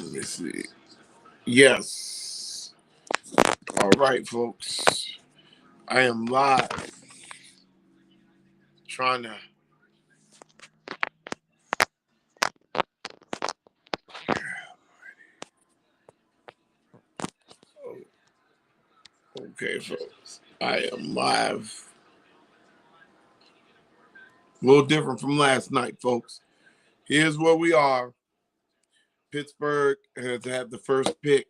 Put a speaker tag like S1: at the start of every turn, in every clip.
S1: Let me see. Yes. All right, folks. I am live. Trying to. Okay, folks. I am live. A little different from last night, folks. Here's where we are. Pittsburgh has had the first pick,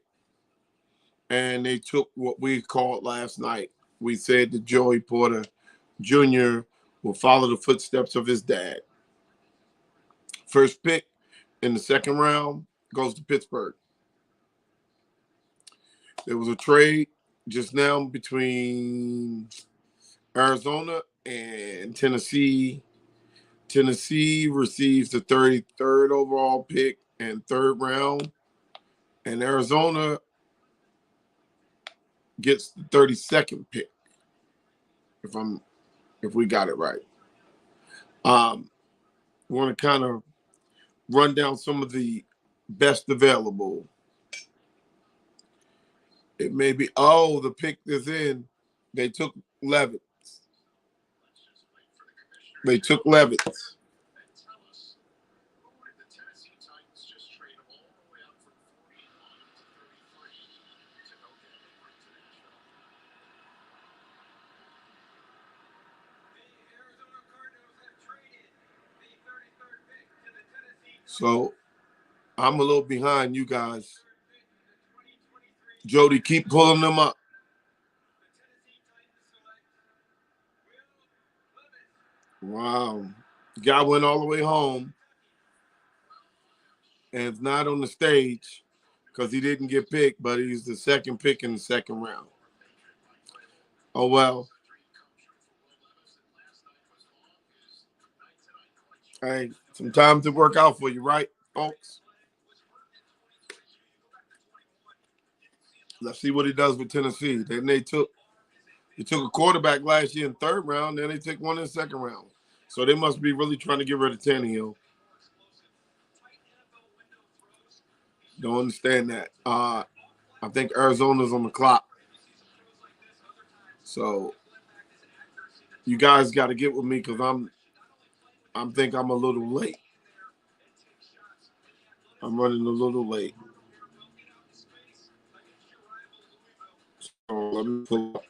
S1: and they took what we called last night. We said that Joey Porter Jr. will follow the footsteps of his dad. First pick in the second round goes to Pittsburgh. There was a trade just now between Arizona and Tennessee. Tennessee receives the 33rd overall pick and third round, and Arizona gets the 32nd pick. If we got it right. We want to kind of run down some of the best available. It may be the pick is in. They took Levitz. So I'm a little behind you guys. Jody, keep pulling them up. Wow. Guy went all the way home and is not on the stage because he didn't get picked, but he's the second pick in the second round. Oh, well. Hey, sometimes it work out for you, right, folks? Let's see what he does with Tennessee. Then they took a quarterback last year in third round. Then they take one in the second round. So they must be really trying to get rid of Tannehill. Don't understand that. I think Arizona's on the clock. So you guys got to get with me because I'm a little late. I'm running a little late. So let me pull up.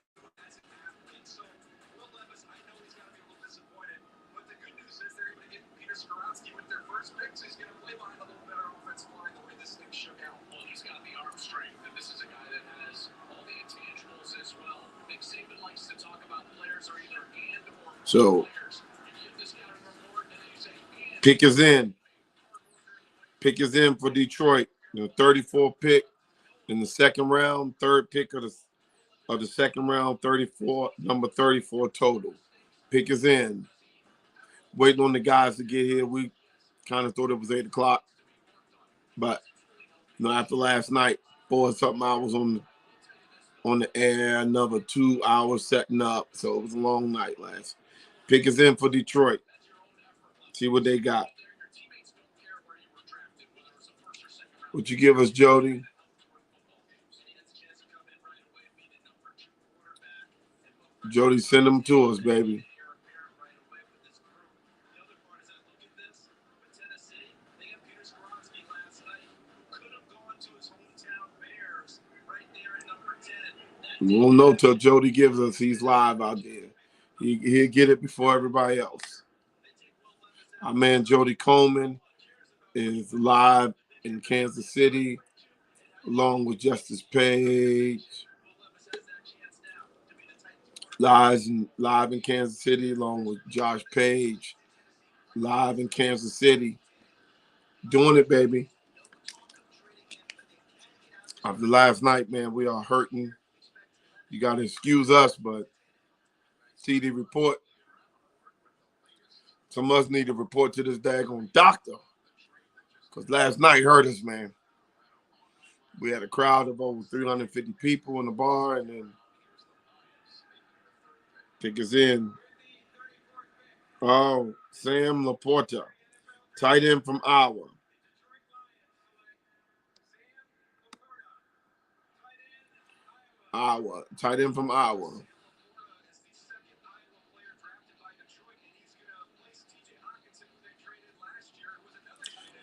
S1: So pick is in. Pick is in for Detroit. The 34 pick in the second round, third pick of the second round, 34, number 34 total. Pick is in. Waiting on the guys to get here. We kind of thought it was 8 o'clock. But after last night, 4-something hours on the air, another 2 hours setting up. So it was a long night last. Pick is in for Detroit. See what they got. What you give us, Jody? Jody, send them to us, baby. We won't know till Jody gives us. He's live out there. He'll get it before everybody else. Our man Jody Coleman is live in Kansas City, along with Justice Page. Live in Kansas City, along with Josh Page. Live in Kansas City. Doing it, baby. After last night, man, we are hurting. You got to excuse us, but CD report. Some of us need to report to this daggone doctor. Because last night hurt us, man. We had a crowd of over 350 people in the bar, and then pick us in. Oh, Sam Laporta, tight end from Iowa. Iowa, tight end from Iowa.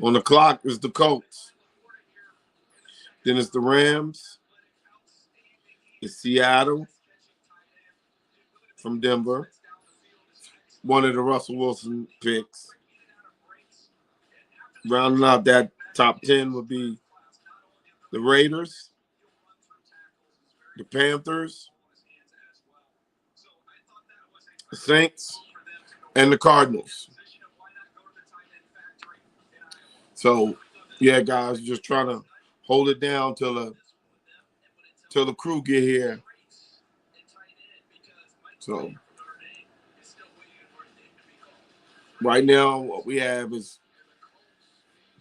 S1: On the clock is the Colts. Then it's the Rams. It's Seattle from Denver. One of the Russell Wilson picks. Rounding out that top 10 would be the Raiders, the Panthers, the Saints, and the Cardinals. So, yeah, guys, just trying to hold it down till the crew get here. So, right now, what we have is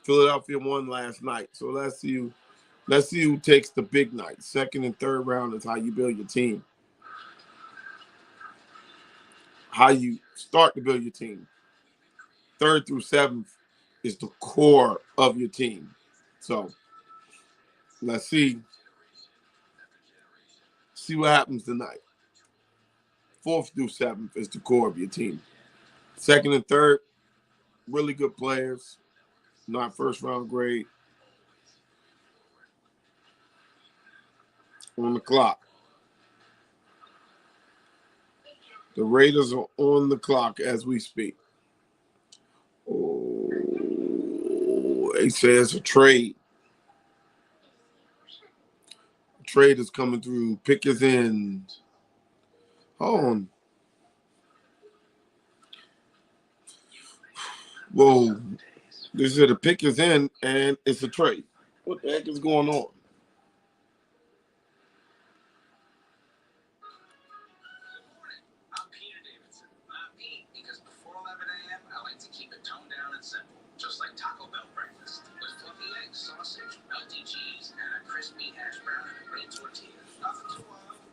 S1: Philadelphia won last night. So let's see who takes the big night. Second and third round is how you build your team. How you start to build your team. Third through seventh is the core of your team. So let's see what happens tonight. Fourth through seventh is the core of your team. Second and third, really good players, not first round grade. On the clock. The Raiders are on the clock as we speak. Oh, they say it's a trade. Trade is coming through. Pick is in. Hold on. Whoa. They said the pick is in and it's a trade. What the heck is going on?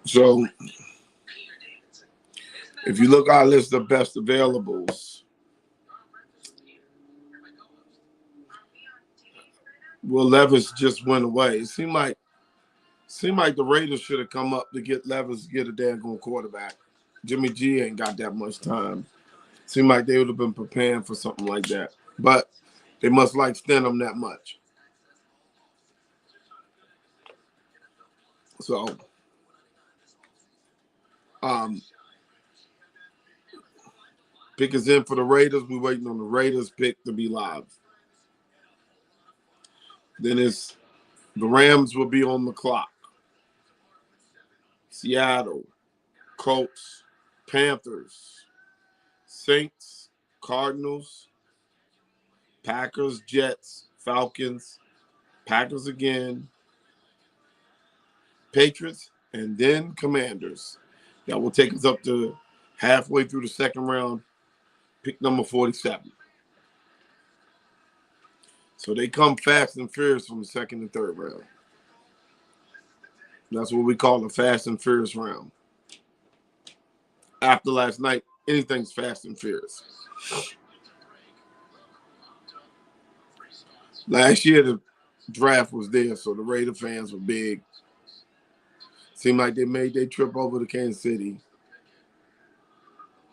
S1: So, if you look at our list of best availables, Will Levis just went away. It seemed like the Raiders should have come up to get Levis to get a daggone quarterback. Jimmy G ain't got that much time. Seemed like they would have been preparing for something like that. But they must like Stenham that much. So, pick is in for the Raiders. We're waiting on the Raiders pick to be live. Then it's the Rams will be on the clock. Seattle, Colts, Panthers, Saints, Cardinals, Packers, Jets, Falcons, Packers again, Patriots, and then Commanders. That will take us up to halfway through the second round, pick number 47. So they come fast and furious from the second and third round. That's what we call the fast and furious round. After last night, anything's fast and furious. Last year, the draft was there, so the Raider fans were big. Seemed like they made their trip over to Kansas City.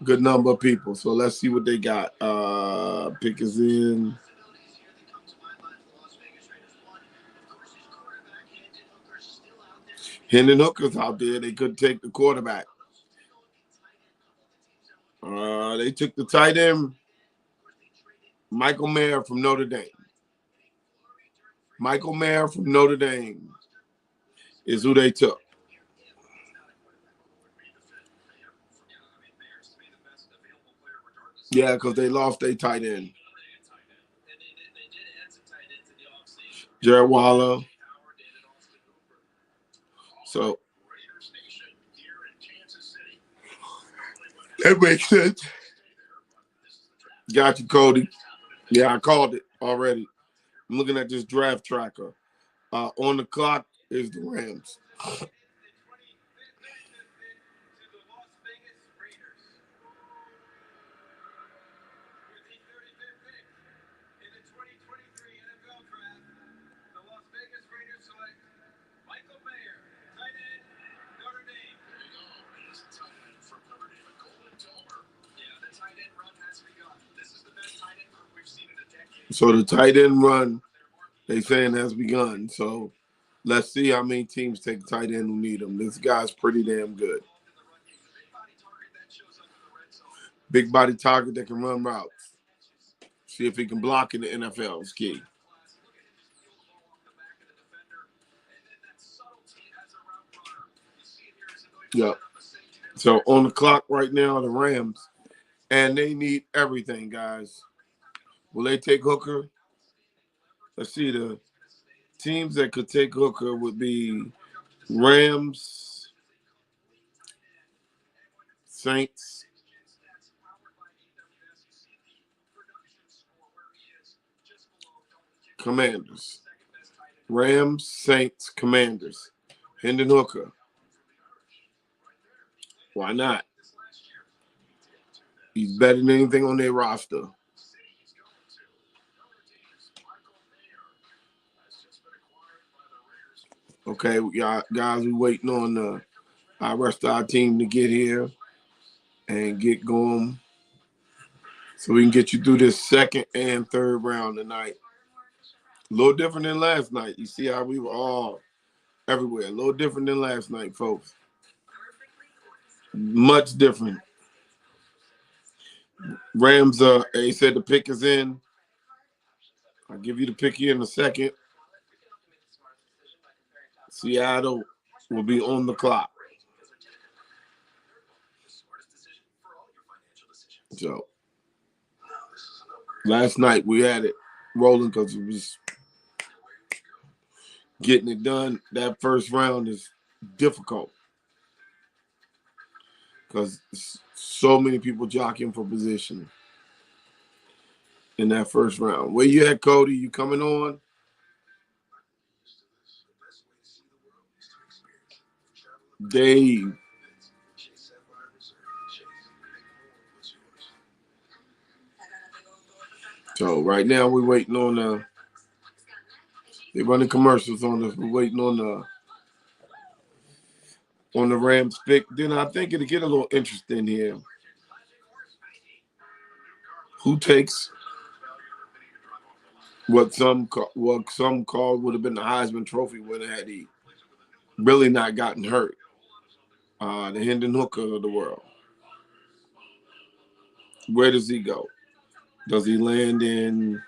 S1: Good number of people. So let's see what they got. Pick is in. Hendon Hooker's out there. They couldn't take the quarterback. They took the tight end, Michael Mayer from Notre Dame. Michael Mayer from Notre Dame is who they took. Yeah, because they lost their tight end. Jared Waller. So that makes sense. Got you, Cody. Yeah, I called it already. I'm looking at this draft tracker. On the clock is the Rams. So the tight end run, they saying has begun. So let's see how many teams take tight end who need him. This guy's pretty damn good. Big body target that can run routes. See if he can block in the NFL is key. Yep. So on the clock right now, the Rams, and they need everything, guys. Will they take Hooker? Let's see. The teams that could take Hooker would be Rams, Saints, Commanders. Rams, Saints, Commanders. Hendon Hooker. Why not? He's better than anything on their roster. Okay, guys, we're waiting on our rest of our team to get here and get going so we can get you through this second and third round tonight. A little different than last night. You see how we were all everywhere. A little different than last night, folks. Much different. Rams, they said the pick is in. I'll give you the pick here in a second. Seattle will be on the clock. So, last night we had it rolling because it was getting it done. That first round is difficult because so many people jockeying for position in that first round. Where you at, Cody? You coming on? Dave. So right now we're waiting on they're running commercials on us. We're waiting on the Rams pick. Then I think it'll get a little interesting here. Who takes what some call would have been the Heisman Trophy winner had he really not gotten hurt? The Hendon Hooker of the world. Where does he go? Does he land in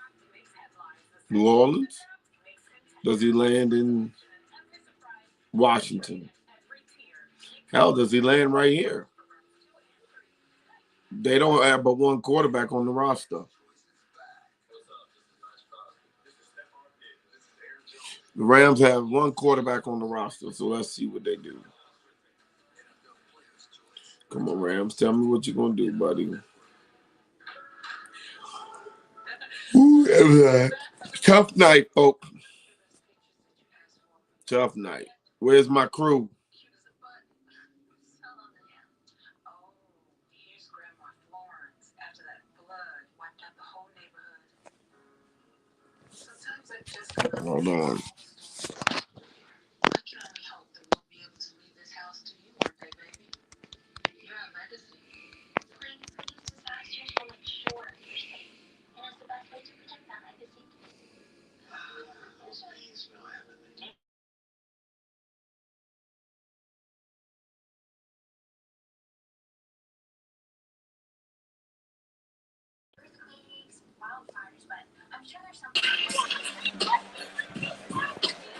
S1: New Orleans? Does he land in Washington? Hell, does he land right here? They don't have but one quarterback on the roster. The Rams have one quarterback on the roster, so let's see what they do. Come on, Rams. Tell me what you're going to do, buddy. Ooh, tough night, folks. Tough night. Where's my crew? Hold on.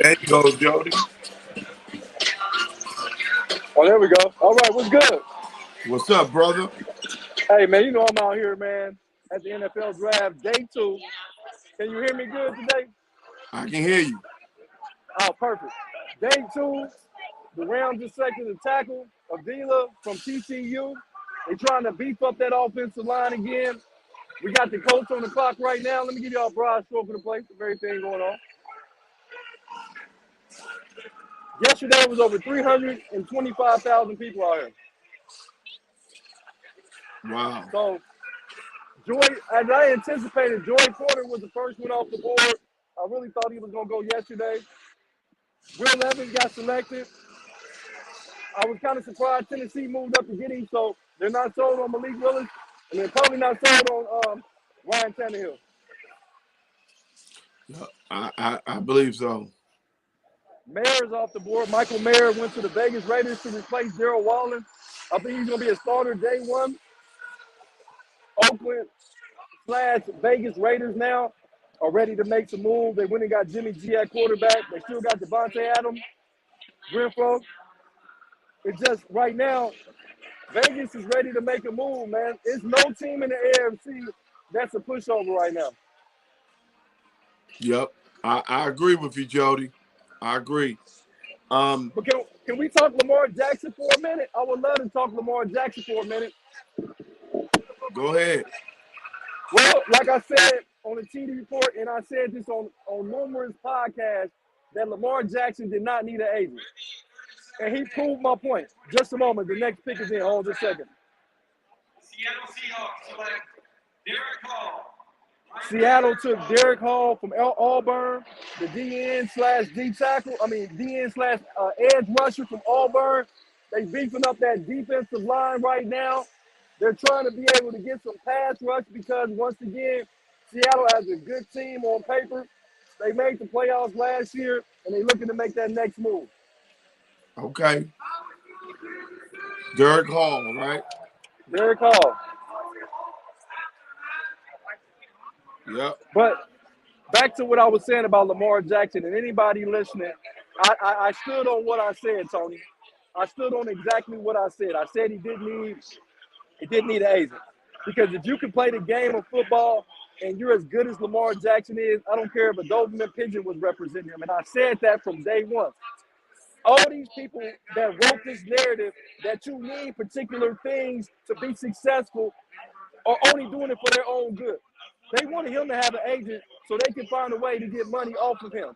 S1: There you go, Jody.
S2: Oh, there we go. All right, what's good?
S1: What's up, brother?
S2: Hey, man, you know I'm out here, man, at the NFL Draft, day 2. Can you hear me good today?
S1: I can hear you.
S2: Oh, perfect. Day 2, the Rams just selected the tackle, Avila from TCU. They're trying to beef up that offensive line again. We got the coach on the clock right now. Let me give y'all a broad stroke of the place of everything going on. Yesterday was over 325,000 people out here.
S1: Wow.
S2: So, as I anticipated, Joy Porter was the first one off the board. I really thought he was going to go yesterday. Will Evans got selected. I was kind of surprised Tennessee moved up to get him, so they're not sold on Malik Willis. And they're totally not sold on Ryan Tannehill.
S1: Yeah, I believe so.
S2: Mayer's off the board. Michael Mayer went to the Vegas Raiders to replace Darryl Wallen. I think he's going to be a starter day one. Oakland/Vegas Raiders now are ready to make some moves. They went and got Jimmy G at quarterback. They still got Devontae Adams, Renfro. It's just right now, Vegas is ready to make a move, man. It's no team in the AFC that's a pushover right now.
S1: Yep, I agree with you, Jody. I agree.
S2: But can we talk Lamar Jackson for a minute? I would love to talk Lamar Jackson for a minute.
S1: Go ahead.
S2: Well, like I said on the TD Report, and I said this on numerous podcasts, that Lamar Jackson did not need an agent. And he proved my point. Just a moment. The next pick is in. Hold just a second.
S3: Seattle Seahawks select Derek Hall.
S2: Seattle took Derek Hall from Auburn, the DN/D tackle. DN/edge rusher from Auburn. They beefing up that defensive line right now. They're trying to be able to get some pass rush because, once again, Seattle has a good team on paper. They made the playoffs last year, and they're looking to make that next move.
S1: Okay. Derek Hall, right?
S2: Derek Hall.
S1: Yep.
S2: But back to what I was saying about Lamar Jackson, and anybody listening, I stood on what I said, Tony. I stood on exactly what I said. I said he didn't need an agent. Because if you can play the game of football and you're as good as Lamar Jackson is, I don't care if a Doberman Pigeon was representing him. And I said that from day one. All these people that wrote this narrative that you need particular things to be successful are only doing it for their own good. They wanted him to have an agent so they can find a way to get money off of him.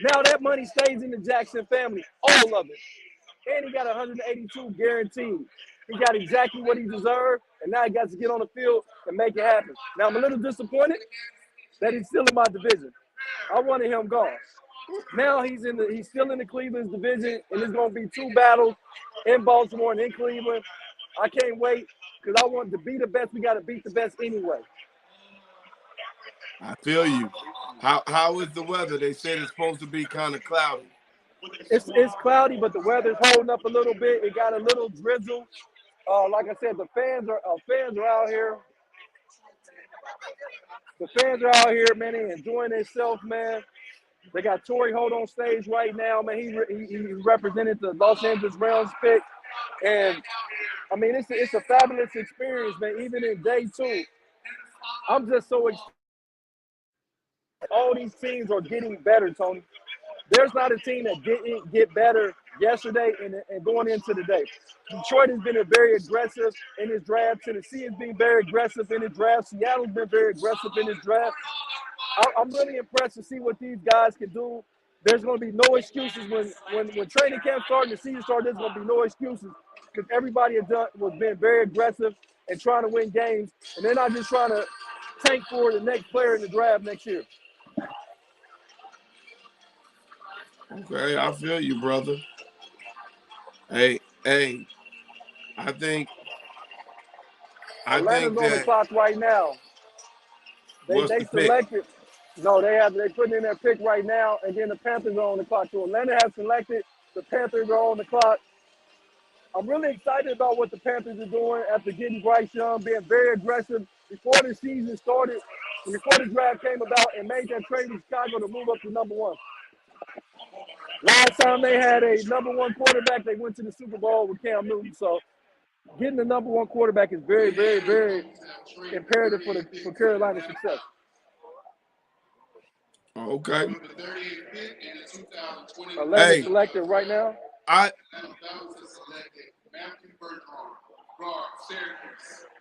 S2: Now that money stays in the Jackson family, all of it. And he got 182 guaranteed. He got exactly what he deserved, and now he got to get on the field and make it happen. Now I'm a little disappointed that he's still in my division. I wanted him gone. Now he's still in the Cleveland's division, and it's going to be two battles in Baltimore and in Cleveland. I can't wait because I want to be the best. We got to beat the best anyway.
S1: I feel you. How is the weather? They said it's supposed to be kind of cloudy.
S2: It's cloudy, but the weather's holding up a little bit. It got a little drizzle. Like I said, the fans are out here. The fans are out here, man. They enjoying themselves, man. They got Torrey Holt on stage right now, man. He represented the Los Angeles Rams pick, and I mean it's a fabulous experience, man. Even in day two, I'm just so excited. All these teams are getting better, Tony. There's not a team that didn't get better yesterday and going into the day. Detroit has been very aggressive in his draft. Tennessee has been very aggressive in his draft. Seattle's been very aggressive in his draft. I'm really impressed to see what these guys can do. There's going to be no excuses when training camp starts and the season starts. There's going to be no excuses because everybody was being very aggressive and trying to win games, and they're not just trying to tank for the next player in the draft next year.
S1: Okay, I feel you, brother. Hey, I think
S2: Atlanta's on the
S1: that
S2: clock right now. They selected. No, they putting in their pick right now, and then the Panthers are on the clock. So Atlanta has selected. The Panthers are on the clock. I'm really excited about what the Panthers are doing after getting Bryce Young, being very aggressive before the season started, before the draft came about, and made that trade to Chicago to move up to number one. Last time they had a number one quarterback, they went to the Super Bowl with Cam Newton. So getting the number one quarterback is very, very, very imperative for Carolina's success.
S1: Okay.
S2: Atlanta selected right now.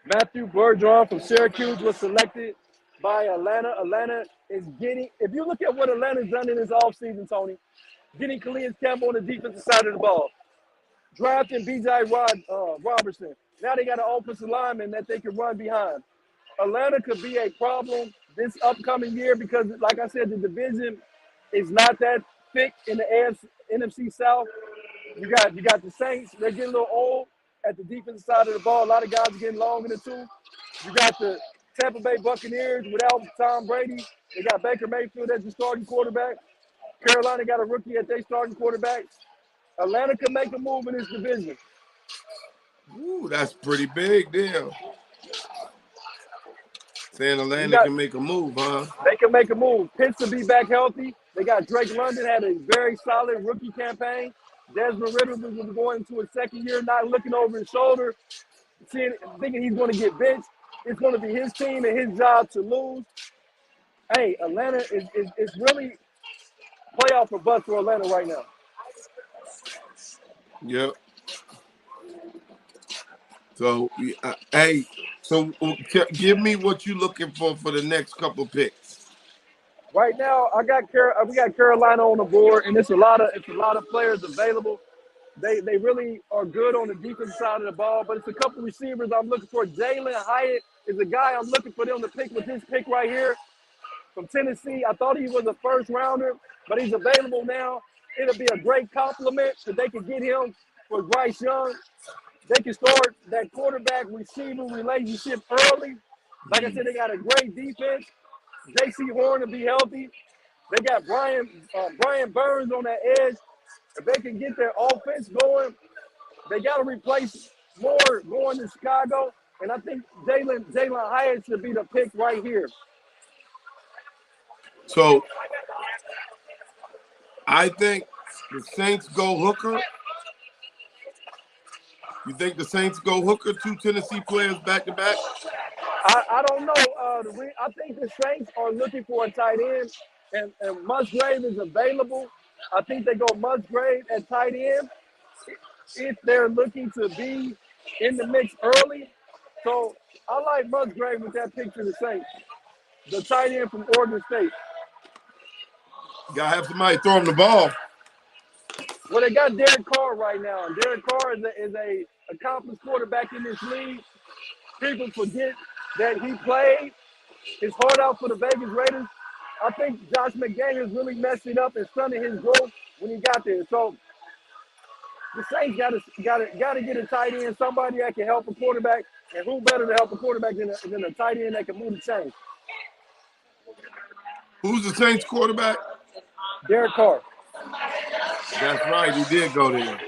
S2: Matthew Bergeron from Syracuse was selected by Atlanta. Atlanta is getting, if you look at what Atlanta's done in this offseason, Tony, getting Calais Campbell on the defensive side of the ball, drafting B.J. Robertson. Now they got an offensive lineman that they can run behind. Atlanta could be a problem this upcoming year because, like I said, the division is not that thick in the NFC South. You got the Saints. They're getting a little old at the defensive side of the ball. A lot of guys are getting long in the tooth. You got the Tampa Bay Buccaneers without Tom Brady. They got Baker Mayfield as the starting quarterback. Carolina got a rookie at their starting quarterback. Atlanta can make a move in this division.
S1: Ooh, that's pretty big deal. Saying Atlanta
S2: got-
S1: can make a move, huh?
S2: They can make a move. Pitts will be back healthy. They got Drake London, had a very solid rookie campaign. Desmond Ritter was going into his second year, not looking over his shoulder, thinking he's going to get benched. It's going to be his team and his job to lose. Hey, Atlanta is really playoff or bust for Atlanta right now.
S1: Yep. So, hey, so give me what you're looking for the next couple picks.
S2: Right now, we got Carolina on the board, and it's a lot of players available. They really are good on the defense side of the ball, but it's a couple receivers I'm looking for. Jalen Hyatt is a guy I'm looking for them to pick with this pick right here from Tennessee. I thought he was a first rounder, but he's available now. It'll be a great compliment if they can get him for Bryce Young. They can start that quarterback receiver relationship early. Like I said, they got a great defense. J.C. Horn will be healthy. They got Brian Burns on that edge. If they can get their offense going, they got to replace Moore going to Chicago. And I think Jalen Hyatt should be the pick right here.
S1: So I think the Saints go Hooker. You think the Saints go Hooker, two Tennessee players back to back?
S2: I don't know. I think the Saints are looking for a tight end, and Musgrave is available. I think they go Musgrave at tight end if they're looking to be in the mix early. So I like Musgrave with that pick to the Saints, the tight end from Oregon State.
S1: You gotta have somebody throw him the ball.
S2: Well, they got Derek Carr right now. And Derek Carr is a accomplished quarterback in this league. People forget that he played his heart out for the Vegas Raiders. I think Josh McDaniels really messed it up and stunted his growth when he got there. So the Saints got to get a tight end, somebody that can help a quarterback, and who better to help a quarterback than a tight end that can move the chains?
S1: Who's the Saints quarterback?
S2: Derek Carr.
S1: That's right, he did go there.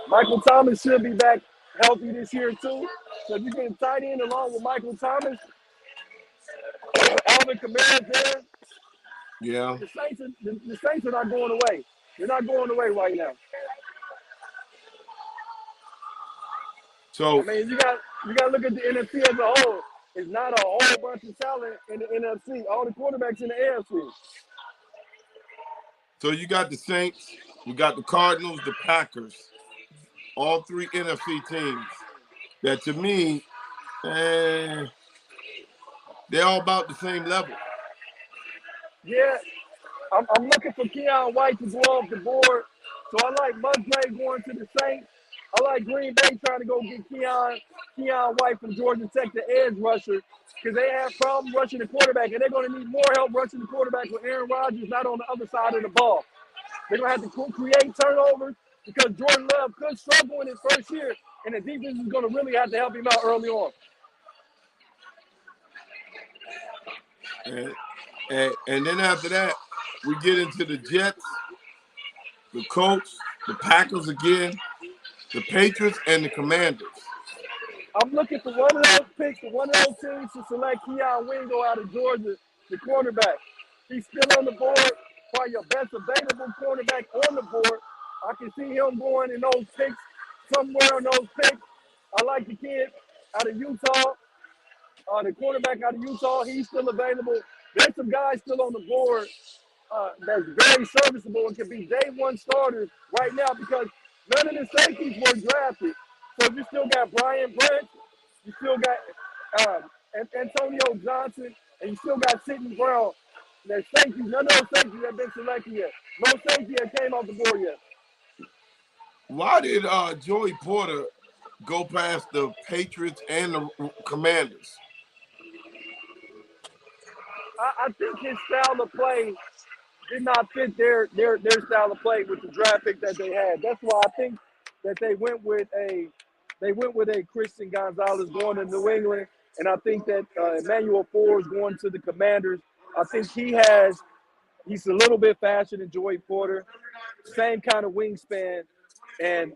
S2: Michael Thomas should be back healthy this year too. So if you get a tight end along with Michael Thomas, Alvin Kamara's there.
S1: Yeah.
S2: The Saints are not going away. They're not going away right now.
S1: So
S2: I mean, you got to look at the NFC as a whole. It's not a whole bunch of talent in the NFC. All the quarterbacks in the AFC.
S1: So you got the Saints, you got the Cardinals, the Packers, all three NFC teams that to me, they're all about the same level.
S2: Yeah, I'm looking for Keion White to go off the board. So I like Musgrave going to the Saints. I like Green Bay trying to go get Keion White from Georgia Tech, the edge rusher, because they have problems rushing the quarterback, and they're going to need more help rushing the quarterback with Aaron Rodgers not on the other side of the ball. They're going to have to create turnovers because Jordan Love could struggle in his first year, and the defense is going to really have to help him out early on.
S1: And then after that, we get into the Jets, the Colts, the Packers again, the Patriots, and the Commanders.
S2: I'm looking for one of those picks, for one of those teams to select Keon Wingo out of Georgia, the cornerback. He's still on the board, probably your best available cornerback on the board. I can see him going in those picks, somewhere in those picks. I like the kid out of Utah, the cornerback out of Utah. He's still available. There's some guys still on the board that's very serviceable and can be day one starters right now because none of the safeties were drafted. So you still got Brian Branch, you still got Antonio Johnson, and you still got Sidney Brown. That safeties, none of those safeties have been selected yet. No safety that came off the board yet.
S1: Why did Joey Porter go past the Patriots and the Commanders?
S2: I think his style of play did not fit their style of play with the draft pick that they had. That's why I think that they went with a they went with a Christian Gonzalez going to New England, and I think that Emmanuel Forbes going to the Commanders. I think he's a little bit faster than Joey Porter, same kind of wingspan, and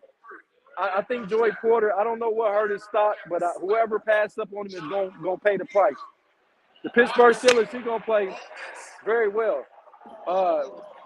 S2: I think Joey Porter, I don't know what hurt his stock, but whoever passed up on him is going to pay the price. The Pittsburgh Steelers, he's going to play very well.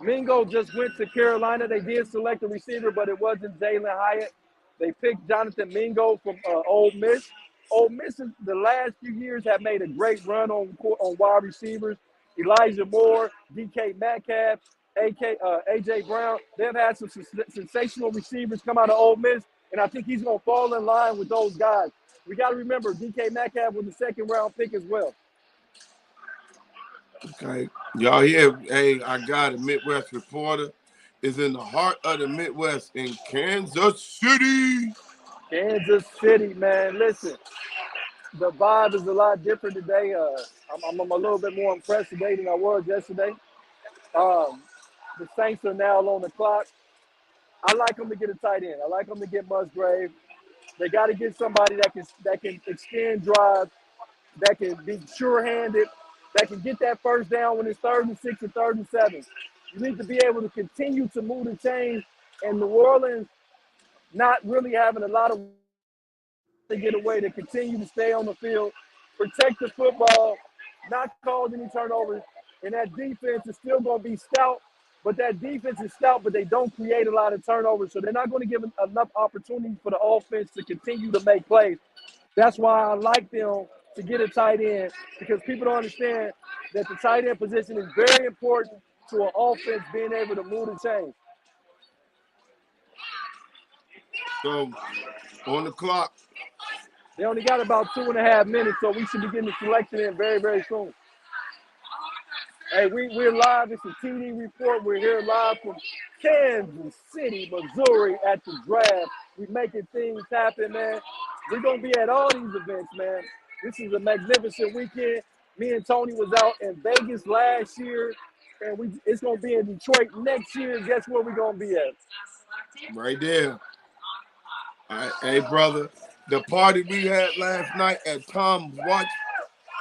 S2: Mingo just went to Carolina. They did select a receiver, but it wasn't Jalen Hyatt. They picked Jonathan Mingo from Ole Miss. Ole Miss, the last few years, have made a great run on wide receivers. Elijah Moore, DK Metcalf, AJ Brown. They've had some sensational receivers come out of Ole Miss, and I think he's going to fall in line with those guys. We got to remember, DK Metcalf was a second-round pick as well.
S1: Okay. Y'all hear, hey, I got a Midwest reporter is in the heart of the Midwest in Kansas City.
S2: Kansas City, man. Listen, the vibe is a lot different today. I'm a little bit more impressed today than I was yesterday. The Saints are now on the clock. I like them to get a tight end. I like them to get Musgrave. They got to get somebody that can extend drive, that can be sure-handed, that can get that first down when it's 3rd and 6 and 3rd and 7. You need to be able to continue to move the chains, and New Orleans not really having a lot of to get away, to continue to stay on the field, protect the football, not cause any turnovers, and that defense is still going to be stout, but that defense is stout, but they don't create a lot of turnovers, so they're not going to give enough opportunity for the offense to continue to make plays. That's why I like them to get a tight end, because people don't understand that the tight end position is very important to an offense being able to move the chains.
S1: So, on the clock.
S2: They only got about 2.5 minutes, so we should be getting the selection in very, very soon. Hey, we're live. It's a TD report. We're here live from Kansas City, Missouri at the draft. We're making things happen, man. We're going to be at all these events, man. This is a magnificent weekend. Me and Tony was out in Vegas last year, and it's going to be in Detroit next year. Guess where we're going to be at?
S1: Right there. All right. Hey, brother, the party we had last night at Tom's Watch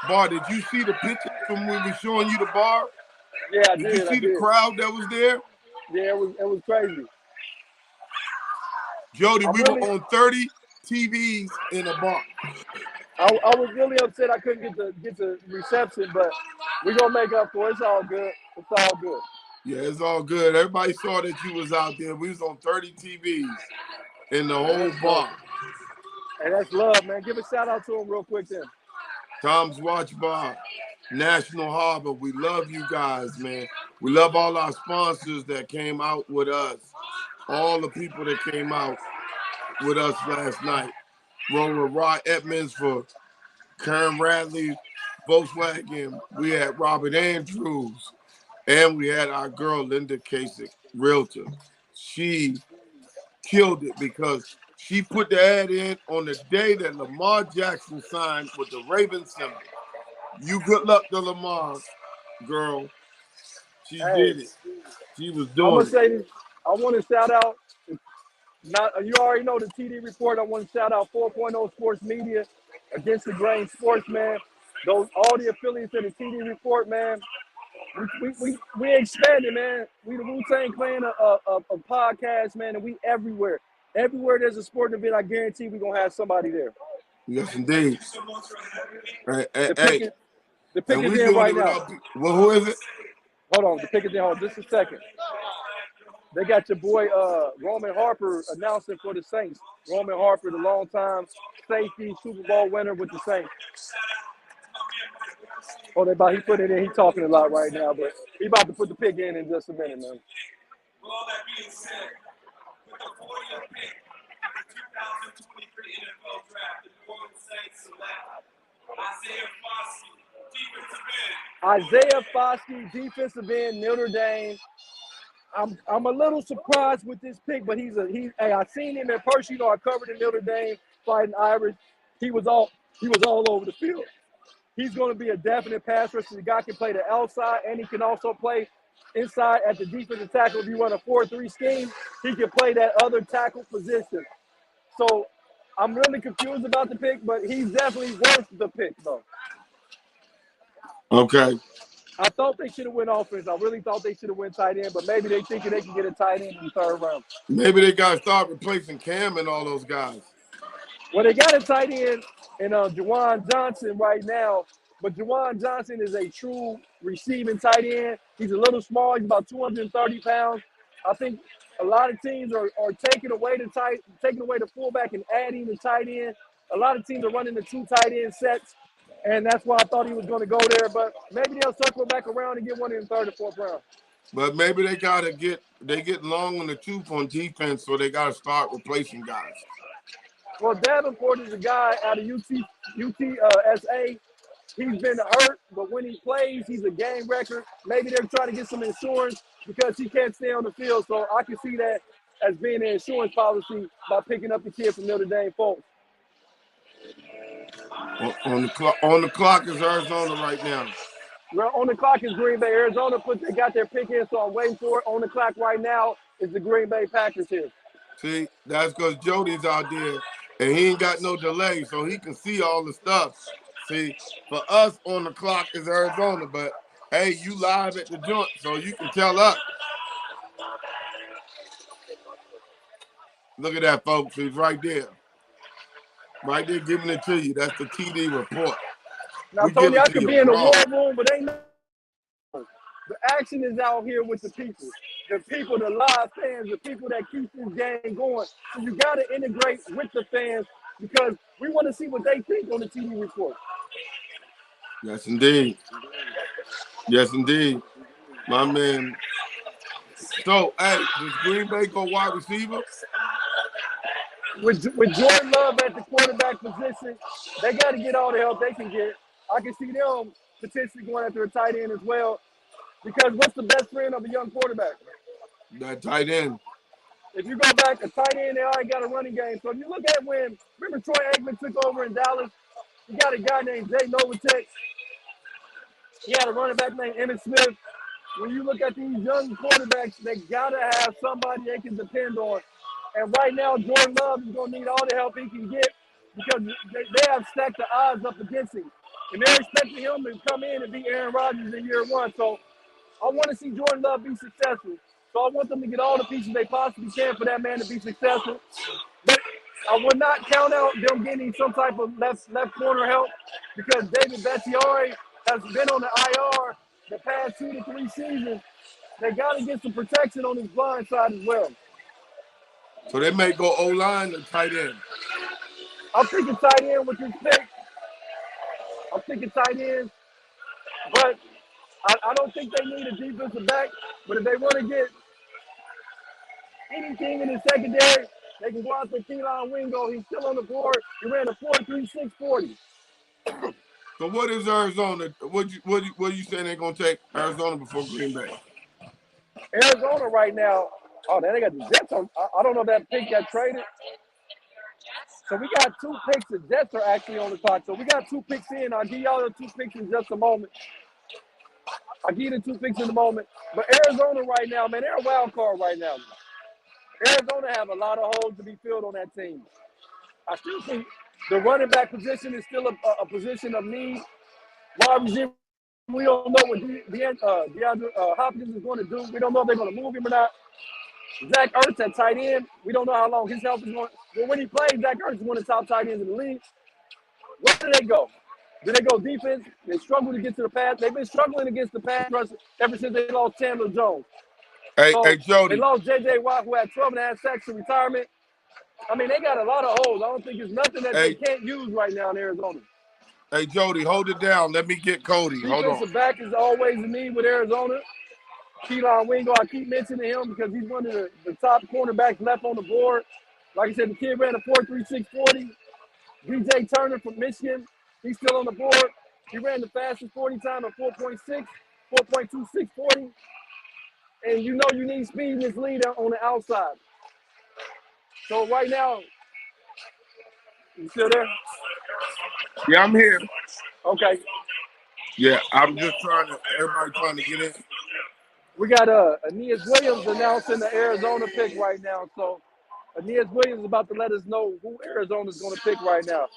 S1: Bar, did you see the picture from when we were showing you the bar?
S2: Yeah, I did.
S1: Did you see the crowd that was there?
S2: Yeah, it was crazy.
S1: Jody, we were on 30 TVs in a bar.
S2: I was really upset I couldn't get the reception, but we're going to make up for it. It's all good. It's all good.
S1: Yeah, it's all good. Everybody saw that you was out there. We was on 30 TVs in the whole bar.
S2: Hey, that's love, man. Give a shout out to him real quick then.
S1: Tom's Watch Bar, National Harbor. We love you guys, man. We love all our sponsors that came out with us. All the people that came out with us last night. Roller Rod Edmonds for Karen Radley, Volkswagen. We had Robert Andrews, and we had our girl Linda Kasich, realtor. She killed it because she put the ad in on the day that Lamar Jackson signed with the Ravens symbol. You good luck to Lamar, girl. She did it. She was doing
S2: I'm gonna say this. I want to shout out. You already know the TD report. I want to shout out 4.0 Sports Media, Against the Grain Sports, man. All the affiliates of the TD report, man. We expanded, man. We the Wu-Tang Clan of podcast, man, and we everywhere. Everywhere there's a sporting event, I guarantee we're gonna have somebody there.
S1: Yes, indeed.
S2: The pick is in right now.
S1: Well, who is it?
S2: Hold on, the pick is in. Hold on, just a second. They got your boy Roman Harper announcing for the Saints. Roman Harper, the longtime safety, Super Bowl winner with the Saints. Oh, he put it in. He's talking a lot right now, but he about to put the pick in just a minute, man.
S3: With all that being said, with the 40th pick of the 2023 NFL Draft, the New Orleans Saints select Isaiah Foskey, defensive end.
S2: Isaiah Foskey, defensive end, Notre Dame. I'm a little surprised with this pick, but I seen him in person. You know, I covered in Notre Dame fighting Irish. He was all over the field. He's going to be a definite pass rusher. The guy can play the outside, and he can also play inside at the defensive tackle. If you run a 4-3 scheme, he can play that other tackle position. So I'm really confused about the pick, but he's definitely worth the pick, though.
S1: Okay.
S2: I thought they should have went offense. I really thought they should have went tight end, but maybe they thinking they can get a tight end in the third round.
S1: Maybe they got to start replacing Cam and all those guys.
S2: Well, they got a tight end in Juwan Johnson right now, but Juwan Johnson is a true receiving tight end. He's a little small. He's about 230 pounds. I think a lot of teams are taking away the fullback and adding the tight end. A lot of teams are running the 2 tight end sets, and that's why I thought he was going to go there. But maybe they'll circle back around and get one in the 3rd or 4th round.
S1: But maybe they get long on the tooth on defense, so they got to start replacing guys.
S2: Well, Davenport is a guy out of UTSA. He's been hurt, but when he plays, he's a game record. Maybe they're trying to get some insurance because he can't stay on the field. So I can see that as being an insurance policy by picking up the kid from Notre Dame Folks.
S1: On the clock is Arizona right now.
S2: Well, on the clock is Green Bay. Arizona they got their pick in, so I'm waiting for it. On the clock right now is the Green Bay Packers here.
S1: See, that's because Jody's out there, and he ain't got no delay, so he can see all the stuff. See, for us on the clock is Arizona, but hey, you live at the joint, so you can tell us. Look at that, folks. He's right there. Right there giving it to you. That's the TD report.
S2: Now, Tony, I could be in the war room, but ain't no. The action is out here with the people. The people, the live fans, the people that keep this game going. So you got to integrate with the fans because we want to see what they think on the TV report.
S1: Yes, indeed. Yes, indeed. My man. So, hey, does Green Bay go wide receiver?
S2: With Jordan Love at the quarterback position, they got to get all the help they can get. I can see them potentially going after a tight end as well. Because what's the best friend of a young quarterback?
S1: That tight end.
S2: If you go back, a tight end, they already got a running game. So if you look at remember Troy Aikman took over in Dallas? You got a guy named Jay Novacek. He had a running back named Emmitt Smith. When you look at these young quarterbacks, they got to have somebody they can depend on. And right now, Jordan Love is going to need all the help he can get because they have stacked the odds up against him. And they're expecting him to come in and be Aaron Rodgers in year 1. So I want to see Jordan Love be successful. So I want them to get all the pieces they possibly can for that man to be successful. But I would not count out them getting some type of left corner help because David Bakhtiari has been on the IR the past 2 to 3 seasons. They got to get some protection on his blind side as well.
S1: So they may go O-line or tight end.
S2: I'm thinking tight end with this pick. I'm thinking tight end. But I don't think they need a defensive back. But if they want to get anything in the secondary, they can go out to Keelan Wingo. He's still on the board. He ran a 4.36 40.
S1: So what is Arizona? What you saying they're gonna take Arizona before Green Bay?
S2: Arizona right now. Oh, then they got the Jets on. I don't know if that pick got traded. So we got 2 picks. The Jets are actually on the clock. So we got 2 picks in. I'll give y'all the 2 picks in just a moment. I'll give you the 2 picks in a moment. But Arizona right now, man, they're a wild card right now. Arizona have a lot of holes to be filled on that team. I still think the running back position is still a position of need. Wide receiver, we don't know what DeAndre Hopkins is going to do. We don't know if they're going to move him or not. Zach Ertz at tight end. We don't know how long his health is going. But when he plays, Zach Ertz is one of the top tight ends in the league. Where do they go? Do they go defense? They struggle to get to the pass. They've been struggling against the pass rush ever since they lost Chandler Jones.
S1: Hey,
S2: So
S1: hey, Jody.
S2: they lost J.J. Watt, who had 12.5 sacks in retirement. I mean, they got a lot of holes. I don't think there's nothing that they can't use right now in Arizona.
S1: Hey, Jody, hold it down. Let me get Cody. Hold on.
S2: Defensive back is always a need with Arizona. Keelan Wingo, I keep mentioning him because he's one of the top cornerbacks left on the board. Like I said, the kid ran a 4.36 40. DJ Turner from Michigan, he's still on the board. He ran the fastest 40 time at 4.26 40. And you know you need speed in this lead on the outside. So right now, you still there?
S1: Yeah, I'm here.
S2: Okay.
S1: Yeah, I'm just everybody trying to get in.
S2: We got Aeneas Williams announcing the Arizona pick right now. So Aeneas Williams is about to let us know who Arizona's going to pick right now.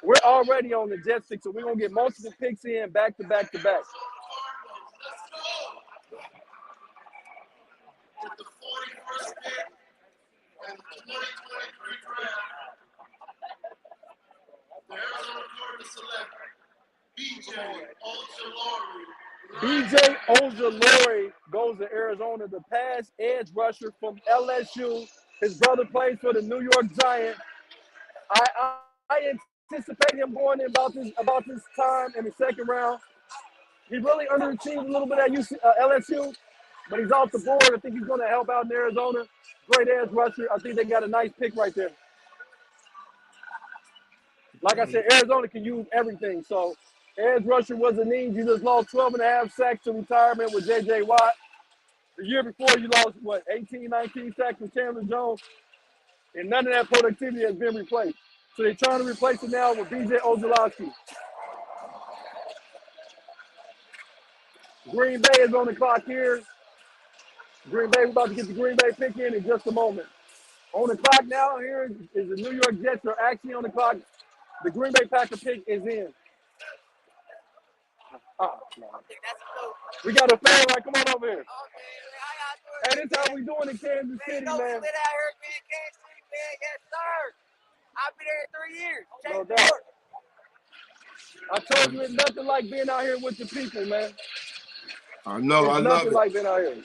S2: We're already on the Jets pick, so we're going to get multiple picks in back to back to back.
S1: With the 41st pick in the 2023 draft, the Arizona Cardinals select
S2: B.J. Ojulari goes to Arizona, the pass edge rusher from LSU. His brother plays for the New York Giants. I anticipate him going in about this time in the second round. He really underachieved a little bit at LSU, but he's off the board. I think he's going to help out in Arizona. Great edge rusher. I think they got a nice pick right there. Like I said, Arizona can use everything. So edge rusher was a need. You just lost 12.5 sacks to retirement with J.J. Watt. The year before, you lost, 18, 19 sacks with Chandler Jones. And none of that productivity has been replaced. So they're trying to replace it now with B.J. Ojulari. Green Bay is on the clock here. Green Bay, we're about to get the Green Bay pick in just a moment. On the clock now here is the New York Jets are actually on the clock. The Green Bay Packer pick is in. We got a fan right. Come on over here. Hey, this is how we doing in Kansas City, man.
S4: Yes, sir. I've been here 3 years.
S2: No doubt. I told you it's nothing like being out here with the people, man.
S1: I know,
S2: It's
S1: I love
S2: nothing
S1: it.
S2: like being out here.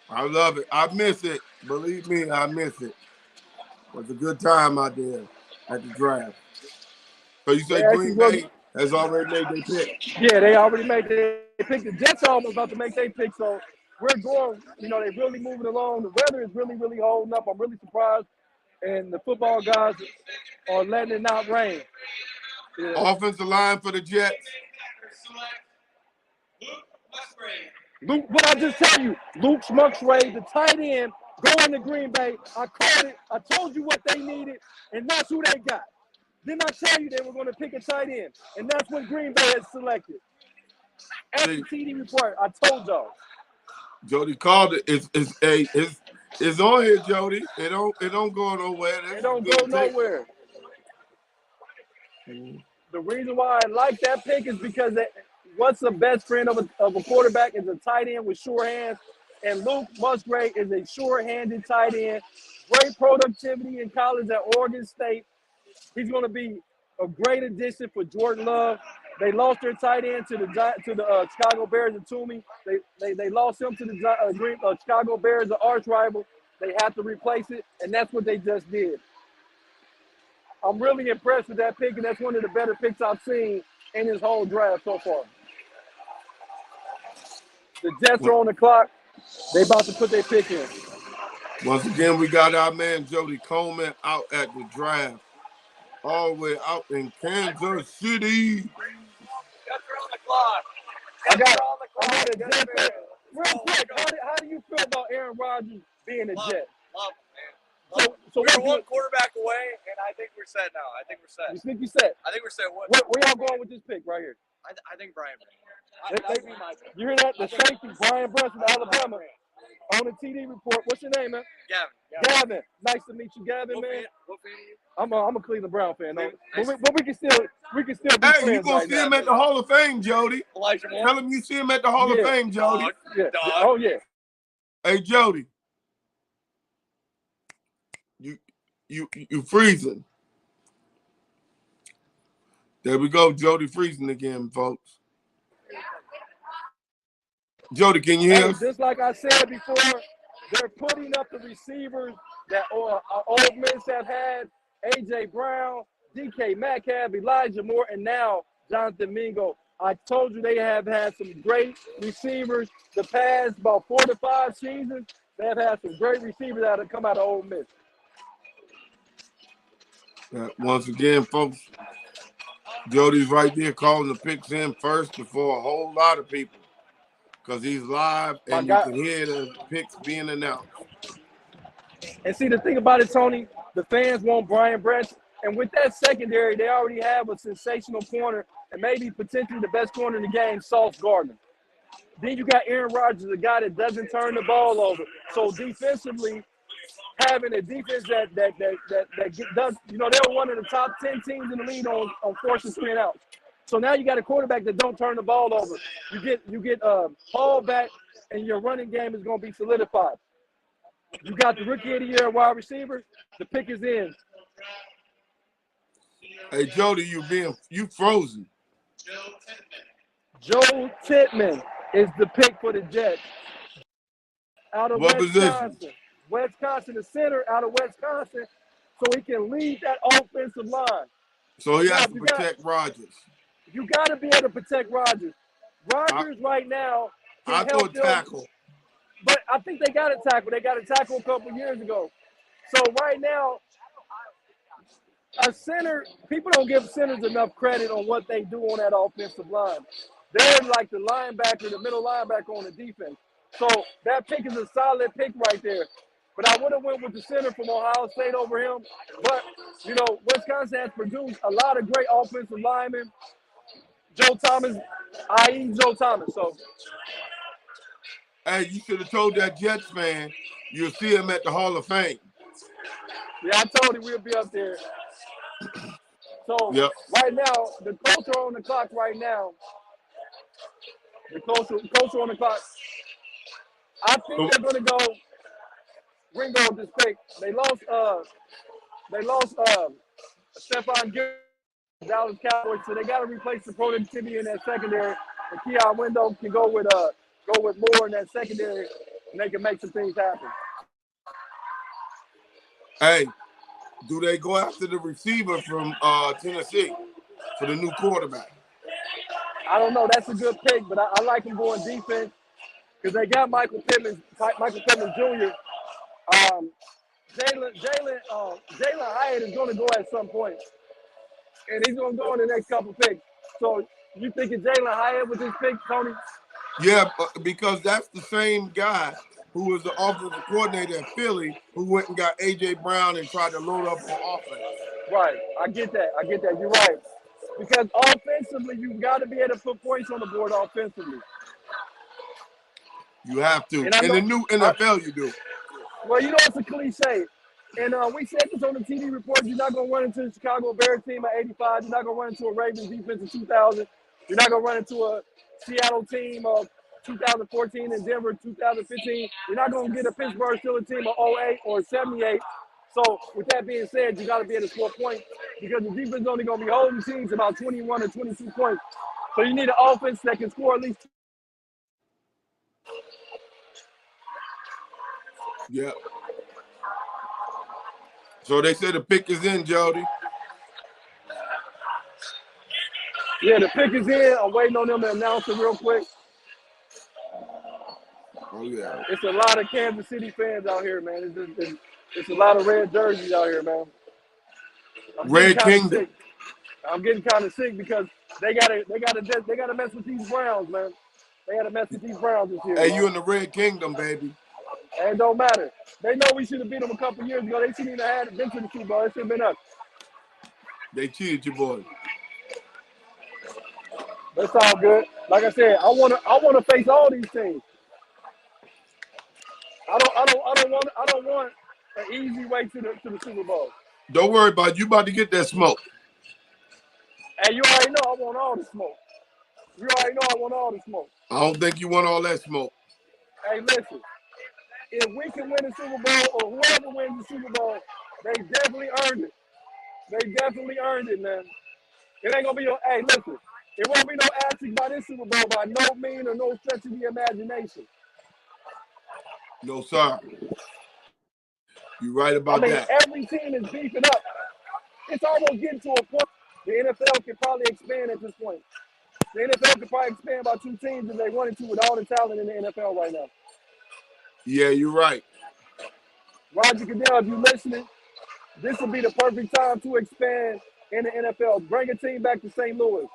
S1: I love it. I miss it. Believe me, I miss it. It was a good time out there at the draft. So you say
S2: Yeah,
S1: Green Bay has already made their pick?
S2: Yeah, they already made their pick. The Jets are almost about to make their pick, so we're going, they're really moving along. The weather is really, really holding up. I'm really surprised. And the football guys are letting it not rain. Yeah.
S1: Offensive line for the Jets.
S2: Luke, what I just tell you, Luke Musgrave, the tight end, going to Green Bay. I called it. I told you what they needed, and that's who they got. Didn't I tell you they were going to pick a tight end? And that's what Green Bay has selected. At the TD report, I told y'all.
S1: Jody called it. It's on here, Jody. It don't go nowhere.
S2: It don't go nowhere. The reason why I like that pick is because what's the best friend of a quarterback is a tight end with sure hands, and Luke Musgrave is a sure-handed tight end. Great productivity in college at Oregon State. He's going to be a great addition for Jordan Love. They lost their tight end to the Chicago Bears and Toomey. They lost him to the Chicago Bears, the arch rival. They have to replace it, and that's what they just did. I'm really impressed with that pick, and that's one of the better picks I've seen in this whole draft so far. The Jets are on the clock. They about to put their pick in.
S1: Once again, we got our man Jody Coleman out at the draft, all the way out in Kansas City.
S4: Jets are on the clock.
S2: I got a Jet fan. Real quick, how do you feel about Aaron Rodgers being a Jet?
S4: Love it, man.
S2: So
S4: we're one quarterback away, and I think we're set now. I think we're set.
S2: You think you set?
S4: I think we're set.
S2: Where y'all going with this pick right here?
S4: I think Brian.
S2: You hear that? The safety, Brian Brunson, Alabama, on the TD report. What's your name, man?
S4: Gavin.
S2: Nice to meet you, Gavin, man.
S4: What fan are you?
S2: I'm a Cleveland Brown fan, though. But we can still be
S1: Hey,
S2: friends
S1: you gonna
S2: right
S1: see
S2: now.
S1: him at the Hall of Fame, Jody?
S4: Elijah Moore.
S1: Tell him you see him at the Hall of Fame, Jody.
S2: Yeah.
S4: Dog.
S2: Oh yeah.
S1: Hey, Jody. You freezing. There we go, Jody freezing again, folks. Jody, can you hear us?
S2: Just like I said before, they're putting up the receivers that Ole Miss have had: A.J. Brown, D.K. Metcalf, Elijah Moore, and now Jonathan Mingo. I told you they have had some great receivers the past about 4 to 5 seasons. They have had some great receivers that have come out of Ole Miss.
S1: Once again, folks, Jody's right there calling the picks in first before a whole lot of people because he's live and you can hear the picks being announced.
S2: And see, the thing about it, Tony, the fans want Brian Branch. And with that secondary, they already have a sensational corner and maybe potentially the best corner in the game, Sauce Gardner. Then you got Aaron Rodgers, a guy that doesn't turn the ball over. So defensively, having a defense that does, they were one of the top 10 teams in the league on forcing 3 and outs. So now you got a quarterback that don't turn the ball over. You get Hall back, and your running game is going to be solidified. You got the rookie of the year wide receiver. The pick is in.
S1: Hey, Jody, you frozen.
S2: Joe Tittman is the pick for the Jets. Out of
S1: What
S2: Wisconsin.
S1: position?
S2: Wisconsin, the center out of Wisconsin, so he can lead that offensive line.
S1: So he
S2: Now,
S1: has to protect Rodgers.
S2: You got to be able to protect Rodgers. Rodgers right now
S1: I
S2: can help
S1: thought tackle.
S2: them, but I think they got a tackle. They got a tackle a couple years ago. So right now, a center, people don't give centers enough credit on what they do on that offensive line. They're like the linebacker, the middle linebacker on the defense. So that pick is a solid pick right there. But I would have went with the center from Ohio State over him. But, Wisconsin has produced a lot of great offensive linemen. Joe Thomas, i.e. Joe Thomas. So,
S1: Hey, you should have told that Jets fan you'll see him at the Hall of Fame.
S2: yeah, I told him we'll be up there. So,
S1: Yep.
S2: Right now, the Colts are on the clock right now. The Colts are on the clock. I think they're going to go Ringo with this pick. They lost Stephon Gilmore, Dallas Cowboys, so they got to replace the productivity in that secondary. And Keon Window can go with more in that secondary, and they can make some things happen.
S1: Hey, do they go after the receiver from Tennessee for the new quarterback?
S2: I don't know. That's a good pick, but I like them going defense because they got Michael Pittman Jr. Jalen Hyatt is going to go at some point, and he's going to go in the next couple picks. So you thinking Jalen Hyatt with this pick, Tony?
S1: Yeah, because that's the same guy who was the offensive coordinator at Philly who went and got A.J. Brown and tried to load up on offense.
S2: Right. I get that. You're right. Because offensively, you've got to be able to put points on the board offensively.
S1: You have to.
S2: And
S1: In the new NFL, you do.
S2: Well, it's a cliche. And we said this on the TV report. You're not going to run into the Chicago Bears team at 85. You're not going to run into a Ravens defense in 2000. You're not going to run into a Seattle team of 2014 and Denver 2015. You're not going to get a Pittsburgh Steelers team of 08 or 78. So with that being said, you got to be able to score points because the defense is only going to be holding teams about 21 or 22 points. So you need an offense that can score at least.
S1: Yeah. So they say the pick is in, Jody.
S2: Yeah, the pick is in. I'm waiting on them to announce it real quick.
S1: Oh, yeah.
S2: It's a lot of Kansas City fans out here, man. It's a lot of red jerseys out here, man.
S1: Red Kingdom.
S2: Sick. I'm getting kind of sick because they gotta mess with these Browns, man. They gotta mess with these Browns this year.
S1: Hey,
S2: man.
S1: you in the Red Kingdom, baby.
S2: And it don't matter. They know we should have beat them a couple years ago. They shouldn't even have been to the Super Bowl. It should have been us.
S1: They cheated you, boy.
S2: That's all good. Like I said, I wanna face all these teams. I don't want an easy way to the Super Bowl.
S1: Don't worry about it. You about to get that smoke.
S2: And you already know I want all the smoke. You already know I want all the smoke.
S1: I don't think you want all that smoke.
S2: Hey, listen. If we can win the Super Bowl or whoever wins the Super Bowl, they definitely earned it. They definitely earned it, man. It ain't gonna be no. Hey, listen. It won't be no asterisk by this Super Bowl by no mean or no stretch of the imagination.
S1: No, sir. You're right about that.
S2: Every team is beefing up. It's almost getting to a point the NFL can probably expand at this point. The NFL could probably expand by 2 teams if they wanted to with all the talent in the NFL right now.
S1: Yeah, you're right.
S2: Roger Goodell, if you're listening, this would be the perfect time to expand in the NFL. Bring a team back to St. Louis.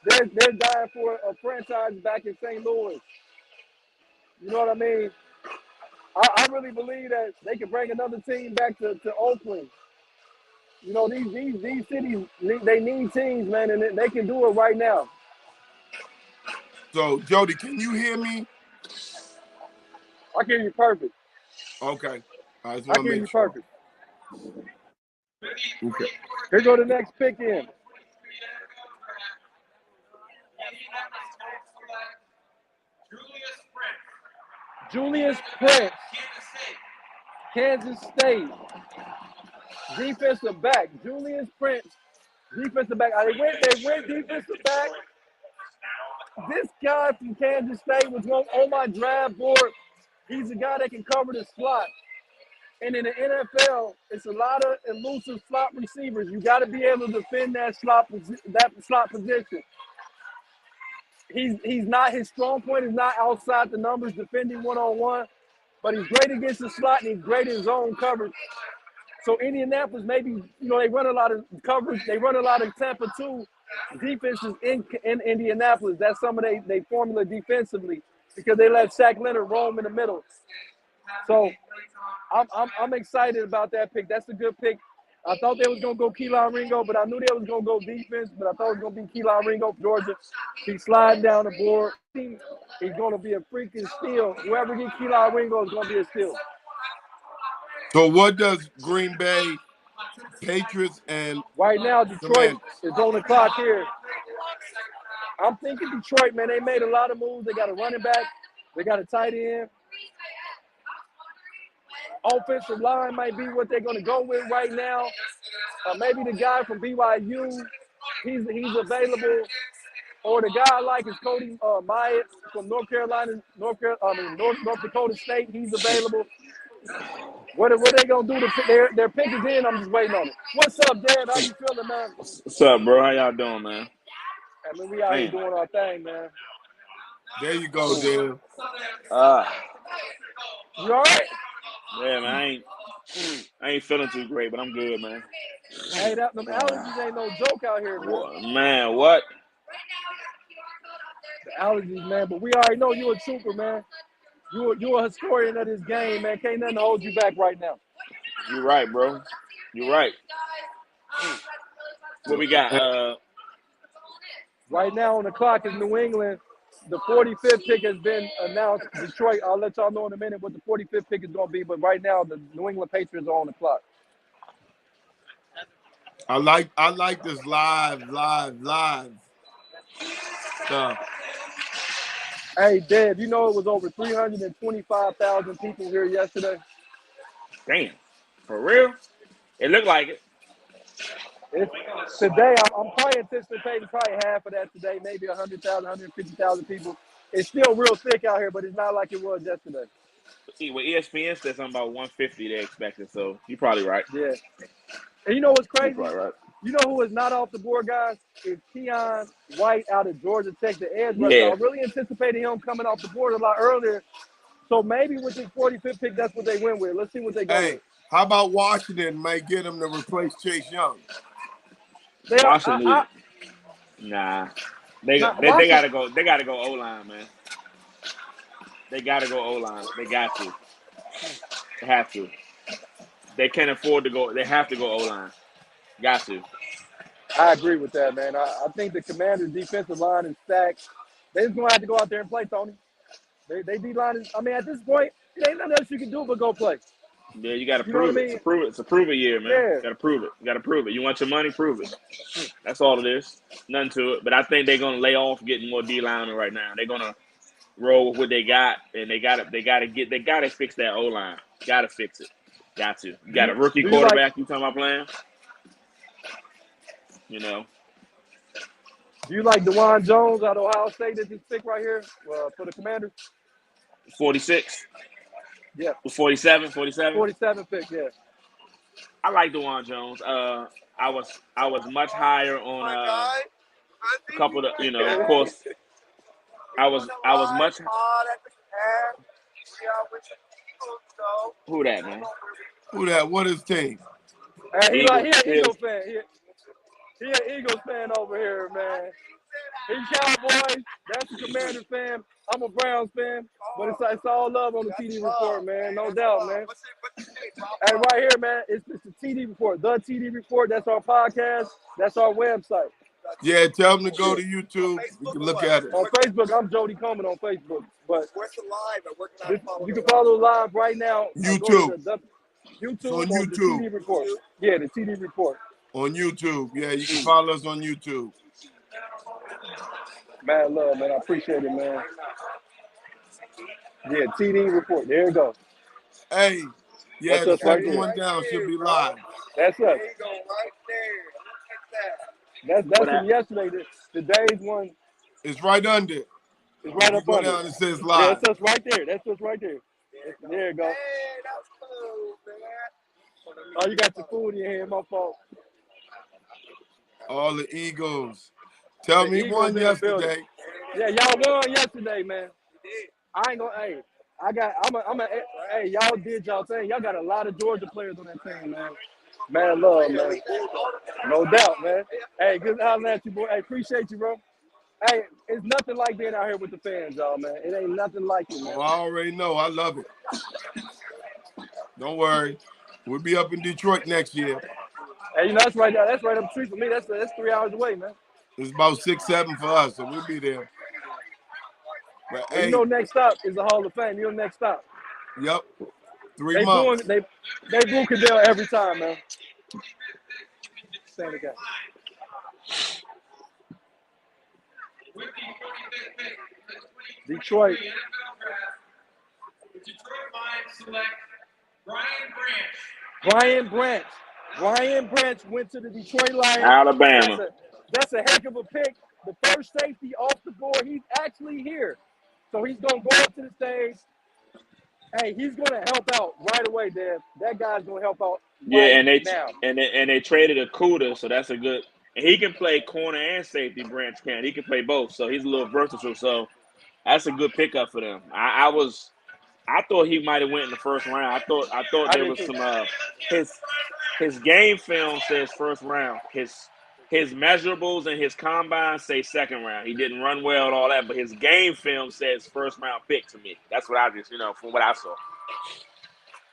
S2: They're dying for a franchise back in St. Louis. You know what I mean? I really believe that they can bring another team back to Oakland. You know, these cities, they need teams, man, and they can do it right now.
S1: So, Jody, can you hear me?
S2: I can hear you perfect.
S1: Okay. I just
S2: I
S1: want to
S2: hear you
S1: make sure.
S2: perfect.
S1: Okay.
S2: Here go the next pick in. Julius Prince, Kansas State. Defensive back. Julius Prince, defensive back. They went defensive back. This guy from Kansas State was on my draft board. He's a guy that can cover the slot. And in the NFL, it's a lot of elusive slot receivers. You got to be able to defend that slot position. He's not, his strong point is not outside the numbers defending one-on-one, but he's great against the slot and he's great in zone coverage. So Indianapolis, maybe, they run a lot of coverage. They run a lot of Tampa 2 defenses in Indianapolis. That's some of their formula defensively because they let Shaq Leonard roam in the middle. So I'm excited about that pick. That's a good pick. I thought they was going to go Keelan Ringo, but I knew they was going to go defense, but I thought it was going to be Keelan Ringo from Georgia. He's sliding down the board. He's going to be a freaking steal. Whoever gets Keelan Ringo is going to be a steal.
S1: So what does Green Bay, Patriots, and
S2: right now Detroit
S1: Commanders
S2: is on the clock here? I'm thinking Detroit, man. They made a lot of moves. They got a running back. They got a tight end. Offensive line might be what they're going to go with right now. Maybe the guy from BYU, he's available. Or the guy I like is Cody Myatt from North Dakota State. He's available. What are they gonna do to pick their pick is in? I'm just waiting on it. What's up, Dad? How you feeling, man?
S5: What's up, bro? How y'all doing, man?
S2: I mean, we out here doing our thing, man.
S1: There you go, Dan.
S2: You all right?
S5: Yeah, man. I ain't feeling too great, but I'm good, man.
S2: Hey, them allergies ain't no joke out here, man.
S5: Man, what?
S2: The allergies, man. But we already know you a trooper, man. You a historian of this game, man. Can't nothing hold you back right now.
S5: You're right, bro. You're right. What we got?
S2: Right now on the clock is New England. The 45th pick has been announced. Detroit, I'll let y'all know in a minute what the 45th pick is going to be. But right now, the New England Patriots are on the clock.
S1: I like this live stuff.
S2: Hey, Dad, you know it was over 325,000 people here yesterday?
S5: Damn. For real? It looked like it.
S2: Today, I'm probably anticipating half of that today, maybe 100,000, 150,000 people. It's still real thick out here, but it's not like it was yesterday.
S5: See, with ESPN said something about 150 they expected, so you're probably right.
S2: Yeah. And you know what's crazy?
S5: You're probably right.
S2: You know who is not off the board, guys? Is Keon White out of Georgia Tech, the edge rusher.
S5: Yeah.
S2: I really anticipated him coming off the board a lot earlier. So maybe with this 45th pick, that's what they went with. Let's see what they go with.
S1: How about Washington might get him to replace Chase Young?
S5: Washington. Nah. They gotta go. They gotta go O-line, man. They gotta go O-line. They got to. They have to. They can't afford to go. They have to go O-line. Got to.
S2: I agree with that, man. I think the Commanders' defensive line is stacked. They're just gonna have to go out there and play, Tony. They D-line is. I mean, at this point, it ain't nothing else you can do but go play.
S5: Yeah, you got to prove it. It's a prove it year, man.
S2: Yeah.
S5: You got to prove it. You want your money, prove it. That's all it is. Nothing to it. But I think they're gonna lay off getting more D linemen right now. They're gonna roll with what they got, and they gotta fix that O line. Got to fix it. Got to. You got a rookie quarterback. You talking about playing? You know.
S2: Do you like DeJuan Jones out of Ohio State at this pick right here for the Commanders?
S5: 46.
S2: Yeah.
S5: 47
S2: pick, yeah.
S5: I like DeJuan Jones. I was much higher on a couple of, of course. I was much. Who that, man?
S1: Who that? What is team?
S2: He an Eagles fan. He an Eagles fan over here, man. He's Cowboys. That's a Commanders fan. I'm a Browns fan. But it's all love on the TD Report, man. No doubt, man. And right here, man, it's the TD Report. The TD Report. That's our podcast. That's our website.
S1: Yeah, tell them to go to YouTube. You can look at it.
S2: On Facebook, I'm Jody Coleman on Facebook. But you can follow live right now.
S1: YouTube. It's
S2: YouTube
S1: on
S2: or the
S1: YouTube.
S2: TD Report. Yeah, the TD Report.
S1: On YouTube. Yeah, you can follow us on YouTube.
S2: Mad love, man. I appreciate it, man. Yeah, TD Report. There you go.
S1: Hey, yeah,
S2: That's
S1: the
S2: us right
S1: second
S2: there.
S1: one down should be live.
S2: That's us.
S4: There you go, right there. Look at that.
S2: That's
S5: What
S2: from yesterday. The day's one
S1: It's right under.
S2: is
S1: When
S2: right
S1: you
S2: up
S1: go
S2: under.
S1: down, it says
S2: Yeah,
S1: live.
S2: it's us right there. That's us right there. There you go.
S4: Man, that's cool, man.
S2: Oh, you got the food in your hand. My fault.
S1: All the Eagles. Tell
S2: The
S1: me
S2: Eagles
S1: one
S2: in the building.
S1: yesterday.
S2: Yeah, y'all won yesterday, man. I ain't gonna. Hey, hey, y'all did y'all thing. Y'all got a lot of Georgia players on that team, man. Man, love, man. No doubt, man. Hey, good hollering at you, boy. Hey, appreciate you, bro. Hey, it's nothing like being out here with the fans, y'all, man. It ain't nothing like it, man.
S1: Oh, I already know. I love it. Don't worry. We'll be up in Detroit next year.
S2: Hey, you know that's right. That's right up the street for me. That's 3 hours away, man.
S1: It's about 6, 7 for us, so we'll be there. But
S2: Well, you
S1: hey,
S2: know, next stop is the Hall of Fame. You know, next stop.
S1: yep, 3
S2: They
S1: months.
S2: boo Cadell every time, man. Same again.
S3: With the 45th pick in the 2023
S2: Detroit.
S3: NFL Draft, the Detroit Lions select Brian Branch.
S2: Brian Branch went to the Detroit Lions.
S5: Alabama.
S2: That's a heck of a pick. The first safety off the board. He's actually here. So he's going to go up to the stage. Hey, he's going to help out right away, Dad. That guy's going to help out
S5: Yeah,
S2: right now.
S5: and they traded Akuda, so that's a good. And he can play corner and safety. Branch can. He can play both, so he's a little versatile. So that's a good pickup for them. I thought he might have went in the first round. I thought
S2: I
S5: there
S2: did
S5: was
S2: too.
S5: some his game film says first round. His measurables and his combine say second round. He didn't run well and all that, but his game film says first round pick to me. That's what I just from what I saw.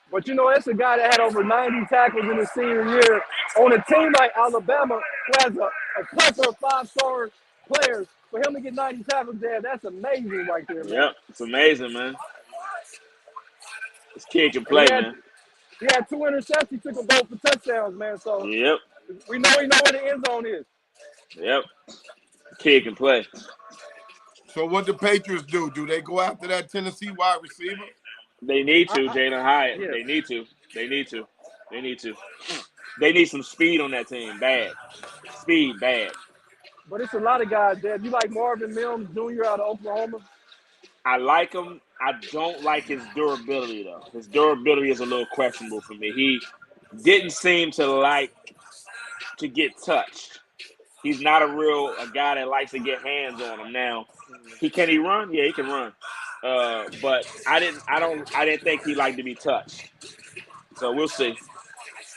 S2: But, you know, that's a guy that had over 90 tackles in his senior year on a team like Alabama who has a plethora of 5-star players. For him to get 90 tackles there, that's amazing right there, man.
S5: Yep, it's amazing, man. This kid can
S2: And
S5: play, man.
S2: He had 2 interceptions. He took them both for touchdowns, man. So
S5: Yep,
S2: we know where the end zone is.
S5: yep. Kid can play.
S1: So what the Patriots do? Do they go after that Tennessee wide receiver?
S5: They need to, Jalen Hyatt.
S2: Yeah.
S5: They need to. They need some speed on that team. Bad. Speed, bad.
S2: But it's a lot of guys there. You like Marvin Mims Jr. out of Oklahoma?
S5: I like him. I don't like his durability, though. His durability is a little questionable for me. He didn't seem to like to get touched. He's not a guy that likes to get hands on him. Now, can he run? Yeah, he can run. But I didn't think he liked to be touched. So we'll see.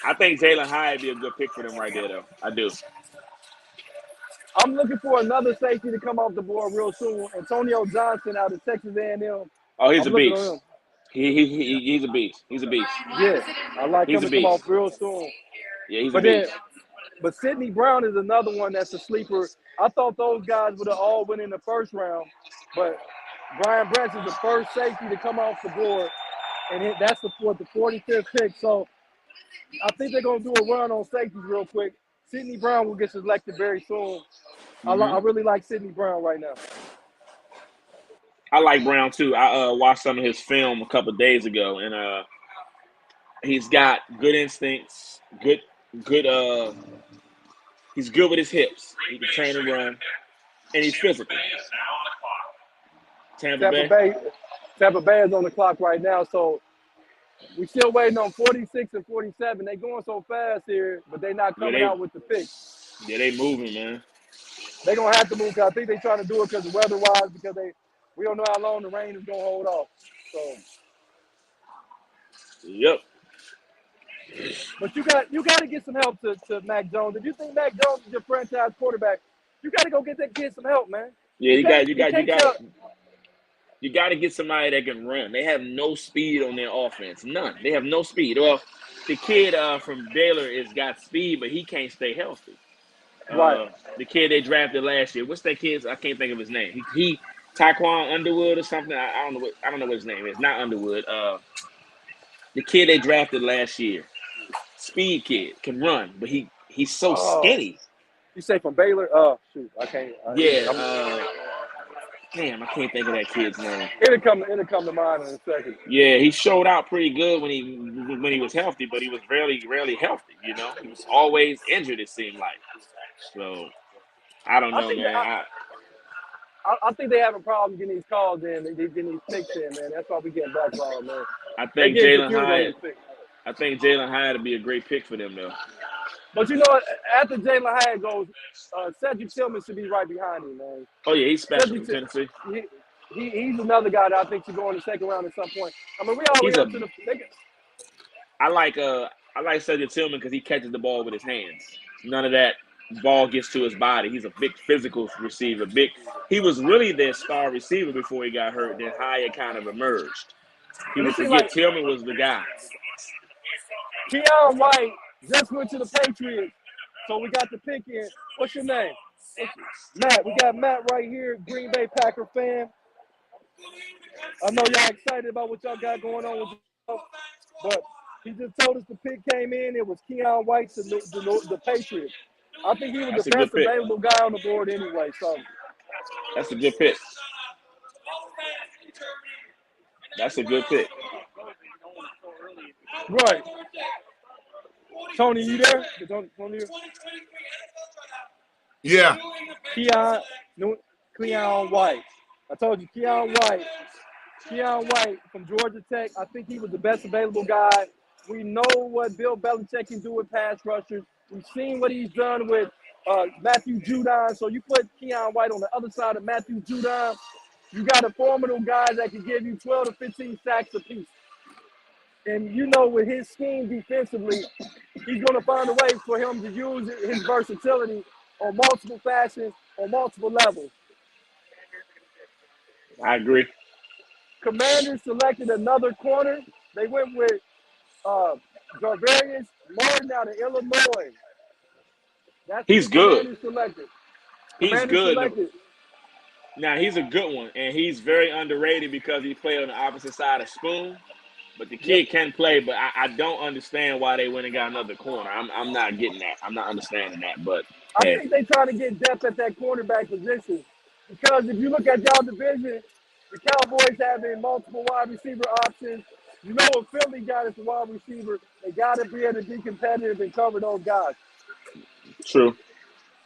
S5: I think Jalen Hyatt would be a good pick for them right there, though. I do.
S2: I'm looking for another safety to come off the board real soon. Antonio Johnson out of Texas A&M.
S5: Oh, he's
S2: I'm
S5: a
S2: looking
S5: beast.
S2: on him.
S5: He's a beast. He's a beast.
S2: Yeah, I like
S5: He's
S2: him
S5: a
S2: to come off
S5: beast.
S2: real soon.
S5: Yeah, he's a
S2: But then,
S5: beast.
S2: but Sidney Brown is another one that's a sleeper. I thought those guys would have all went in the first round, but Brian Branch is the first safety to come off the board, and that's the 45th pick. So I think they're gonna do a run on safeties real quick. Sidney Brown will get selected very soon. I really like Sidney Brown right now.
S5: I like Brown too. I watched some of his film a couple of days ago, and he's got good instincts. He's good with his hips. He can train and run, and he's physical. Tampa
S2: Bay is on the clock right now, so we're still waiting on 46 and 47. They're going so fast here, but they're not coming out with the pick.
S5: Yeah, they moving, man.
S2: They're going to have to move because I think they're trying to do it because of weather-wise, because we don't know how long the rain is going to hold off. So,
S5: yep.
S2: but you got to get some help to Mac Jones. If you think Mac Jones is your franchise quarterback, you got to go get some help, man.
S5: Yeah, you got to get somebody that can run. They have no speed on their offense. None. They have no speed. Well, the kid from Baylor has got speed, but he can't stay healthy.
S2: Right.
S5: The kid they drafted last year. What's that kid's? I can't think of his name. He Taquan Underwood or something. I don't know what his name is. Not Underwood. The kid they drafted last year, speed kid, can run, but he's so
S2: Oh,
S5: skinny.
S2: you say from Baylor? Oh, shoot, I can't.
S5: Yeah, damn, I can't think of that kid's name.
S2: It'll come to mind in a second.
S5: Yeah, he showed out pretty good when he was healthy, but he was rarely healthy. You know, he was always injured. It seemed like. So I don't
S2: I
S5: know,
S2: think
S5: man.
S2: I think they having problems getting these calls in. They getting these picks in, man. That's why we getting backlogged, man.
S5: I
S2: They
S5: think
S2: getting
S5: Jalen
S2: confused on
S5: Hyatt.
S2: these picks.
S5: I think Jalen Hyatt would be a great pick for them, though.
S2: But you know what? After Jalen Hyatt goes, Cedric Tillman should be right behind him, man.
S5: Oh yeah, he's special
S2: Cedric
S5: from Tennessee.
S2: he's another guy that I think should go in the second round at some point. I mean, we
S5: He's
S2: already
S5: a.
S2: up to the.
S5: I like Cedric Tillman because he catches the ball with his hands. None of that ball gets to his body. He's a big physical receiver. He was really their star receiver before he got hurt. Then Hyatt kind of emerged. People forget Tillman was the guy.
S2: Keion White just went to the Patriots, so we got the pick in. What's your name? Matt. We got Matt right here, Green Bay Packer fan. I know y'all excited about what y'all got going on with y'all, but he just told us the pick came in. It was Keion White to the Patriots. I think he was
S5: That's
S2: the
S5: a good
S2: best
S5: pick.
S2: available guy on the board anyway. So
S5: That's a good pick. That's a good pick.
S2: right. Tony, you there? Tony,
S1: Yeah.
S2: Keion White. I told you, Keion White from Georgia Tech. I think he was the best available guy. We know what Bill Belichick can do with pass rushers. We've seen what he's done with Matthew Judon. So you put Keion White on the other side of Matthew Judon, you got a formidable guy that can give you 12 to 15 sacks apiece. And you know, with his scheme defensively, he's going to find a way for him to use his versatility on multiple fashions, on multiple levels.
S5: I agree.
S2: Commanders selected another corner. They went with Jarvarius Martin out of Illinois. That's
S5: He's
S2: who
S5: good.
S2: Commanders selected.
S5: He's good.
S2: Selected.
S5: Now he's a good one, and he's very underrated because he played on the opposite side of Spoon. But the kid can play, but I don't understand why they went and got another corner. I'm not getting that. I'm not understanding that. But
S2: I think they trying to get depth at that cornerback position because if you look at y'all division, the Cowboys having multiple wide receiver options. You know what Philly got as a wide receiver. They got to be able to be competitive and cover those guys.
S5: True.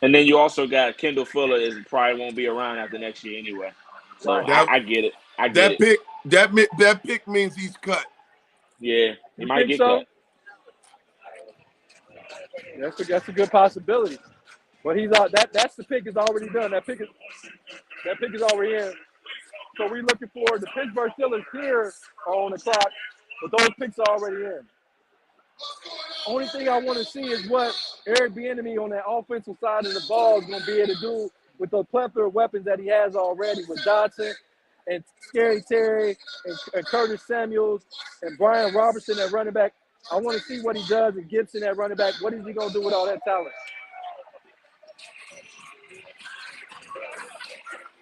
S5: And then you also got Kendall Fuller is probably won't be around after next year anyway. So
S2: Right.
S5: I get it.
S1: That pick means he's cut.
S5: Yeah, he
S2: You
S5: might
S2: think
S5: get
S2: so?
S5: cut.
S2: That's a good possibility. But he's out. That's the pick is already done. That pick is already in. So we're looking for the Pittsburgh Steelers here on the clock, but those picks are already in. Only thing I want to see is what Eric Bieniemy on that offensive side of the ball is going to be able to do with the plethora of weapons that he has already with Dotson and Scary Terry and Curtis Samuels and Brian Robertson at running back. I want to see what he does and Gibson at running back. What is he going to do with all that talent?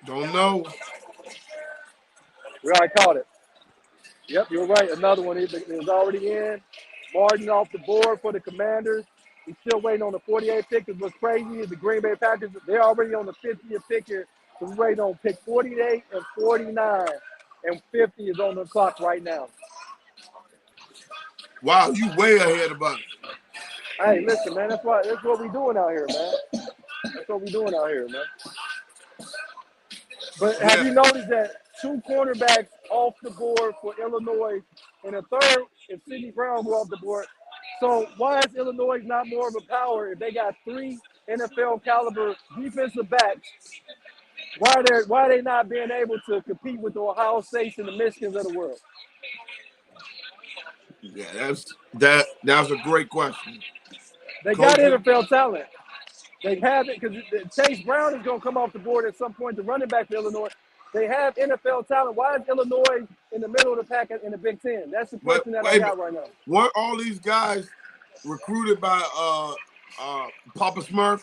S1: Don't know.
S2: We already caught it. Yep, you're right. Another one is already in. Martin off the board for the Commanders. He's still waiting on the 48th pick. What's crazy is the Green Bay Packers, they're already on the 50th pick here. So we're waiting on pick 48 and 49. And 50 is on the clock right now.
S1: Wow, you way ahead of us.
S2: Hey, listen, man, that's what we're doing out here, man. That's what we're doing out here, man. But have you noticed that 2 cornerbacks off the board for Illinois and a third is Sidney Brown who off the board? So why is Illinois not more of a power if they got 3 NFL caliber defensive backs? Why are they not being able to compete with the Ohio States and the Michigans of the world?
S1: Yeah, that's a great question.
S2: They got NFL talent. They have it because Chase Brown is going to come off the board at some point, the running back for Illinois. They have NFL talent. Why is Illinois in the middle of the pack in the Big Ten? That's the question that I got right now.
S1: Weren't all these guys recruited by Papa Smurf?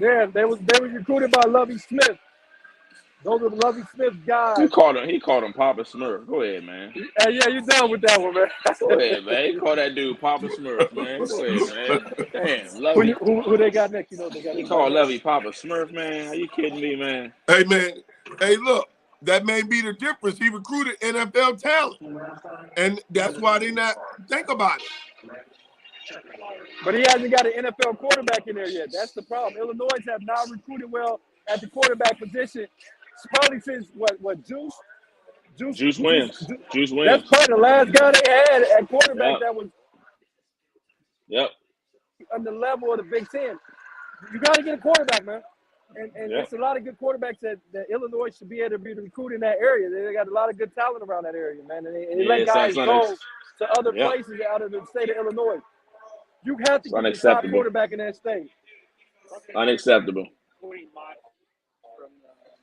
S2: Yeah, they was recruited by Lovie Smith. Those are Lovey Smith
S5: He
S2: guys.
S5: called him Papa Smurf. Go ahead, man.
S2: Hey, yeah, you done with that one, man.
S5: Go ahead, man. He called that dude Papa Smurf, man. Go ahead, man. Damn,
S2: who,
S5: Lovey.
S2: who they got next? You know they got
S5: He
S2: anybody
S5: called
S2: next?
S5: Lovey Papa Smurf, man. Are you kidding me, man?
S1: Hey man, hey look, that may be the difference. He recruited NFL talent, and that's why they not think about it.
S2: But he hasn't got an NFL quarterback in there yet. That's the problem. Illinois have not recruited well at the quarterback position, probably since what
S5: Juice Williams. Juice
S2: That's
S5: Williams.
S2: probably the last guy they had at quarterback
S5: Yep.
S2: that was
S5: Yep.
S2: on the level of the Big Ten. You got to get a quarterback, man. And
S5: Yep.
S2: there's a lot of good quarterbacks that Illinois should be able to be recruited in that area. They got a lot of good talent around that area, man. And they let
S5: Yeah,
S2: guys
S5: so
S2: go to other
S5: Yep.
S2: places out of the state of Illinois. You have to
S5: It's
S2: get the top
S5: unacceptable.
S2: quarterback in that state.
S5: Unacceptable.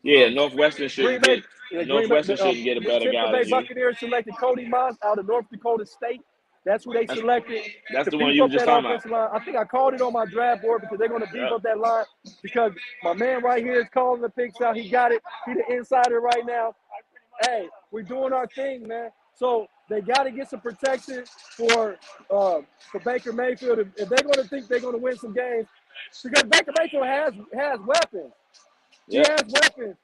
S5: Yeah, Northwestern shouldn't get Northwestern shouldn't get a
S2: the
S5: better
S2: Tampa
S5: guy
S2: Bay
S5: than you.
S2: Buccaneers selected Cody Moss out of North Dakota State. That's who they selected.
S5: That's
S2: to
S5: the one
S2: beef
S5: you
S2: up
S5: were just
S2: that
S5: talking about.
S2: offensive line. I think I called it on my draft board because they're going to beef
S5: Yep.
S2: up that line because my man right here is calling the picks out. He got it. He the insider right now. Hey, we're doing our thing, man. So they got to get some protection for Baker Mayfield. If they're going to think they're going to win some games, because Baker Mayfield has weapons. He
S5: Yep.
S2: has weapons.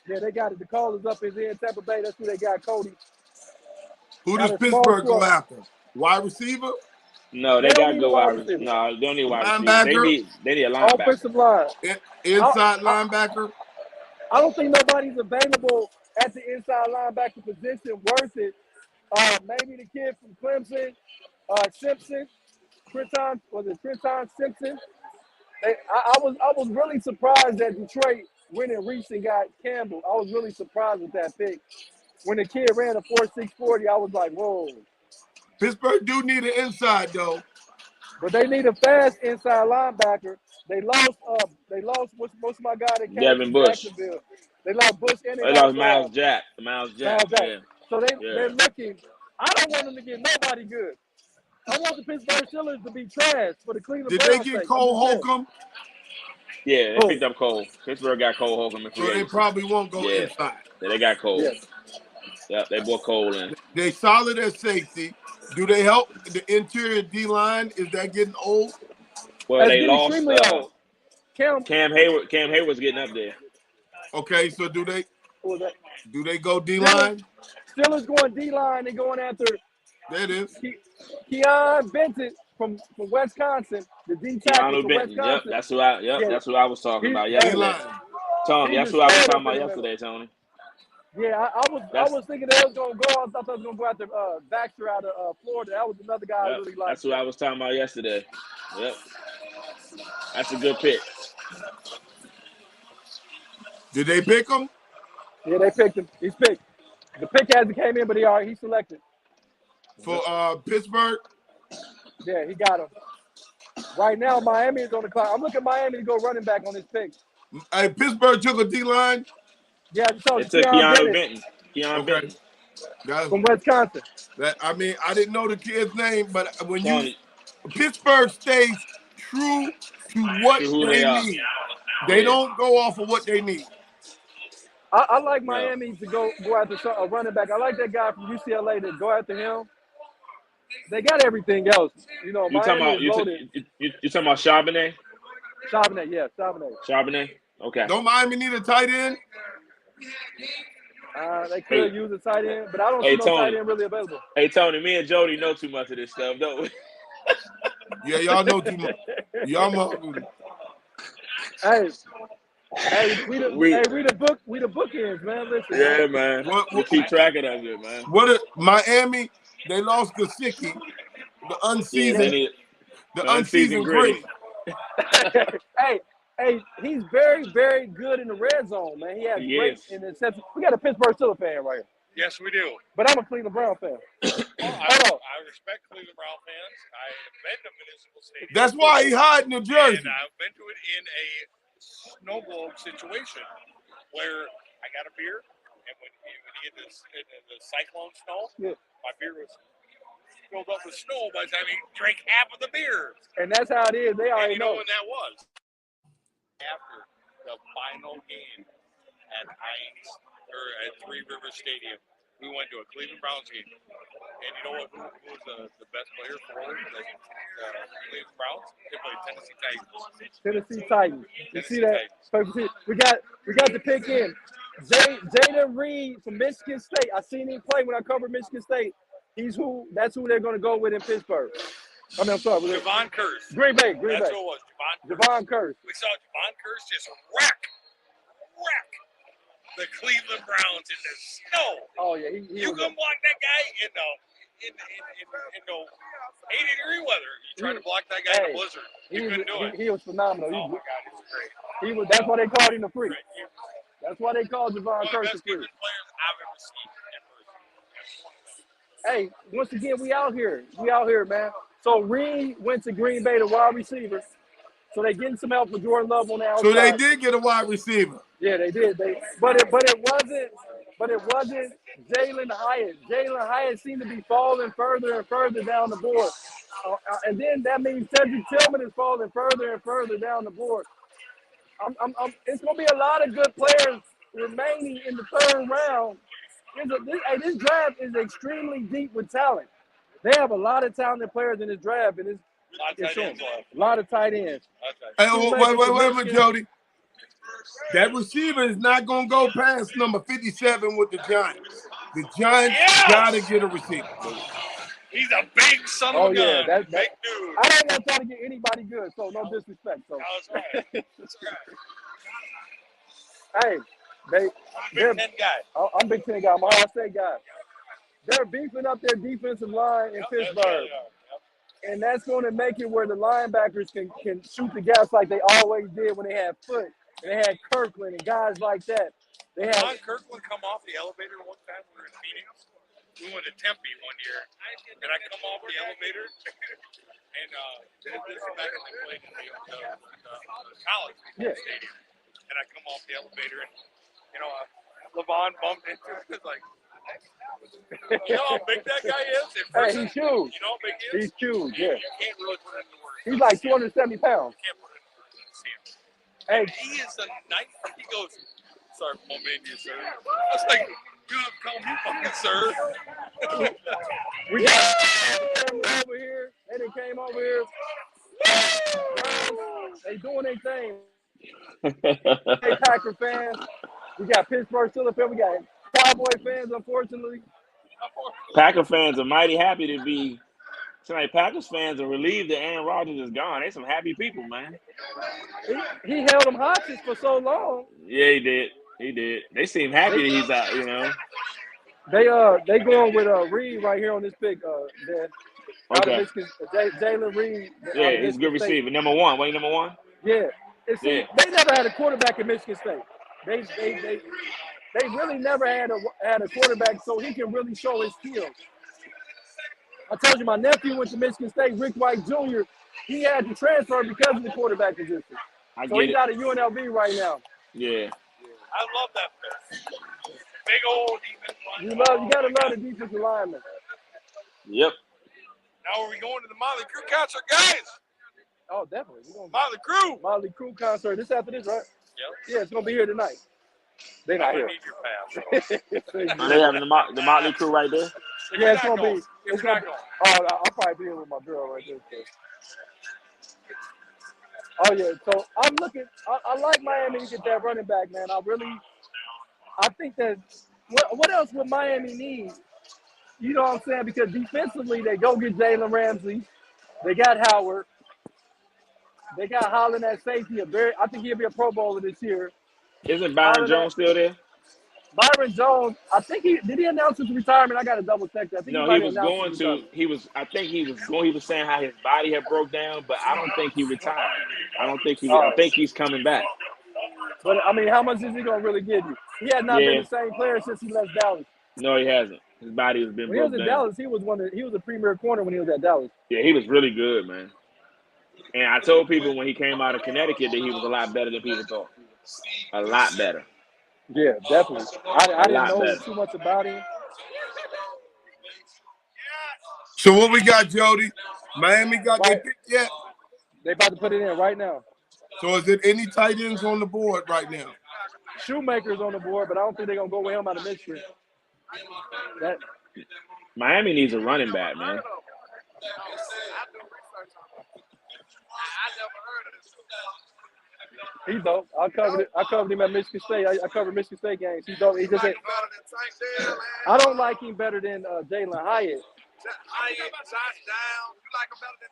S2: Yeah, they got it. The call is up in Tampa Bay. That's who they got, Cody.
S1: Who
S2: Got
S1: does
S2: a small
S1: Pittsburgh go
S2: squad.
S1: after? Wide receiver,
S5: No, they
S2: They don't
S5: got to
S2: need
S5: go
S2: a wide
S5: wide
S2: receiver.
S5: receiver. No, they don't need a wide receiver.
S1: linebacker,
S5: They need a linebacker.
S2: Offensive line.
S1: inside linebacker.
S2: I don't think nobody's available at the inside linebacker position worth it. Maybe the kid from Clemson, Simpson, Trenton Simpson. I was really surprised that Detroit went and reached and got Campbell. I was really surprised with that pick. When the kid ran a 4.640, I was like, whoa.
S1: Pittsburgh do need an inside though.
S2: But they need a fast inside linebacker. They lost what's my guy that came
S5: Devin
S2: from
S5: Bush.
S2: Jacksonville. They lost Bush and
S5: They lost Miles Jack. Miles Jack.
S2: Miles Jack.
S5: Yeah.
S2: So they're looking. I don't want them to get nobody good. I want the Pittsburgh Steelers to be trash for the Cleveland
S1: Did
S2: Browns.
S1: they get Cole Holcomb?
S5: Yeah, they
S2: Who?
S5: picked up Cole. Pittsburgh got Cole Holcomb in free
S1: So they
S5: agency.
S1: probably won't go
S5: Yeah.
S1: inside.
S5: Yeah, they got Cole.
S2: Yeah.
S5: Yeah, they brought Cole in.
S1: They solid at safety. Do they help the interior D line? Is that getting old?
S5: Well,
S2: That's
S5: they
S2: getting
S5: lost
S2: extremely old. Cam
S5: Hayward. Cam Hayward's getting up there.
S1: Okay, so do they
S2: was that?
S1: go D line?
S2: Steelers going D line. They're going after
S1: There it is.
S2: Keon Benton from Wisconsin, the D tackle
S5: Keanu
S2: from
S5: Benton. Yep,
S2: Wisconsin.
S5: that's who I. Yep,
S2: Yeah.
S5: that's who I was talking about
S1: D
S5: yesterday.
S1: line.
S5: Tony,
S2: He's
S5: that's
S2: a
S5: who I was
S2: stud
S5: talking about
S2: up in
S5: yesterday, Tony.
S2: Yeah, I was thinking they was gonna go. I thought they was gonna go after Baxter out of Florida. That was another guy I
S5: Yep,
S2: really liked.
S5: that's who I was talking about yesterday. Yep, that's a good pick.
S1: Did they pick him?
S2: Yeah, they picked him. He's picked. The pick hasn't came in, but he's selected.
S1: For Pittsburgh?
S2: Yeah, he got him. Right now, Miami is on the clock. I'm looking at Miami to go running back on this pick.
S1: Hey, Pittsburgh took a D line.
S2: Yeah, so
S5: It took Keanu Benton. Keanu Benton.
S1: That's,
S2: from Wisconsin.
S1: I mean, I didn't know the kid's name, but when
S5: Tony,
S1: Pittsburgh stays true to what
S5: To who
S1: they
S5: they are.
S1: need. They
S5: Yeah.
S1: don't go off of what they need.
S2: I like Miami to go after a running back. I like that guy from UCLA to go after him. They got everything else. You know,
S5: you talking
S2: Miami
S5: about
S2: is loaded.
S5: you talking about Charbonnet?
S2: Charbonnet, yeah, Charbonnet.
S5: Charbonnet. Okay.
S1: Don't Miami need a tight end?
S2: They could use a tight end, but I don't see no
S5: Tony.
S2: tight end really available.
S5: Hey Tony, me and Jody know too much of this stuff, don't we?
S1: Yeah, y'all know too much. Y'all know.
S2: Hey, we the bookends, man. Listen,
S5: Yeah,
S2: man.
S5: man.
S1: What-
S5: We keep track of that shit, man.
S1: Miami, they lost Gesicki, the
S5: Yeah,
S1: unseasoned,
S5: they need
S1: the
S5: the
S1: unseasoned
S5: unseasoned
S1: gritty.
S2: hey, he's very, very good in the red zone, man. He has
S5: He
S2: great
S5: is.
S2: interception. We got a Pittsburgh Steelers fan right here,
S6: Yes, we do.
S2: but I'm a Cleveland Brown fan.
S6: I respect Cleveland Brown fans. I have been to Municipal Stadium.
S1: That's why he hiding New Jersey.
S6: And I've been to it in a snow globe situation where I got a beer, and when you get the cyclone snow,
S2: Yeah.
S6: my beer was filled up with snow by the time he drank half of the beer.
S2: And that's how it is. They
S6: And
S2: already
S6: you know
S2: know.
S6: when that was? After the final game. at Three Rivers Stadium. We went to a Cleveland Browns game, and you know who was the best player for the Cleveland Browns? They played Tennessee Titans.
S2: Tennessee Titans. You see that?
S6: Titans.
S2: We got the pick in. Jaden Reed from Michigan State. I seen him play when I covered Michigan State. That's who they're gonna go with in Pittsburgh. I mean, I'm sorry.
S6: Javon Curse.
S2: Green Bay.
S6: That's who it was.
S2: Javon Curse.
S6: We saw Javon Curse just wreck the Cleveland Browns in the snow.
S2: Oh yeah,
S6: You can block that guy in 80-degree weather. You try to block that guy in a blizzard. You couldn't do it.
S2: He was phenomenal.
S6: Oh my God, he's great.
S2: That's why they called him the freak.
S6: Great.
S2: That's why they called Javon
S6: One of the
S2: Curse the
S6: best
S2: freak.
S6: defense players I've ever seen in person.
S2: Hey, once again, we out here. We out here, man. So Reed went to Green Bay, the wide receiver. So they getting some help for Jordan Love on the outside.
S1: So they did get a wide receiver.
S2: Yeah, they did. But it wasn't Jalen Hyatt. Jalen Hyatt seemed to be falling further and further down the board. And then that means Cedric Tillman is falling further and further down the board. It's going to be a lot of good players remaining in the third round. This draft is extremely deep with talent. They have a lot of talented players in this draft, and it's showing. A lot of tight ends.
S1: Hey, wait a minute, Jody. That receiver is not going to go past number 57 with the Giants. The Giants got to get a receiver.
S6: He's a big son of a gun. Big dude.
S2: I don't want to try to get anybody good, so no disrespect. So.
S6: That's right. That's
S2: Hey,
S6: right.
S2: they're
S6: Big Ten guy.
S2: I'm Big Ten guy. I'm Ohio State guy. They're beefing up their defensive line in Pittsburgh. And that's going to make it where the linebackers can shoot the gaps like they always did when they had Foote and they had Kirkland and guys like that. They had
S6: John Kirkland come off the elevator one time when we were in Phoenix. We went to Tempe one year, and I come off the elevator, and this is back when they played in the college stadium. And I come off the elevator, and LeVon bumped into it. It's like, you know how big that guy is?
S2: Hey, he's huge.
S6: You know how big he is?
S2: He's huge, yeah.
S6: You can't really put it into words.
S2: He's like 270 pounds.
S6: You can't put it into see him.
S2: Hey,
S6: He is a nice. He goes, sorry, my man, you sir. I was like, you don't call me fucking sir.
S2: we got them over here. They done came over here. They doing their thing. Hey, Packer fans. We got Pittsburgh Steelers fans. We got Cowboy fans, unfortunately.
S5: Packer fans are mighty happy to be. Tonight, Packers fans are relieved that Aaron Rodgers is gone. They some happy people, man.
S2: He held them hostage for so long.
S5: Yeah, he did. He did. They seem happy that he's out. You know.
S2: They going with Reed right here on this pick. Dan.
S5: Okay.
S2: Jalen Reed.
S5: Yeah, he's a good receiver. Number one. Wait, number one.
S2: Yeah.
S5: Yeah.
S2: They never had a quarterback in Michigan State. They really never had a quarterback so he can really show his skills. I told you my nephew went to Michigan State, Rick White Jr. He had to transfer because of the quarterback position. So he's out of UNLV right now.
S5: Yeah.
S6: I love that pick. Big old defense line.
S2: You gotta love the defensive lineman.
S5: Yep.
S6: Now are we going to the Motley Crue concert, guys?
S2: Oh, definitely. We're gonna
S6: Motley Crue.
S2: Motley Crue concert. This after this, right?
S6: Yep.
S2: Yeah, it's gonna be here tonight. They not
S6: I
S2: here.
S6: need your pass.
S5: Are they having the Motley Crue right there?
S2: Yeah, it's gonna be.
S6: It's not going.
S2: Oh, I'll probably be here with my girl right there. So. Oh yeah, so I'm looking. I like Miami to get that running back, man. I think that. What else would Miami need? You know what I'm saying? Because defensively, they go get Jalen Ramsey. They got Howard. They got Holland at safety. I think he'll be a Pro Bowler this year.
S5: Isn't Byron Jones still there?
S2: Byron Jones, I think did he announce his retirement? I got to double check that. I think
S5: No, he was going to. I think he was going. He was saying how his body had broke down, but I don't think he retired. I think he's coming back.
S2: But I mean, how much is he gonna really give you? He had not been the same player since he left Dallas.
S5: No, he hasn't. His body has been
S2: when
S5: broke
S2: he was
S5: down.
S2: in Dallas, he was a premier corner when he was at Dallas.
S5: Yeah, he was really good, man. And I told people when he came out of Connecticut that he was a lot better than people thought. A lot better.
S2: Yeah, definitely. I didn't know
S5: better.
S2: too much about him.
S1: So what we got, Jody? Miami got their pick yet?
S2: They about to put it in right now.
S1: So is it any tight ends on the board right now?
S2: Shoemaker's on the board, but I don't think they're gonna go with him out of Michigan. That
S5: Miami needs a running back, man.
S2: he's dope. I covered him at Michigan State. I covered Michigan State games. He's dope. He just said, I don't like him better than Jalen Hyatt.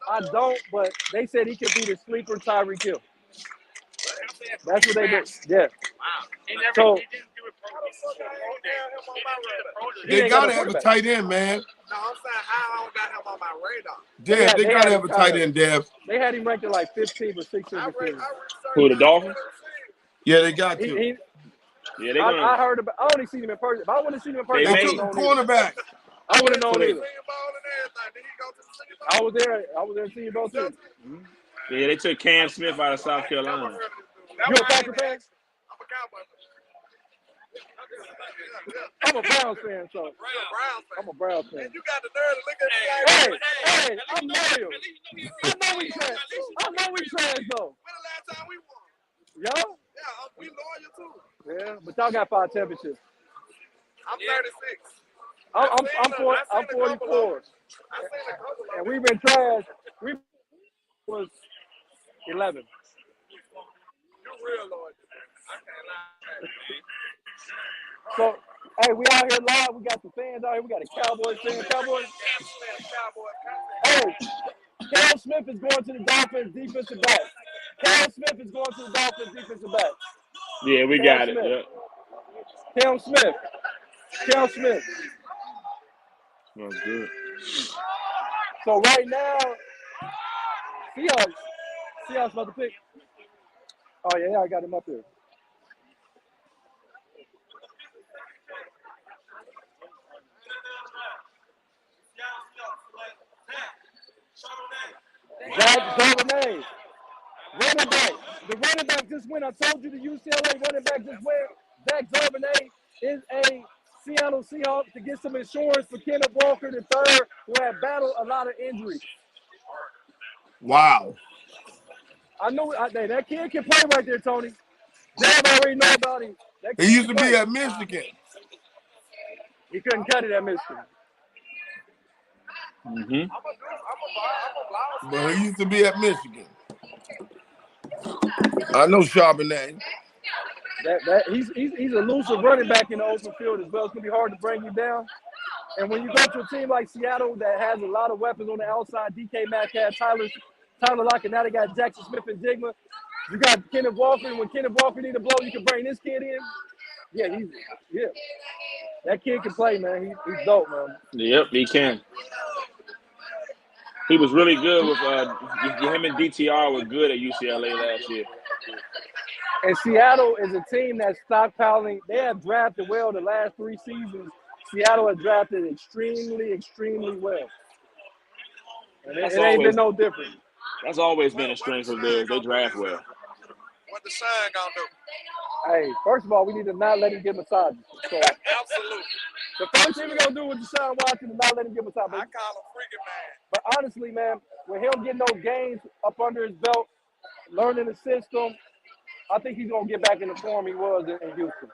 S2: I don't, but they said he could be the sleeper Tyreek Hill. That's what they do. Yeah. So
S1: They gotta have a tight end, man.
S7: No, I'm saying how I don't got him on my radar.
S1: Dev, they gotta have a tight end, Dev.
S2: They had him ranked at like 15 or 16.
S5: Who, the Dolphins?
S1: Yeah, they got to.
S5: Yeah, they're gonna.
S2: I heard about. I only seen him in person. If I would have seen him in person,
S1: They took the cornerback.
S2: I would have known either.
S7: Did he go to the Senior Bowl?
S2: I was there. I was there in Senior Bowl too.
S5: Yeah, they took Cam Smith out of South Carolina.
S2: You a Packer fan?
S7: I'm a Cowboy fan.
S2: I'm a Browns fan, so I'm a Browns fan.
S7: And you got the nerve to look at me.
S2: Hey, I'm loyal. I know we trash. I know we trash though.
S7: When the last time we won?
S2: Yo?
S7: Yeah, we loyal too.
S2: Yeah, but y'all got 5 championships.
S7: I'm 36.
S2: I'm 44.
S7: I seen a couple of
S2: And we've been trash. We was 11.
S7: you real loyal. I can't lie.
S2: So, hey, we out here live. We got the fans out here. We got a Cowboys fan. Cowboys. Hey, Cam Smith is going to the Dolphins defensive back. Cam Smith is going to the Dolphins defensive back.
S5: Yeah, we got it. Yeah.
S2: Cam Smith. Cam Smith.
S5: That's good.
S2: So right now, Seahawks about to pick. Oh yeah, I got him up here. Zach Charbonnet, running back. The running back just went. I told you the UCLA running back just went. Zach Charbonnet is a Seattle Seahawks to get some insurance for Kenneth Walker III, who had battled a lot of injuries.
S1: Wow.
S2: I know that kid can play right there, Tony. Dad already know about him.
S1: He used to be at Michigan.
S2: He couldn't cut it at Michigan.
S5: Mm-hmm.
S1: But he used to be at Michigan. I know Charbonnet.
S2: He's a elusive running back in the open field as well. It's gonna be hard to bring you down. And when you go to a team like Seattle that has a lot of weapons on the outside, DK Metcalf, Tyler Lockett, now they got Jackson Smith and Jigma. You got Kenneth Walker. When Kenneth Walker need a blow, you can bring this kid in. Yeah, that kid can play, man. He's dope, man.
S5: Yep, he can. He was really good with him and DTR were good at UCLA last year.
S2: And Seattle is a team that's stockpiling. They have drafted well the last 3 seasons. Seattle has drafted extremely, extremely well. And it ain't been no different.
S5: That's always been a strength of theirs. They draft well.
S7: What the Sun gonna do?
S2: Hey, first of all, we need to not let him get massages. So
S7: Absolutely.
S2: the first thing we're going to do with Deshaun Watson is not let him get massages.
S7: I call him freaking man.
S2: But honestly, man, with him getting those games up under his belt, learning the system, I think he's going to get back in the form he was in Houston.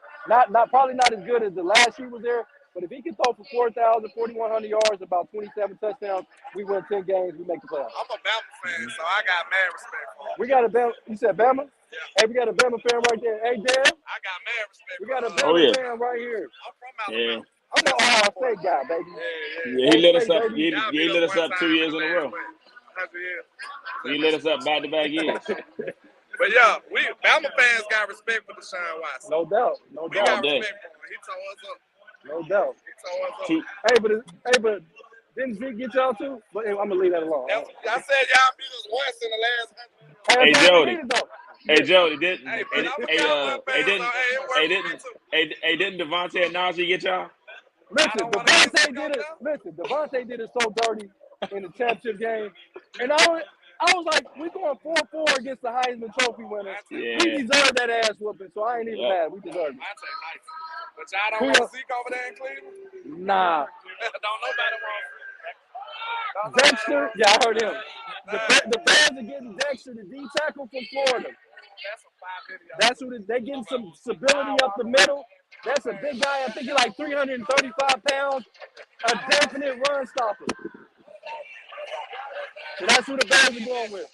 S2: Probably not as good as the last year was there, but if he can throw for 4,000, 4,100 yards, about 27 touchdowns, we win 10 games, we make the playoffs.
S7: I'm a Bama fan, so I got mad respect for him.
S2: We got a Bama. You said Bama?
S7: Yeah.
S2: Hey, we got a Bama fan right there. Hey, Dan,
S7: I got mad respect
S2: we
S7: for
S2: got a
S7: him.
S2: Bama fan right here.
S7: I'm from Alabama.
S2: I'm an Ohio State guy, baby.
S5: Yeah, he lit us up.
S2: Baby.
S5: He lit us up 2 years in a row. He lit us up back-to-back years.
S7: But yeah, Bama fans got respect for Deshaun Watson.
S2: No doubt. No
S7: We got
S2: doubt.
S7: respect for him. He tore us up.
S2: No doubt.
S7: He tore us up.
S2: Hey, but didn't Zeke get y'all too? But I'm gonna leave that alone.
S7: I said y'all beat us once in the last 100.
S5: Hey,
S2: that's all
S5: Jody.
S2: we needed, though.
S5: Hey, Jody, didn't Devontae and Najee get y'all?
S2: Listen, Devontae did it so dirty in the championship game, and I was like, we going 4-4 against the Heisman Trophy winner.
S5: Yeah.
S2: We deserve that ass whooping, so I ain't even mad. We deserve it.
S7: I take nice. But y'all don't want Zeke over there in Cleveland?
S2: Nah.
S7: Don't nobody want
S2: Dexter, yeah, I heard him. The fans are getting Dexter, the D tackle from Florida. That's who they're getting some stability up the middle. That's a big guy. I think he's like 335 pounds. A definite run stopper. So that's who the Bears are going with.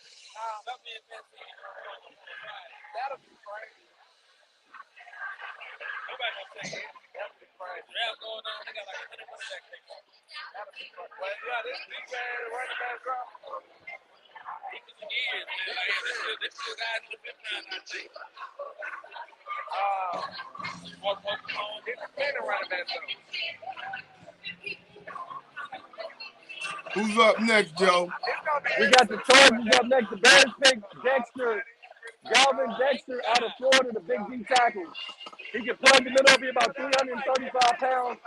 S1: Who's up next, Joe?
S2: We got the Chargers up next. The Bears pick Galvin Dexter out of Florida, the big D tackle. He can plug the middle, be about 335 pounds.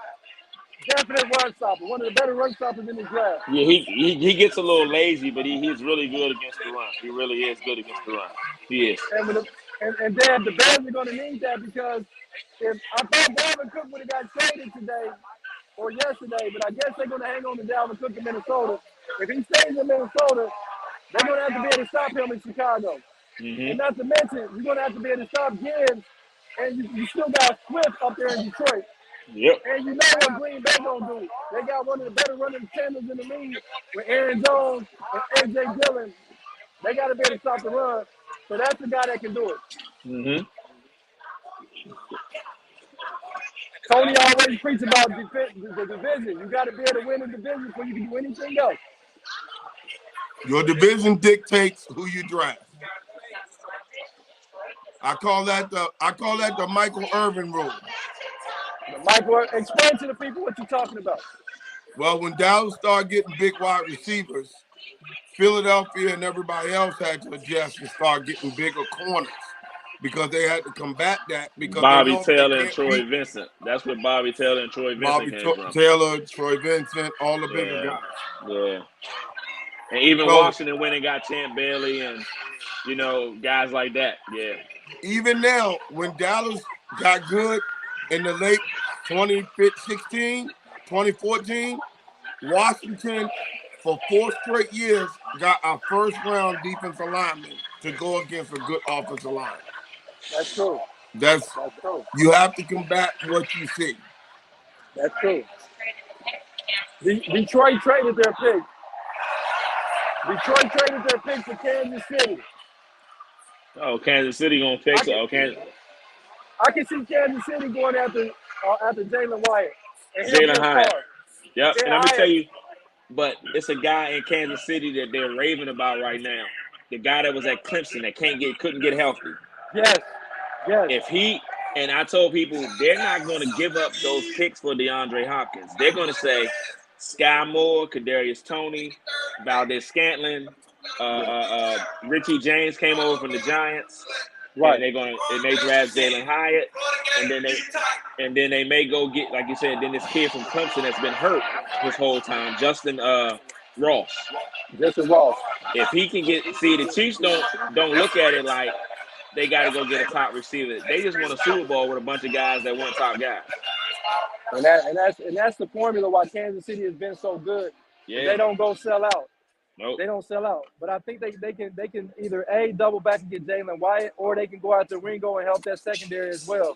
S2: Definite run stopper. One of the better run stoppers in the draft.
S5: Yeah, he gets a little lazy, but he's really good against the run. He really is good against the run. He is.
S2: And then the Bears are going to need that because I thought Dalvin Cook would have got traded today or yesterday, but I guess they're going to hang on to Dalvin Cook in Minnesota. If he stays in Minnesota, they're going to have to be able to stop him in Chicago.
S5: Mm-hmm.
S2: And not to mention, you're going to have to be able to stop Gibbs, and you still got Swift up there in Detroit.
S5: Yep.
S2: And you know what Green Bay going to do. They got one of the better running tandems in the league with Aaron Jones and A.J. Dillon. They got to be able to stop the run. So that's the guy that can do it.
S5: Mm-hmm.
S2: Tony always preached about the division. You got to be able to win the division before you can do anything else.
S1: Your division dictates who you draft. I call that the Michael Irvin rule.
S2: Michael, explain to the people what you're talking about.
S1: Well, when Dallas started getting big wide receivers, Philadelphia and everybody else had to adjust and start getting bigger corners because they had to combat that. Because
S5: Bobby Taylor and Troy Vincent. That's what Bobby Taylor and Troy Vincent came from.
S1: Taylor, Troy Vincent, all the bigger guys.
S5: Yeah. And even Washington went and got Champ Bailey and, guys like that. Yeah.
S1: Even now, when Dallas got good in the late 2016, 2014, Washington, for 4 straight years, got our first-round defensive lineman to go against a good offensive line.
S2: That's true.
S1: That's
S2: true.
S1: You have to combat what you see.
S2: That's true. Detroit traded their pick. Detroit traded their pick for Kansas City.
S5: Oh, Kansas City gonna fix it. Okay.
S2: I can see Kansas City going after Jalen Wyatt.
S5: Jalen Hyatt. Yep. And let me tell you, but it's a guy in Kansas City that they're raving about right now. The guy that was at Clemson that couldn't get healthy.
S2: Yes.
S5: If and I told people they're not going to give up those picks for DeAndre Hopkins. They're going to say Sky Moore, Kadarius Toney, Valdez-Scantling, Richie James came over from the Giants.
S2: Right.
S5: And they draft Jalen Hyatt, and then they may go get, like you said, then this kid from Clemson that's been hurt this whole time, Justin Ross.
S2: Justin Ross.
S5: If he can the Chiefs don't look at it like they got to go get a top receiver. They just won a Super Bowl with a bunch of guys that weren't top guys.
S2: And that's the formula why Kansas City has been so good.
S5: Yeah.
S2: They don't go sell out.
S5: Nope.
S2: They don't sell out. But I think they can either double back and get Jalen Wyatt, or they can go out to Ringo and help that secondary as well.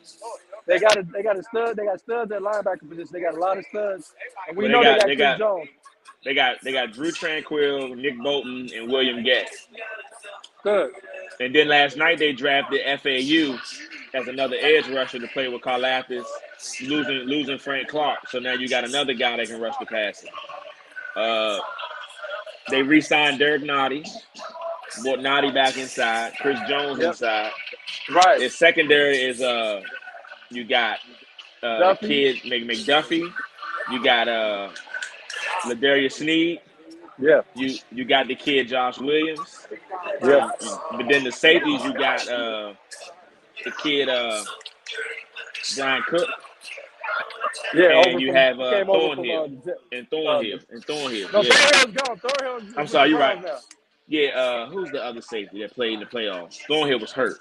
S2: They got a stud. They got studs at linebacker position. They got a lot of studs, and we know they got Chris Jones.
S5: They got Drew Tranquill, Nick Bolton, and William Guest.
S2: Good.
S5: And then last night they drafted FAU as another edge rusher to play with Karlaftis, losing Frank Clark. So now you got another guy that can rush the passer. They re-signed Derek Nottie, brought Nottie back inside, Chris Jones inside.
S2: Right.
S5: His secondary is you got kid McDuffie, you got Ladarius Sneed.
S2: Yeah.
S5: You got the kid Josh Williams.
S2: Yeah.
S5: But then the safeties you got the kid Brian Cook.
S2: Yeah.
S5: And you have Thornhill. Thornhill.
S2: No,
S5: Yeah.
S2: Thornhill's gone. Thornhill.
S5: I'm sorry, you're right. Now. Yeah, who's the other safety that played in the playoffs? Thornhill was hurt.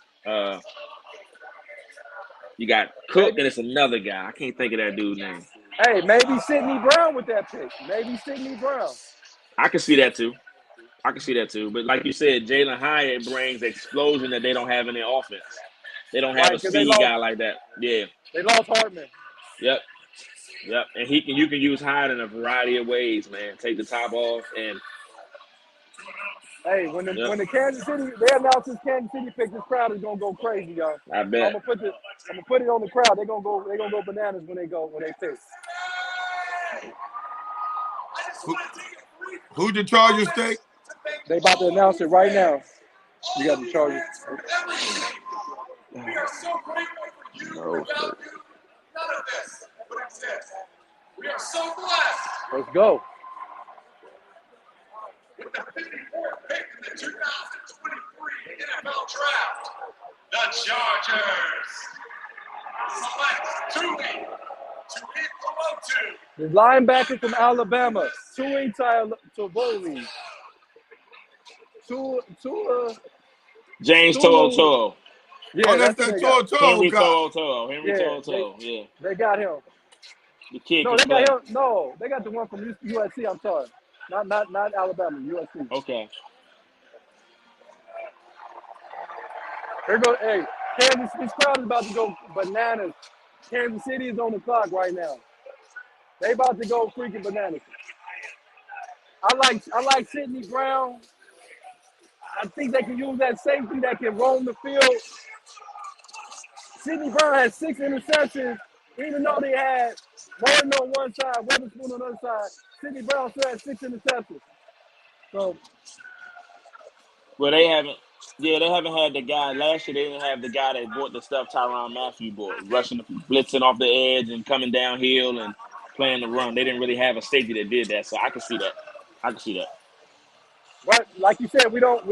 S5: You got Cook, and it's another guy. I can't think of that dude's name.
S2: Hey, maybe Sidney Brown with that pick. Maybe Sidney Brown.
S5: I can see that too. I can see that too. But like you said, Jalen Hyatt brings explosion that they don't have in their offense. They don't have
S2: Right,
S5: a
S2: 'cause they
S5: speed
S2: lost.
S5: guy like that. Yeah.
S2: They lost Hartman.
S5: Yep. Yep. And you can use Hyatt in a variety of ways, man. Take the top off and
S2: Hey, when
S5: yep.
S2: the Kansas City they announced this Kansas City pick, this crowd is gonna go crazy, y'all.
S5: I
S2: I'm
S5: bet.
S2: gonna put it on the crowd. They're gonna go bananas when they pick.
S1: Who the Chargers take?
S2: They about to announce it right now. You got the Chargers.
S3: We are so grateful for you.
S5: No,
S3: Without
S5: sir.
S3: you, none of this would exist. We are so blessed.
S2: Let's go.
S3: With the 54th pick in the 2023 NFL Draft, the Chargers select Tui Tuipulotu.
S2: The linebacker from Alabama, Tui Tagovailoa.
S5: James
S2: Tulu.
S5: To'o.
S2: Yeah,
S1: Oh, that's
S2: what
S1: that
S2: they got.
S1: Toro guy.
S5: Henry
S2: Yeah,
S5: To'o. Yeah.
S2: They got him.
S5: The kid
S2: No,
S5: can
S2: they
S5: play.
S2: got him. No, they got the one from USC. I'm sorry, not Alabama. USC.
S5: Okay.
S2: Here go. Hey, Kansas. This crowd is about to go bananas. Kansas City is on the clock right now. They about to go freaking bananas. I like Sidney Brown. I think they can use that safety that can roam the field. Sidney Brown had 6 interceptions, even though they had Martin on one side, Weatherspoon on the other side. Sidney Brown still had 6 interceptions. So,
S5: Well, they haven't had the guy. Last year, they didn't have the guy that bought the stuff Tyrann Mathieu bought, rushing, blitzing off the edge and coming downhill and playing the run. They didn't really have a safety that did that, so I can see that.
S2: but like you said, we don't.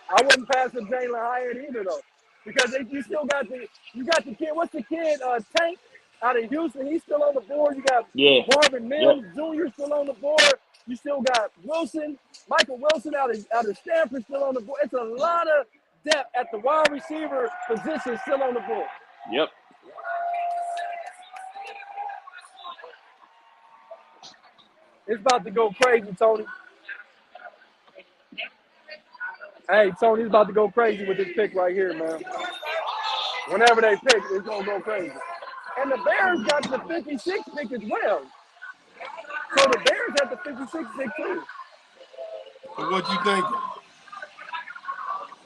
S2: I wouldn't pass up Jalen Hyatt either though, because you still got the kid. What's the kid? Tank out of Houston. He's still on the board. You got Marvin Mims Jr. still on the board. You still got Michael Wilson out of Stanford still on the board. It's a lot of depth at the wide receiver position still on the board.
S5: Yep.
S2: It's about to go crazy, Tony. Hey, Tony, it's about to go crazy with this pick right here, man. Whenever they pick, it's going to go crazy. And the Bears got the 56 pick as well. So the Bears had the 56 pick too.
S1: So what you thinking?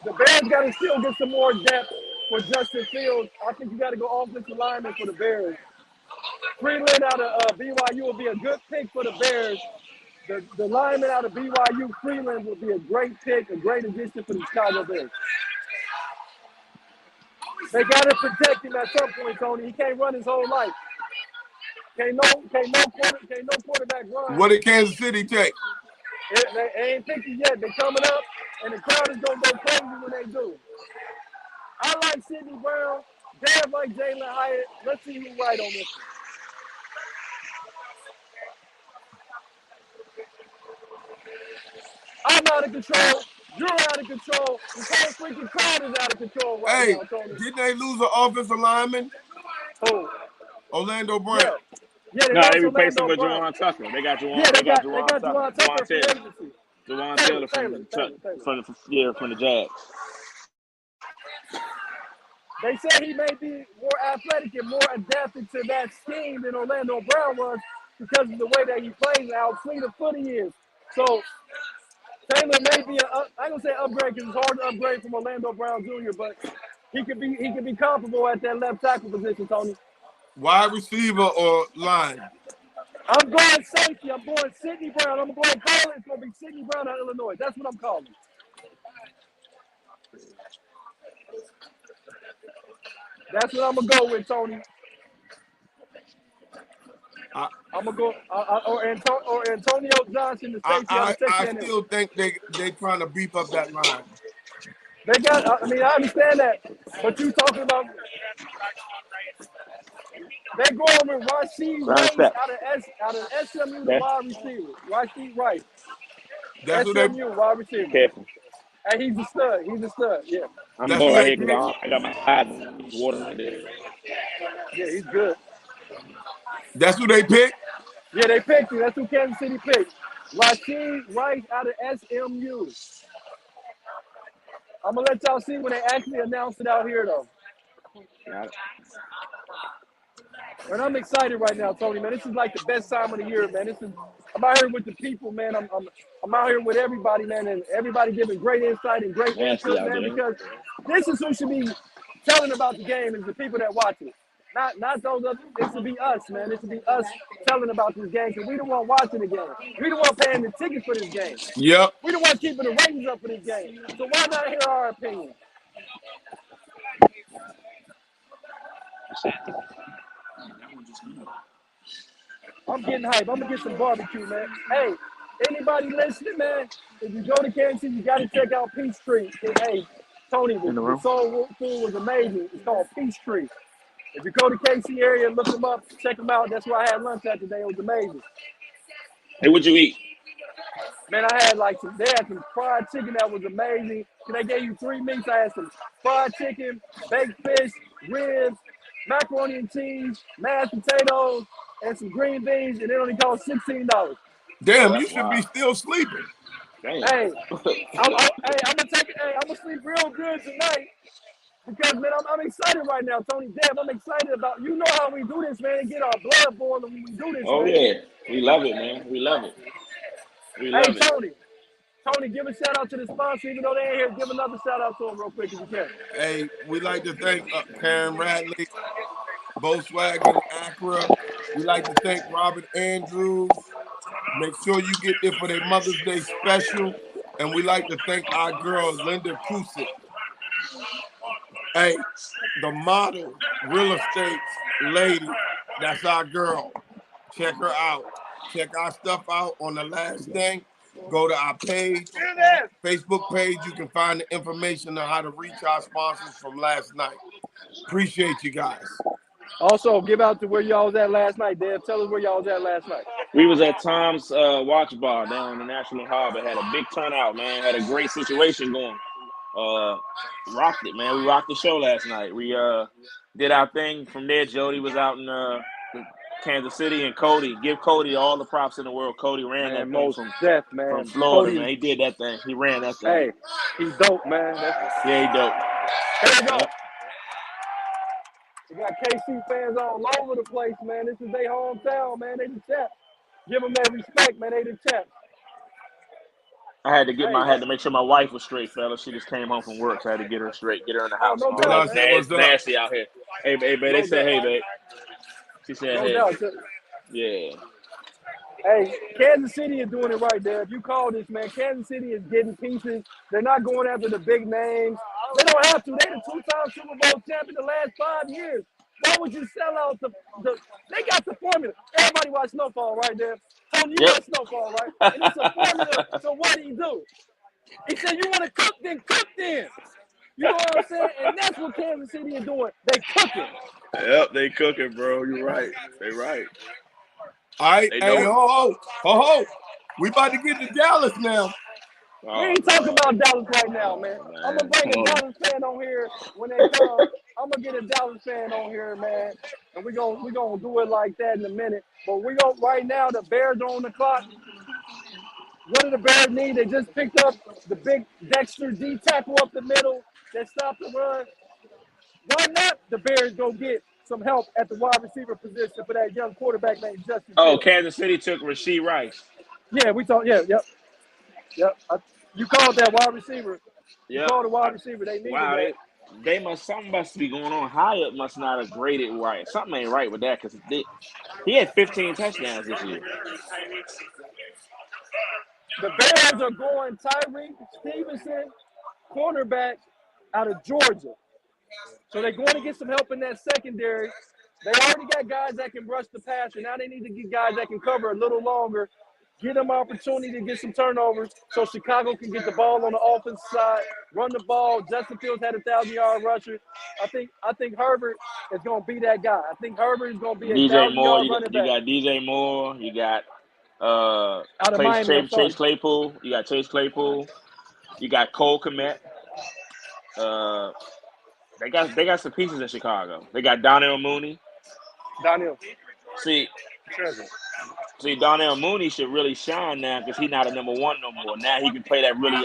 S2: The Bears got to still get some more depth for Justin Fields. I think you got to go offensive lineman for the Bears. Freeland out of BYU will be a good pick for the Bears. The lineman out of BYU, Freeland, will be a great pick, a great addition for the Chicago Bears. They got to protect him at some point, Tony. He can't run his whole life. Can't no quarterback run.
S1: What did Kansas City take?
S2: They ain't picked it yet. They're coming up, and the crowd is going to go crazy when they do. I like Sidney Brown. Dad like Jalen Hyatt. Let's see who's right on this one. I'm out of control. You're out of control. The whole freaking crowd is out of control right now, Tony.
S1: Didn't they lose an offensive lineman?
S2: Oh.
S1: Orlando Brown.
S2: Yeah,
S5: No, they
S2: lost
S5: replaced him
S2: Orlando
S5: with
S2: Brown.
S5: Juwan Tucker. They got Juwan.
S2: Yeah,
S5: They got
S2: Juwan
S5: Juwan
S2: Tucker for agency.
S5: Juwan Taylor from the Jags.
S2: They said he may be more athletic and more adapted to that scheme than Orlando Brown was because of the way that he plays and how fleet of foot he is. So Taylor may be I don't say upgrade because it's hard to upgrade from Orlando Brown Jr., but he could be comparable at that left tackle position, Tony.
S1: Wide receiver or line?
S2: I'm going safety. I'm going Sidney Brown. I'm going to call it. It's going to be Sidney Brown out of Illinois. That's what I'm calling. That's what I'm going to go with, Tony. I'm going to go or Antonio Johnson, the safety out of Texas
S1: I
S2: A&M.
S1: still think they trying to beef up that line.
S2: They got. I understand that, but you talking about they're going with Rasheed Rice out of SMU, the wide receiver. Rasheed Rice.
S1: That's
S2: SMU wide receiver.
S5: Careful.
S2: And he's a stud. Yeah.
S5: I'm going right here because I got my eyes water right there.
S2: Yeah, he's good.
S1: That's who they picked?
S2: Yeah, they picked him. That's who Kansas City picked. Rasheed Rice out of SMU. I'm gonna let y'all see when they actually announce it out here, though.
S5: Got it.
S2: And I'm excited right now, Tony, man. This is like the best time of the year, man. I'm out here with the people, man. I'm out here with everybody, man, and everybody giving great insight and great
S5: Nasty
S2: input,
S5: out
S2: man,
S5: there.
S2: because this is who should be telling about the game is the people that watch it. Not those other, it should be us, man. It should be us telling about this game because we the one watching the game. We the one paying the tickets for this game.
S1: Yep.
S2: We the one keeping the ratings up for this game. So why not hear our opinion? I'm getting hype. I'm gonna get some barbecue, man. Hey, anybody listening, man? If you go to Kansas City, you gotta check out Peachtree. Hey, Tony,
S5: In the
S2: the
S5: room.
S2: soul food was amazing. It's called Peachtree. If you go to KC area, look them up, check them out. That's where I had lunch at today. It was amazing.
S5: Hey, what'd you eat?
S2: Man, I had they had some fried chicken that was amazing. They gave you 3 meats. I had some fried chicken, baked fish, ribs, macaroni and cheese, mashed potatoes, and some green beans, and it only cost $16.
S1: Damn,
S5: Oh,
S1: you
S5: that's
S1: should be
S5: wild.
S1: still sleeping.
S5: Damn.
S2: Hey, I'm gonna sleep real good tonight because man, I'm excited right now, Tony. Damn, I'm excited about you know how we do this, man, and get our blood boiling when we do this,
S5: Oh
S2: man.
S5: yeah, we love it, man. We love it. We
S2: Hey,
S5: love it.
S2: Tony, give a shout out to the sponsor, even though they ain't here. Give another shout out to them real quick if you can.
S1: Hey, we'd like to thank Karen Radley, Volkswagen, Acura. We'd like to thank Robert Andrews. Make sure you get there for their Mother's Day special. And we'd like to thank our girl, Linda Kusick. Hey, the model real estate lady, that's our girl. Check her out. Check our stuff out on the last thing. Go to our page, Facebook page. You can find the information on how to reach our sponsors from last night. Appreciate you guys.
S2: Also, give out to where y'all was at last night, Deb. Tell us where y'all was at last night.
S5: We was at Tom's Watch Bar down in the National Harbor. Had a big turnout, man. Had a great situation going. Rocked it, man. We rocked the show last night. We did our thing. From there, Jody was out in Kansas City, and Cody. Give Cody all the props in the world. Cody ran that thing from Florida,
S2: Cody,
S5: man. He did that thing. He ran that thing.
S2: Hey, he's dope, man.
S5: Yeah, he dope.
S2: Here we go.
S5: Yep.
S2: We got KC fans all over the place, man. This is their hometown, man. They the champ. Give them that respect, man. They the champ.
S5: I had to make sure my wife was straight, fella. She just came home from work, so I had to get her straight, get her in the house.
S2: No doubt, man.
S5: It's nasty out here. Hey, babe, they said, hey, babe. She said,
S2: No
S5: hey.
S2: doubt.
S5: Yeah.
S2: Hey, Kansas City is doing it right there. If you call this, man, Kansas City is getting pieces. They're not going after the big names. They don't have to. They're the 2-time Super Bowl champion the last 5 years. Why would you sell out they got the formula. Everybody watch Snowfall right there. Tony, you watch Snowfall, right? And it's a formula. So what do? He said, you want to cook, then cook then. You know what I'm saying? And that's what Kansas City is doing. They cooking.
S5: Yep, they cooking, bro. You're right. They right.
S1: All right. Hey, ho. We about to get to Dallas now.
S2: We ain't talking about Dallas right now, man. I'm going to bring a Dallas fan on here when they come. I'm going to get a Dallas fan on here, man. And we're gonna do it like that in a minute. But right now, the Bears are on the clock. What do the Bears need? They just picked up the big Dexter D tackle up the middle that stopped the run. Why not the Bears go get some help at the wide receiver position for that young quarterback named Justin Fields?
S5: Kansas City took Rasheed Rice.
S2: Yeah, we talked. Yep. You called that wide receiver. You called the wide receiver. They needed that.
S5: Something must be going on. Hyatt must not have graded right. Something ain't right with that because he had 15 touchdowns this year.
S2: The Bears are going Tyreek Stevenson, cornerback out of Georgia. So they're going to get some help in that secondary. They already got guys that can rush the passer. Now they need to get guys that can cover a little longer, get them opportunity to get some turnovers so Chicago can get the ball on the offensive side, run the ball. Justin Fields had a 1,000-yard rusher. I think Herbert is going to be that guy. I think Herbert is going to be a 1,000-yard running back.
S5: You got DJ Moore. You got Chase Claypool. You got Chase Claypool. You got Cole Kmet. They got some pieces in Chicago. They got Donnell Mooney.
S2: Donnell.
S5: See, See, Darnell Mooney should really shine now because he's not a number one no more. Now he can play that really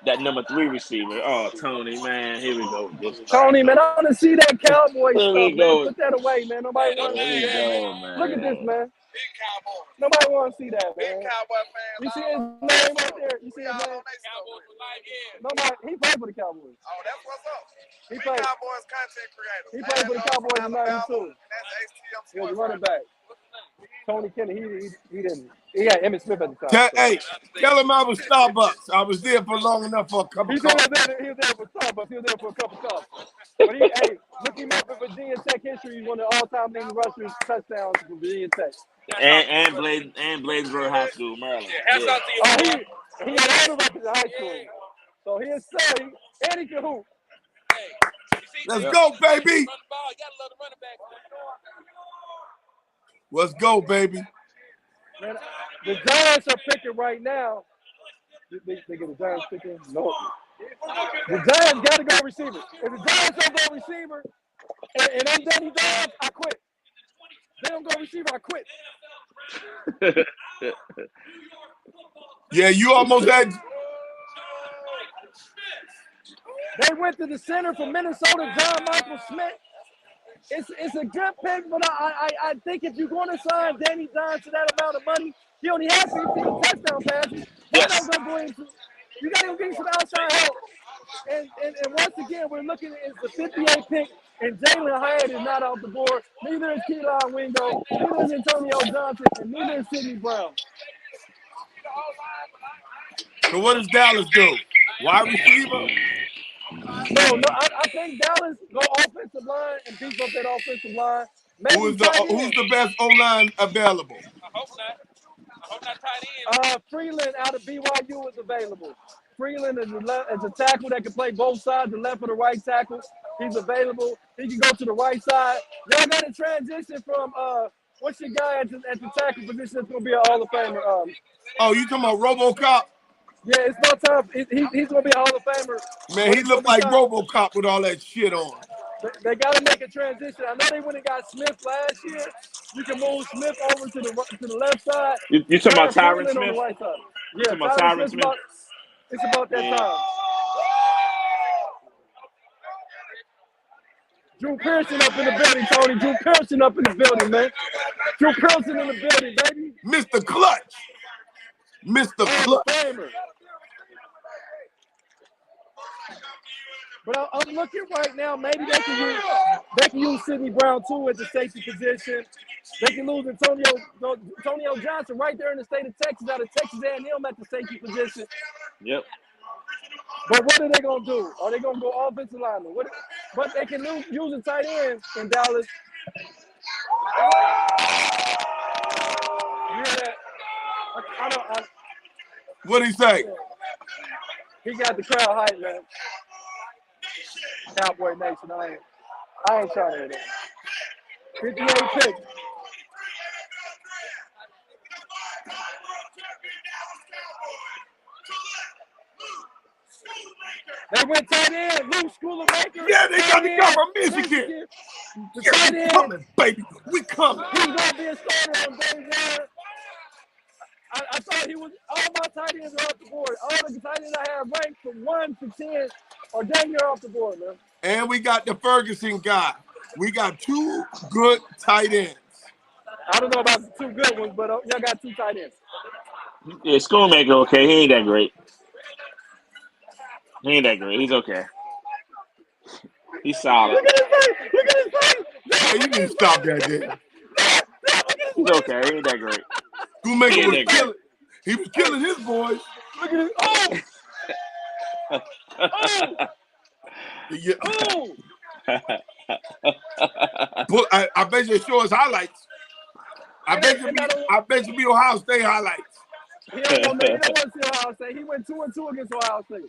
S5: that number 3 receiver. Oh, Tony, man, here we go.
S2: Tony, man, I want to see that Cowboy
S5: Here we
S2: stuff, man.
S5: go.
S2: Put that away, man. Nobody
S7: Hey,
S2: wants to
S5: Here
S2: see
S5: we
S2: that.
S5: go, man.
S2: Look at this, man.
S7: Big Cowboy.
S2: Nobody wants to see that,
S7: Big
S2: man.
S7: Cowboy fans.
S2: You see his
S7: all-
S2: name right there? You see
S7: We
S2: his
S7: all
S2: name?
S7: on they stuff.
S2: Nobody. He played for the Cowboys.
S7: Oh, that's what's up.
S2: He
S7: We
S2: played.
S7: Cowboys content creators.
S2: He played for the Cowboys in '92.
S7: And that's HTM
S2: He was
S7: Sports.
S2: running back. Tony Kenny, he didn't. He had Emmitt Smith at the time.
S1: Hey, tell him I was Starbucks. I was there for long enough for a cup
S2: He
S1: of
S2: was
S1: coffee.
S2: there for Starbucks. He was there for a cup of coffee. But hey, look him up in Virginia Tech history. He's one of the all-time leading rushers, touchdowns for Virginia Tech.
S5: And Bladensburg High School, Maryland.
S6: Yeah, hats
S5: Yeah.
S6: out to you.
S2: Oh, he had all the records in high school. So he is saying, and he can hoop.
S6: Hey, you see,
S1: Let's
S6: Jay,
S1: go, baby.
S6: run the ball. You gotta love the running back.
S1: Let's go, baby.
S2: Man, the Giants are picking right now. They get the Giants picking? No. The Giants got to go receiver. If the Giants don't go receiver, and I'm Danny Dimes, I quit. They don't go receiver, I quit.
S1: Yeah, you almost had.
S2: They went to the center from Minnesota, John Michael Smith. It's a good pick, but I think if you're going to sign Danny Dimes to that amount of money, he only has 15 touchdown passes.
S5: Yes.
S2: You got to give him some outside help. And once again, we're looking at the 58 pick, and Jalen Hyatt is not off the board. Neither is Keelan Wingo. Neither is Antonio Johnson, and neither is Sidney Brown.
S1: So what does Dallas do? Wide receiver?
S2: No, I think Dallas go offensive line and beef up that offensive line. Maybe
S1: Who's
S2: tight end.
S1: the best O-line available?
S6: I hope not tight end.
S2: Freeland out of BYU is available. Freeland is a tackle that can play both sides, the left or the right tackle. He's available. He can go to the right side. Y'all got to transition from what's your guy at the tackle position that's going to be an Hall of Famer?
S1: Oh, you talking about RoboCop?
S2: Yeah, it's no time. He's going to be a Hall of Famer.
S1: Man, he looked like RoboCop with all that shit on.
S2: They got to make a transition. I know they went and got Smith last year. You can move Smith over to the left side.
S5: You talking about Tyron
S2: Freeland on
S5: Smith?
S2: the right side. Yeah,
S5: talking about Tyron Smith?
S2: It's about that time. Drew Pearson up in the building, Tony. Drew Pearson up in the building, man. Drew Pearson in the building, baby.
S1: Mr. Clutch. Mr.
S2: Hall of
S1: Clutch.
S2: Famer. But I'm looking right now. Maybe they can use Sidney Brown too at the safety position. They can lose Antonio Johnson right there in the state of Texas, out of Texas A&M at the safety position.
S5: Yep.
S2: But what are they gonna do? Are they gonna go offensive lineman? But they can use a tight end in Dallas. You hear that?
S1: What'd he say?
S2: He got the crowd hype, man. Cowboy Nation, I ain't trying to hear that. 58 pick. They went tight end, Luke Schoolmaker.
S1: Yeah, they got to come from Michigan.
S2: The
S1: Yeah,
S2: tight
S1: we
S2: end,
S1: coming, baby. We coming.
S2: he's gonna be a starter on day one. I thought he was. All my tight ends are off the board. All the tight ends I have ranked from 1 to 10 are dang near off the board, man.
S1: And we got the Ferguson guy. We got 2 good tight ends.
S2: I don't know about the 2 good ones, but y'all got 2 tight ends.
S5: Yeah, Schoolmaker, okay. He ain't that great. He ain't that great. He's okay. He's solid.
S2: Look at his face. Look at his face.
S1: Hey, you need to stop that there.
S5: He's okay. He ain't that great.
S1: Schoolmaker
S5: Yeah,
S1: was
S5: they-
S1: killing. He was killing his boys.
S2: Look at his. Oh!
S1: Yeah.
S2: Oh!
S1: I bet you show us highlights. I bet you be Ohio State highlights.
S2: He don't want to see Ohio State. He went 2-2 against Ohio State.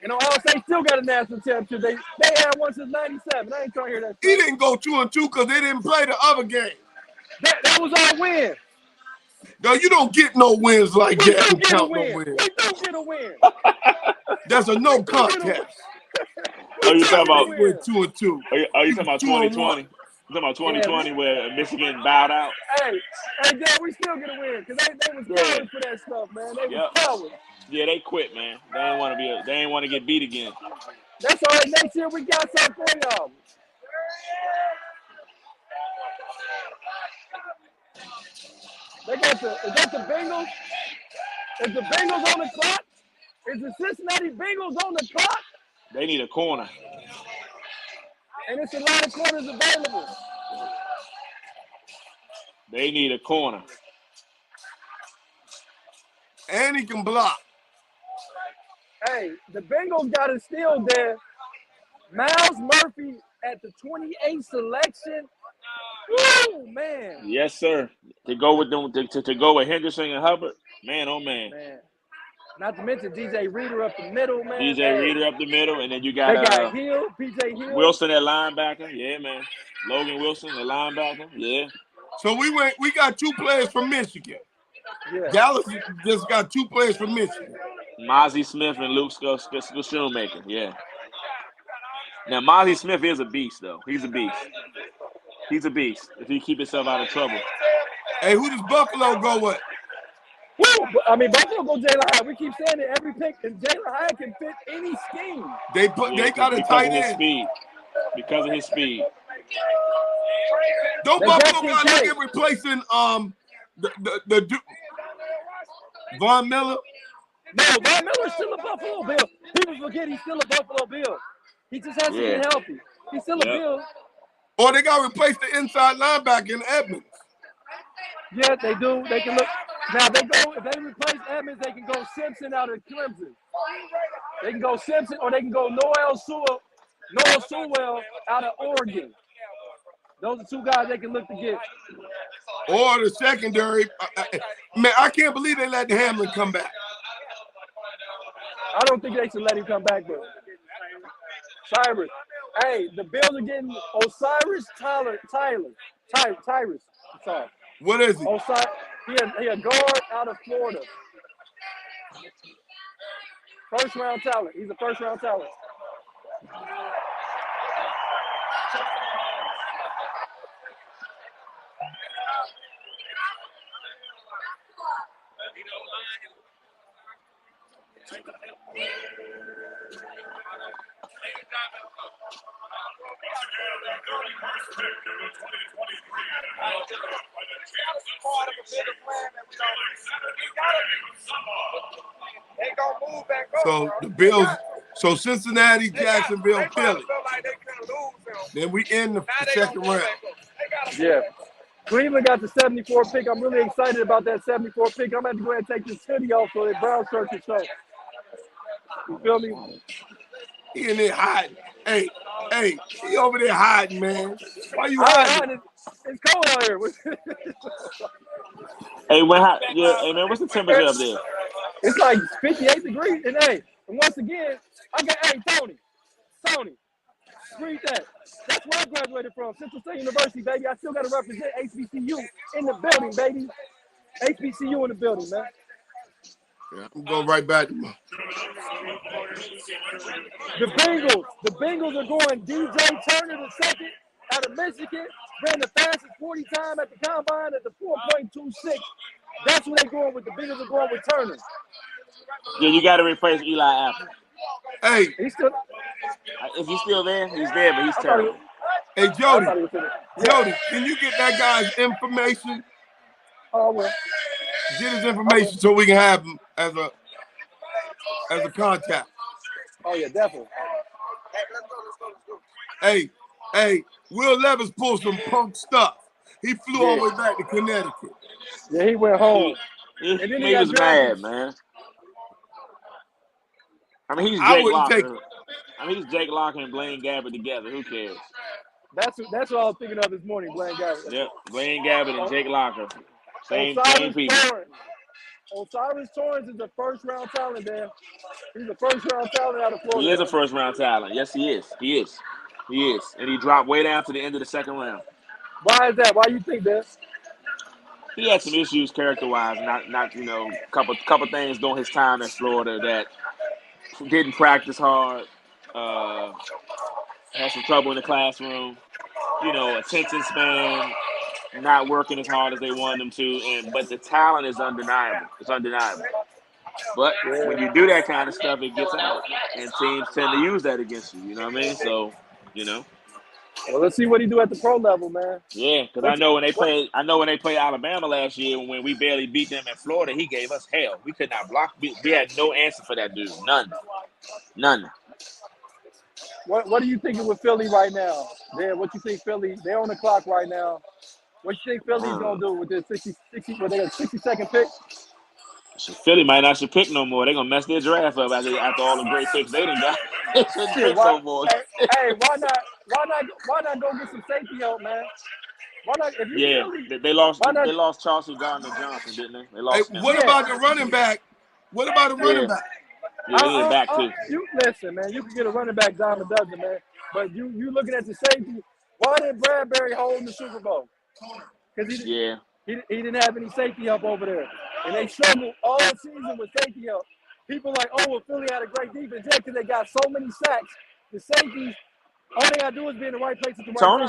S2: And Ohio State still got a national championship. They had one since '97. I ain't trying to hear that.
S1: He didn't go 2-2 because they didn't play the other game.
S2: That was our win.
S1: No, you don't get no wins like
S2: We
S1: that.
S2: don't
S1: You
S2: get a
S1: count no
S2: win.
S1: wins.
S2: We don't get a win.
S1: That's a no contest.
S5: Are you talking about?
S1: We're 2-2.
S5: Are you talking about 2020? talking about 2020 where Michigan bowed out.
S2: Hey, Dan, we still get a win because they was cowards for that stuff, man. They was cowards.
S5: Yeah, they quit, man. They ain't want to be. They ain't want to get beat again.
S2: That's all right. Next year we got something for y'all. They got the Bengals. Is the Bengals on the clock? Is the Cincinnati Bengals on the clock?
S5: They need a corner.
S2: And it's a lot of corners available.
S5: They need a corner.
S1: And he can block.
S2: Hey, the Bengals got a steal there. Miles Murphy at the 28th selection. Woo, man.
S5: Yes, sir. To go with them, to go with Henderson and Hubbard, man, oh man.
S2: Not to mention DJ Reader up the middle, man.
S5: DJ Reader up the middle, and then you got
S2: they got Hill, PJ Hill.
S5: Wilson at linebacker, yeah, man. Logan Wilson at linebacker, yeah.
S1: So we got 2 players from Michigan.
S2: Yeah.
S1: Dallas just got 2 players from Michigan.
S5: Mozzie Smith and Luke Schoonmaker, yeah. Now Mozzie Smith is a beast, though. He's a beast. He's a beast if he keep himself out of trouble.
S1: Hey, who does Buffalo go with?
S2: Woo! I mean, Buffalo go Jalen Hyatt. We keep saying it every pick, and Jalen Hyatt can fit any scheme.
S1: They got a tight end.
S5: Speed. Because of his speed.
S1: Don't Buffalo got to look at replacing the Von Miller?
S2: No, Von Miller's still a Buffalo Bill. People forget he's still a Buffalo Bill. He just has to get healthy. He's still a Bill.
S1: Or they got to replace the inside linebacker in Edmonds.
S2: Yeah, they do. They can look. Now, if they replace Edmonds, they can go Simpson out of Clemson. They can go Simpson, or they can go Noel Sewell out of Oregon. Those are 2 guys they can look to get.
S1: Or the secondary. Man, I can't believe they let Hamlin come back.
S2: I don't think they should let him come back, but Cyrus. Hey, the Bills are getting Osiris Tyrus. I'm sorry.
S1: What is he?
S2: He a guard out of Florida. First round talent. He's a first round talent.
S7: They gonna move back up,
S1: So
S7: bro.
S1: the Bills, so Cincinnati, Jacksonville,
S7: They
S1: Philly.
S7: feel like they couldn't lose him.
S1: Then we end the
S7: Now they
S1: second
S7: gonna move
S1: round.
S7: back up. They gotta
S2: Yeah. Cleveland got the 74 pick. I'm really excited about that 74 pick. I'm going to have to go ahead and take this hoodie off so that brown shirt can show. You feel me?
S1: He in there hiding. Hey, he over there hiding, man. Why you hiding?
S2: It's cold out here.
S5: Hey, hey man, what's the temperature up there?
S2: It's like 58 degrees. And once again, Tony, read that. That's where I graduated from, Central State University, baby. I still got to represent HBCU in the building, baby. HBCU in the building, man.
S1: Yeah, I'm going right back to my.
S2: The Bengals are going DJ Turner the second out of Michigan. Ran the fastest 40 time at the combine at the 4.26. That's where they're going with. The Bengals are going with Turner.
S5: Yeah, you got to replace Eli Apple.
S1: Hey,
S2: He's still.
S5: Is he still there? He's there, but he's terrible.
S1: Hey, Jody,
S2: Yeah.
S1: can you get that guy's information?
S2: Oh, well.
S1: Get his information so we can have him as a contact.
S2: Oh, yeah, definitely.
S1: Hey, Will Levis pulled some punk stuff. He flew all the way back to Connecticut.
S2: Yeah, he went home.
S5: He
S2: And then he got
S5: was
S2: drafted.
S5: mad, man. I mean, he's
S1: I
S5: Jake
S1: wouldn't take
S5: Locker. He's Jake Locker and Blaine Gabbert together. Who cares?
S2: That's what I was thinking of this morning, Blaine Gabbert.
S5: Yep, Blaine Gabbert and Jake Locker. Same people.
S2: Osiris Torrance is a first-round talent, man. He's a first-round talent out of Florida.
S5: He is a first-round talent. Yes, he is. He is. And he dropped way down to the end of the second round.
S2: Why is that? Why you think that?
S5: He had some issues character-wise, not couple things during his time at Florida that didn't practice hard, had some trouble in the classroom. attention span not working as hard as they want them to, but the talent is undeniable. It's undeniable. But when you do that kind of stuff, it gets out, and teams tend to use that against you. You know what I mean? So,
S2: Well, let's see what he do at the pro level, man.
S5: yeah, because I know when they played Alabama last year, when we barely beat them in Florida, he gave us hell. We could not block. We had no answer for that dude. None.
S2: What are you thinking with Philly right now? What you think Philly? They're on the clock right now. What you think Philly's gonna do with this 60 what they got 60-second pick?
S5: Philly might not should pick no more. They're gonna mess their draft up after all the great picks they done got. They shouldn't pick no more.
S2: Hey, why not go get some safety help, man? Why not? If you Philly,
S5: they lost Chauncey Gardner-Johnson, didn't they? They lost him.
S1: What about the running back? What about the running back?
S5: Yeah, they need back too.
S2: You listen, man. You can get a running back dime a dozen, man. But you looking at the safety. Why did Bradbury hold the Super Bowl? Because he didn't have any safety help over there, and they struggled all season with safety help. People like, oh, well, Philly had a great defense, because they got so many sacks. The safeties, all they gotta do is be in the right place at the right time.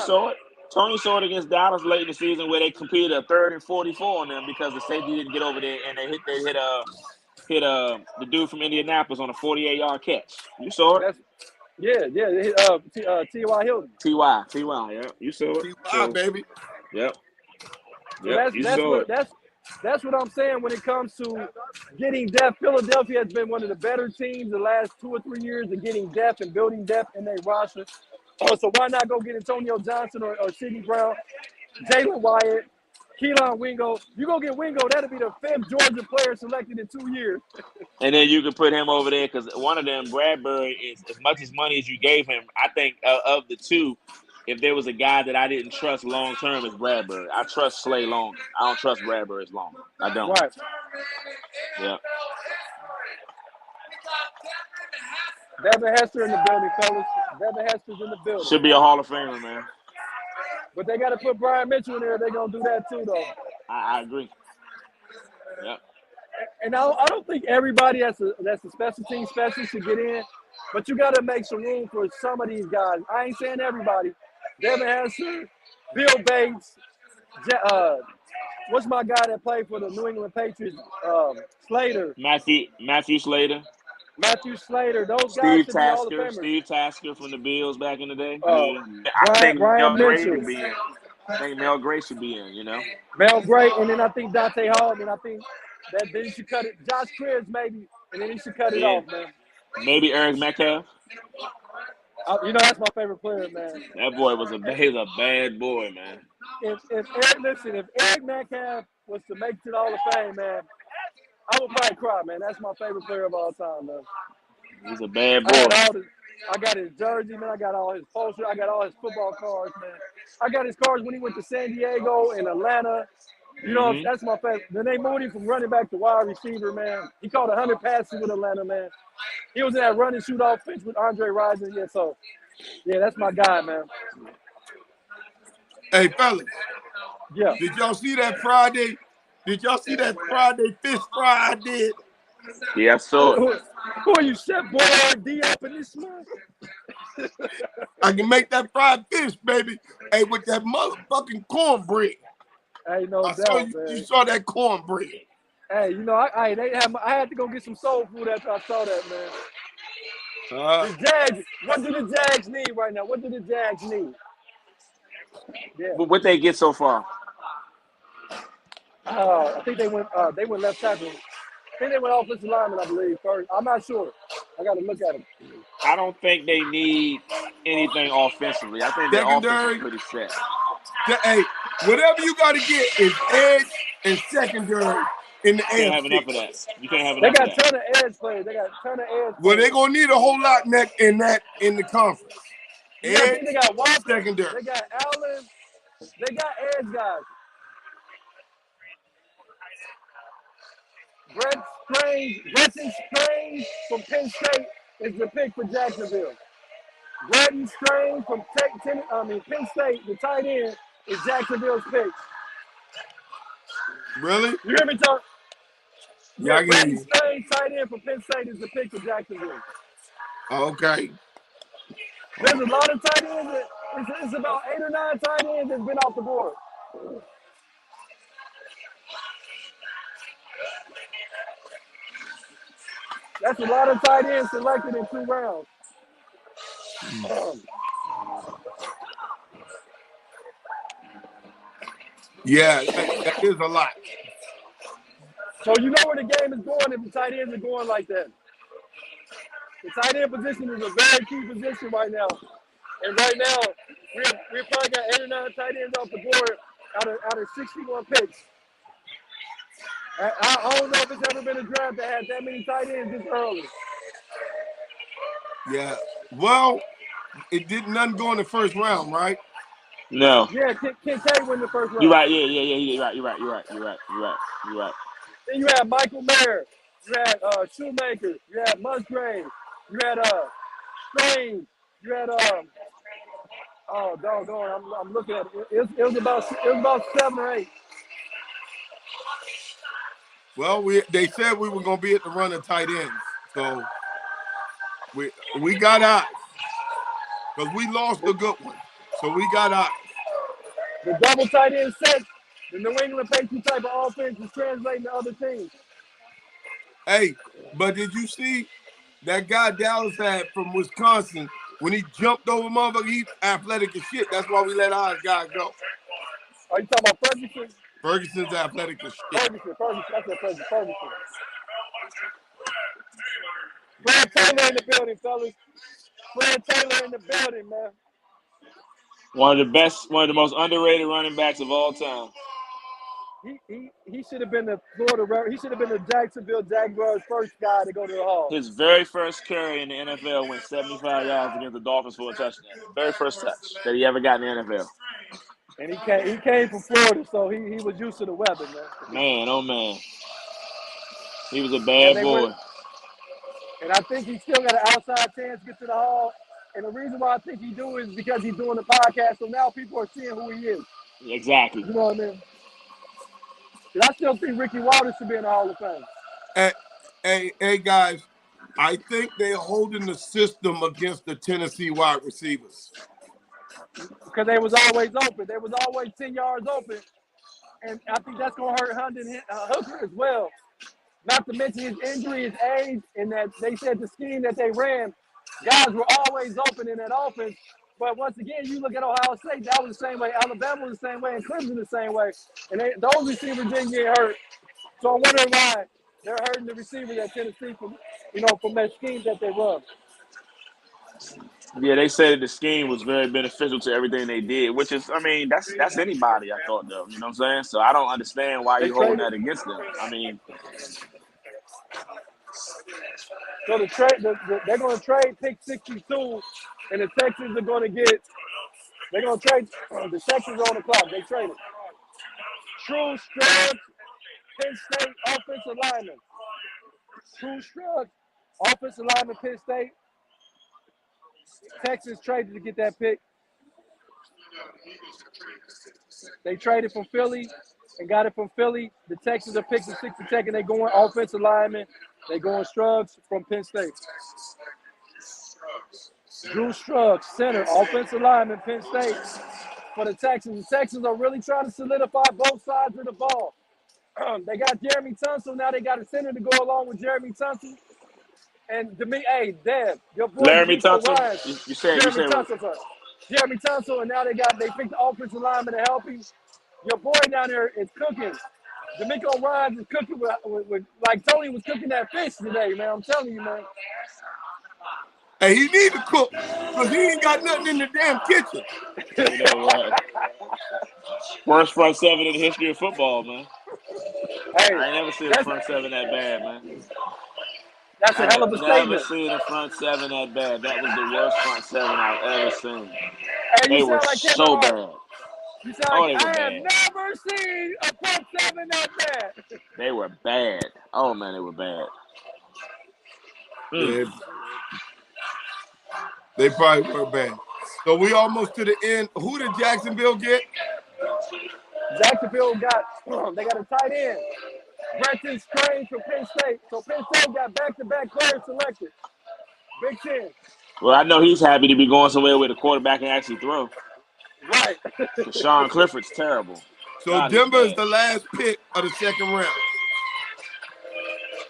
S5: Tony saw it against Dallas late in the season where they competed a 3rd and 44 on them because the safety didn't get over there, and they hit the dude from Indianapolis on a 48-yard catch. You saw it?
S2: T.Y. Hilton.
S5: T.Y. Yeah, you saw it.
S1: T.Y. baby.
S5: Yep.
S2: That's what I'm saying when it comes to getting depth. Philadelphia has been one of the better teams the last 2 or 3 years in getting depth and building depth in their roster. So why not go get Antonio Johnson or Sidney Brown, Jalen Wyatt, Keelan Wingo? You go get Wingo, that'll be the 5th Georgia player selected in 2 years.
S5: And then you can put him over there because one of them, Bradbury, is as much as money as you gave him. I think of the two, if there was a guy that I didn't trust long term, it's Bradbury. I trust Slay long. I don't trust Bradbury as long. I don't.
S2: Right.
S5: Yeah.
S2: Devin Hester in the building, fellas. Devin Hester's in the building.
S5: Should be a Hall of Famer, man.
S2: But they got to put Brian Mitchell in there. They're going to do that too, though.
S5: I agree. Yep.
S2: And I don't think everybody that's a special team specialist should get in, but you got to make some room for some of these guys. I ain't saying everybody. Devin Hester, Bill Bates, what's my guy that played for the New England Patriots? Slater.
S5: Matthew Slater.
S2: Matthew Slater. Those guys should be Hall of Famers.
S5: Steve Tasker from the Bills back in the day.
S2: I think Mel Gray should be in.
S5: I think Mel Gray should be in,
S2: Mel Gray, and then I think Dante Hall, and I think that then he should cut it. Josh Cribbs, maybe, and then he should cut it off, man.
S5: Maybe Eric Metcalf.
S2: That's my favorite player, man.
S5: That boy he's a bad boy, man.
S2: If Eric Metcalf was to make it to the Hall of Fame, man, I would probably cry, man. That's my favorite player of all time, man.
S5: He's a bad boy.
S2: I got his jersey, man. I got all his posters. I got all his football cards, man. I got his cards when he went to San Diego and Atlanta. That's my favorite. Then they moved him from running back to wide receiver, man. He caught 100 passes with Atlanta, man. He was in that run and shoot offense with Andre Rison. That's my guy, man.
S1: Hey, fellas.
S2: Yeah.
S1: Did y'all see that Friday? Did y'all see that Friday fish fry I did?
S5: Yeah, I saw it.
S2: Who are you, Chef Boyardee up in this month?
S1: I can make that fried fish, baby. Hey, with that motherfucking cornbread.
S2: Hey, no doubt, man.
S1: You saw that cornbread.
S2: Hey, I had to go get some soul food after I saw that, man. The Jags, what do the Jags need right now? What do the Jags need? Yeah.
S5: What they get so far?
S2: I think they went left tackle. I think they went offensive lineman, I believe, first. I'm not sure. I got to look at them.
S5: I don't think they need anything offensively. I think their offense is pretty set.
S1: Hey, whatever you got to get is edge and secondary in the AFC.
S5: You can't have enough of that. You can't have
S2: They
S5: enough
S2: got
S5: of
S2: a
S5: that.
S2: ton of edge players.
S1: Well, they're going to need a whole lot in the conference.
S2: Yeah, I think they got Walker.
S1: Secondary.
S2: They got Allen. They got edge guys. Brenton Strange from Penn State is the pick for Jacksonville. Brenton Strange from Penn State, the tight end, is Jacksonville's pick.
S1: Really?
S2: You hear me talk?
S1: Yeah, I get you.
S2: Strange, tight end from Penn State, is the pick for Jacksonville.
S1: Okay.
S2: There's a lot of tight ends. It's about 8 or 9 tight ends that's been off the board. That's a lot of tight ends selected in 2 rounds.
S1: Yeah, that is a lot.
S2: So you know where the game is going if the tight ends are going like that. The tight end position is a very key position right now. And right now, we're probably got 8 or 9 tight ends off the board out of 61 picks. I don't know if it's ever been a draft that had that many tight ends this early.
S1: Yeah. Well, it did none go in the first round, right?
S5: No.
S2: Yeah, Kincaid win the first round.
S5: You're right. Yeah. You're right.
S2: Then you had Michael Mayer. You had Shoemaker. You had Musgrave. You had Strange. You had oh doggone, I'm looking at it. It was about 7 or 8.
S1: Well, they said we were gonna be at the run of tight ends, so we got eyes because we lost a good one, so we got eyes.
S2: The double tight end set, the New England Patriots type of offense is translating to other teams.
S1: Hey, but did you see that guy Dallas had from Wisconsin when he jumped over motherfucker? He's athletic as shit. That's why we let our guy go.
S2: Are you talking about Ferguson?
S1: Ferguson's athletic as shit.
S2: Ferguson. I said Ferguson. Fred Taylor in the building, fellas. Fred Taylor in the building, man.
S5: One of the most underrated running backs of all time.
S2: He should have been the He should have been the Jacksonville Jaguars' first guy to go to the Hall.
S5: His very first carry in the NFL went 75 yards against the Dolphins for a touchdown. Very first touch that he ever got in the NFL.
S2: And he came from Florida, so he was used to the weather, man.
S5: Man, oh man. He was a bad boy.
S2: And I think he still got an outside chance to get to the Hall. And the reason why I think he do is because he's doing the podcast, so now people are seeing who he is.
S5: Exactly.
S2: You know what I mean? And I still think Ricky Watters should be in the Hall of Fame.
S1: Hey, guys, I think they're holding the system against the Tennessee wide receivers.
S2: Because they was always open. They was always 10 yards open. And I think that's going to hurt Hooker as well. Not to mention his injury, his age, and that they said the scheme that they ran, guys were always open in that offense. But once again, you look at Ohio State, that was the same way. Alabama was the same way, and Clemson the same way. And those receivers didn't get hurt. So I'm wondering why they're hurting the receivers at Tennessee from that scheme that they run.
S5: Yeah, they said the scheme was very beneficial to everything they did, which is, I mean, that's anybody, I thought, though. You know what I'm saying? So I don't understand why you're holding that against them. I mean,
S2: so they're going to trade pick 62, and the Texans are going to get. They're going to trade the Texans on the clock. They traded True Scruggs, Penn State offensive lineman. True Scruggs, offensive lineman, Penn State. Texans traded to get that pick. They traded from Philly and got it from Philly. The Texans are picking 62nd. They going offensive lineman. They going Scruggs from Penn State. Drew Scruggs, center, offensive lineman, Penn State for the Texans. The Texans are really trying to solidify both sides of the ball. They got Jeremy Tunsil. Now they got a center to go along with Jeremy Tunsil. And to me, hey, Deb, your boy
S5: Jeremy Tunsil. You said
S2: Jeremy Tunsil, and now they picked the offensive lineman to help him. Your boy down there is cooking. D'Amico Ryans is cooking with like Tony was cooking that fish today, man. I'm telling you, man.
S1: Hey, he need to cook because he ain't got nothing in the damn kitchen.
S5: You know what? Worst front seven in the history of football, man.
S2: Hey,
S5: I ain't never seen a front seven that bad, man.
S2: That's a hell of a statement.
S5: I've never seen a front seven that bad. That was the worst front seven I've ever seen.
S2: Hey,
S5: they were like so bad.
S2: You sound like, I have never seen a front seven that bad.
S5: They were bad. Oh, man, they were bad.
S1: They probably were bad. So we almost to the end. Who did Jacksonville get?
S2: Jacksonville they got a tight end. Brenton Strange from Penn State. So Penn State got back-to-back players selected. Big Ten.
S5: Well, I know he's happy to be going somewhere where the quarterback can actually throw.
S2: Right.
S5: Because Sean Clifford's terrible.
S1: So
S5: God, he's
S1: Denver is
S5: bad.
S1: the last pick of the second round.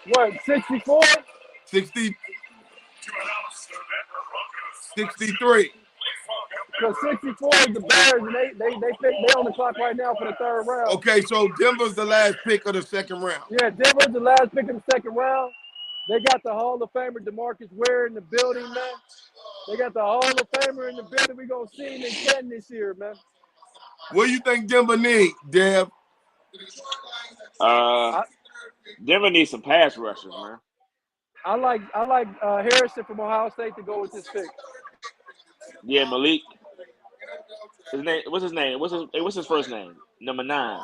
S2: What, 64?
S1: 60, 63.
S2: Because 64 is the Bears, and they on the clock right now for the third round.
S1: Okay, so Denver's the last pick of the second round.
S2: Yeah, Denver's the last pick of the second round. They got the Hall of Famer DeMarcus Ware in the building, man. They got the Hall of Famer in the building. We're going to see him in Canton this year, man.
S1: What do you think Denver need, Dev?
S5: Denver needs some pass rushers, man.
S2: I like Harrison from Ohio State to go with this pick.
S5: Yeah, Malik. His name. What's his name? What's his first name? Number 9.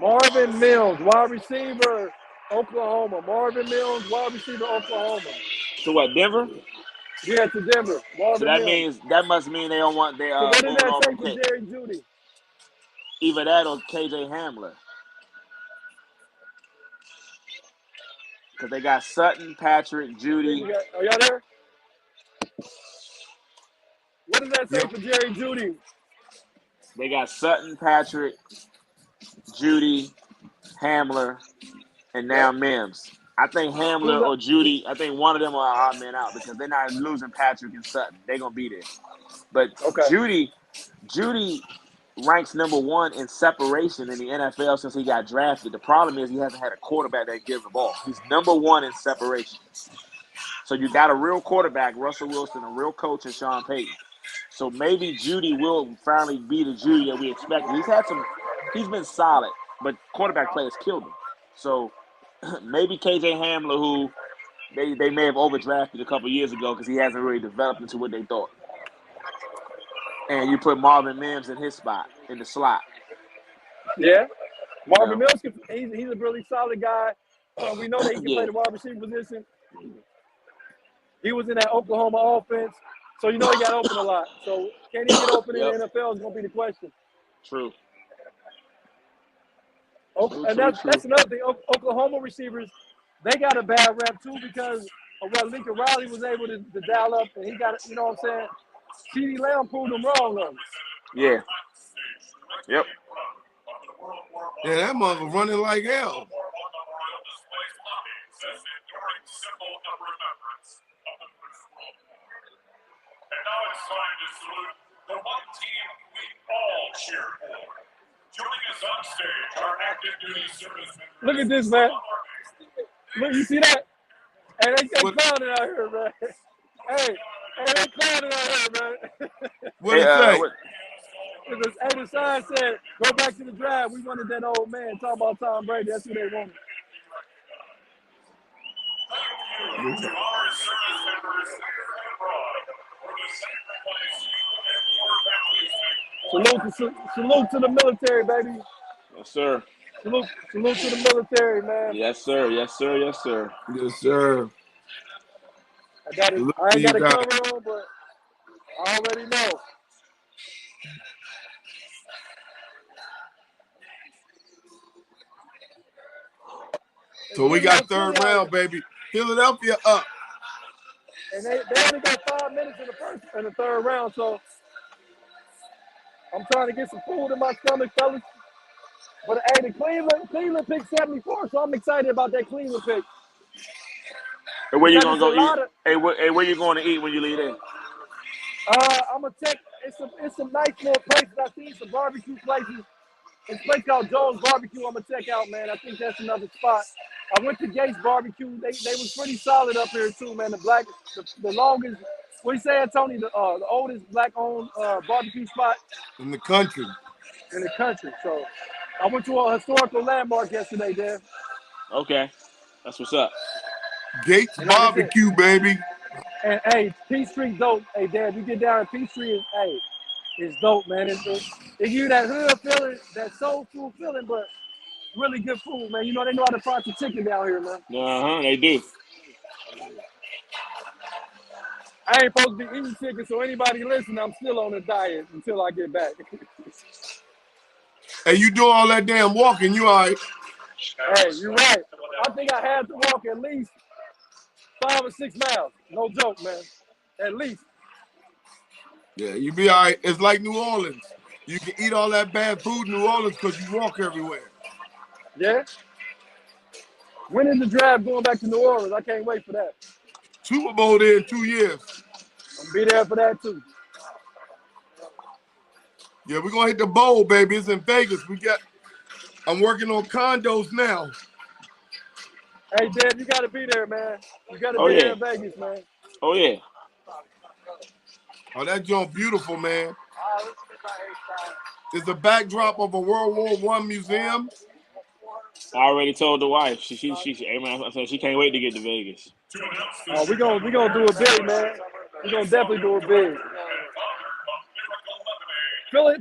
S2: Marvin Mills, wide receiver, Oklahoma. Marvin Mills, wide receiver, Oklahoma.
S5: So what? Denver?
S2: Yeah, to Denver. Marvin
S5: So that
S2: Mills.
S5: must mean they don't want their
S2: So what did
S5: moving
S2: that
S5: off
S2: say
S5: from
S2: for
S5: K.
S2: Jerry Judy?
S5: Either that or KJ Hamler. Because they got Sutton, Patrick, Judy.
S2: Are y'all there? What does that say for Jerry Judy?
S5: They got Sutton, Patrick, Judy, Hamler, and now Mims. I think Hamler or Judy, I think one of them are odd man out because they're not losing Patrick and Sutton. They're going to be there. But Judy ranks number 1 in separation in the NFL since he got drafted. The problem is he hasn't had a quarterback that gives the ball. He's number 1 in separation. So you got a real quarterback, Russell Wilson, a real coach, and Sean Payton. So maybe Judy will finally be the Judy that we expected. He's been solid, but quarterback play has killed him. So maybe KJ Hamler, who they may have overdrafted a couple years ago because he hasn't really developed into what they thought. And you put Marvin Mims in his spot, in the slot.
S2: Yeah. Marvin Mills, he's a really solid guy. We know that he can play the wide receiver position. He was in that Oklahoma offense. So you know he got open a lot. So can he get open in the NFL is going to be the question.
S5: True.
S2: And that's another thing. Oklahoma receivers, they got a bad rep too because of what Lincoln Riley was able to dial up, and he got it. You know what I'm saying? CeeDee Lamb proved him wrong though.
S5: Yeah. Yep.
S1: Yeah, that mother running like hell.
S3: And now it's time to salute the one team we all cheer for. Joining us on stage, our active duty service members.
S2: Look at this, man. Look, you see that? Hey, they clowning out here, man. Hey, they clowning out here, man.
S1: What did it say?
S2: The sign said, go back to the drive. We wanted that old man. Talk about Tom Brady. That's who they wanted.
S3: Thank you to our service members here and abroad for the sacrifice you and your families make.
S2: Salute to the military, baby.
S5: Yes, sir.
S2: Salute to the military, man.
S5: Yes, sir. Yes, sir. Yes, sir.
S1: Yes, sir.
S2: I ain't got a cover on, but I already know.
S1: So we got third round, baby. Philadelphia up.
S2: And they only got 5 minutes in the third round, so I'm trying to get some food in my stomach, fellas. But hey, the Cleveland picked 74, so I'm excited about that Cleveland pick.
S5: And where you gonna go eat? Where you going to eat when you leave there?
S2: I'm gonna check. It's some nice little places. I've seen some barbecue places. It's a place called Joe's Barbecue. I'm gonna check out, man. I think that's another spot. I went to Gates Barbecue. They was pretty solid up here too, man. The longest. What do you say, Tony? The oldest black-owned barbecue spot
S1: in the country.
S2: So I went to a historical landmark yesterday, Dad.
S5: Okay, that's what's up.
S1: Gates Barbecue, baby.
S2: And hey, Peachtree dope. Hey, Dad, you get down at Peachtree, it's dope, man. It gives you that hood feeling, that soul food feeling, but really good food, man. You know they know how to fry the chicken down here, man.
S5: They do.
S2: I ain't supposed to be eating chicken, so anybody listening, I'm still on a diet until I get back.
S1: Hey, you do all that damn walking, you all right?
S2: Hey, you're right. I think I had to walk at least 5 or 6 miles. No joke, man. At least.
S1: Yeah, you be all right. It's like New Orleans. You can eat all that bad food in New Orleans because you walk everywhere.
S2: Yeah. When is the draft going back to New Orleans? I can't wait for that.
S1: Super Bowl there in 2 years.
S2: I'm gonna be there for that too.
S1: Yeah, we're gonna hit the bowl, baby. It's in Vegas. I'm working on condos now.
S2: Hey, Dad, you gotta be there, man. You gotta
S5: Oh
S2: be there
S5: yeah.
S2: in Vegas, man.
S5: Oh yeah.
S1: Oh, that joint beautiful, man. It's the backdrop of a World War I museum.
S5: I already told the wife. I said she can't wait to get to Vegas.
S2: We gonna do it big, man. We gonna definitely do it big.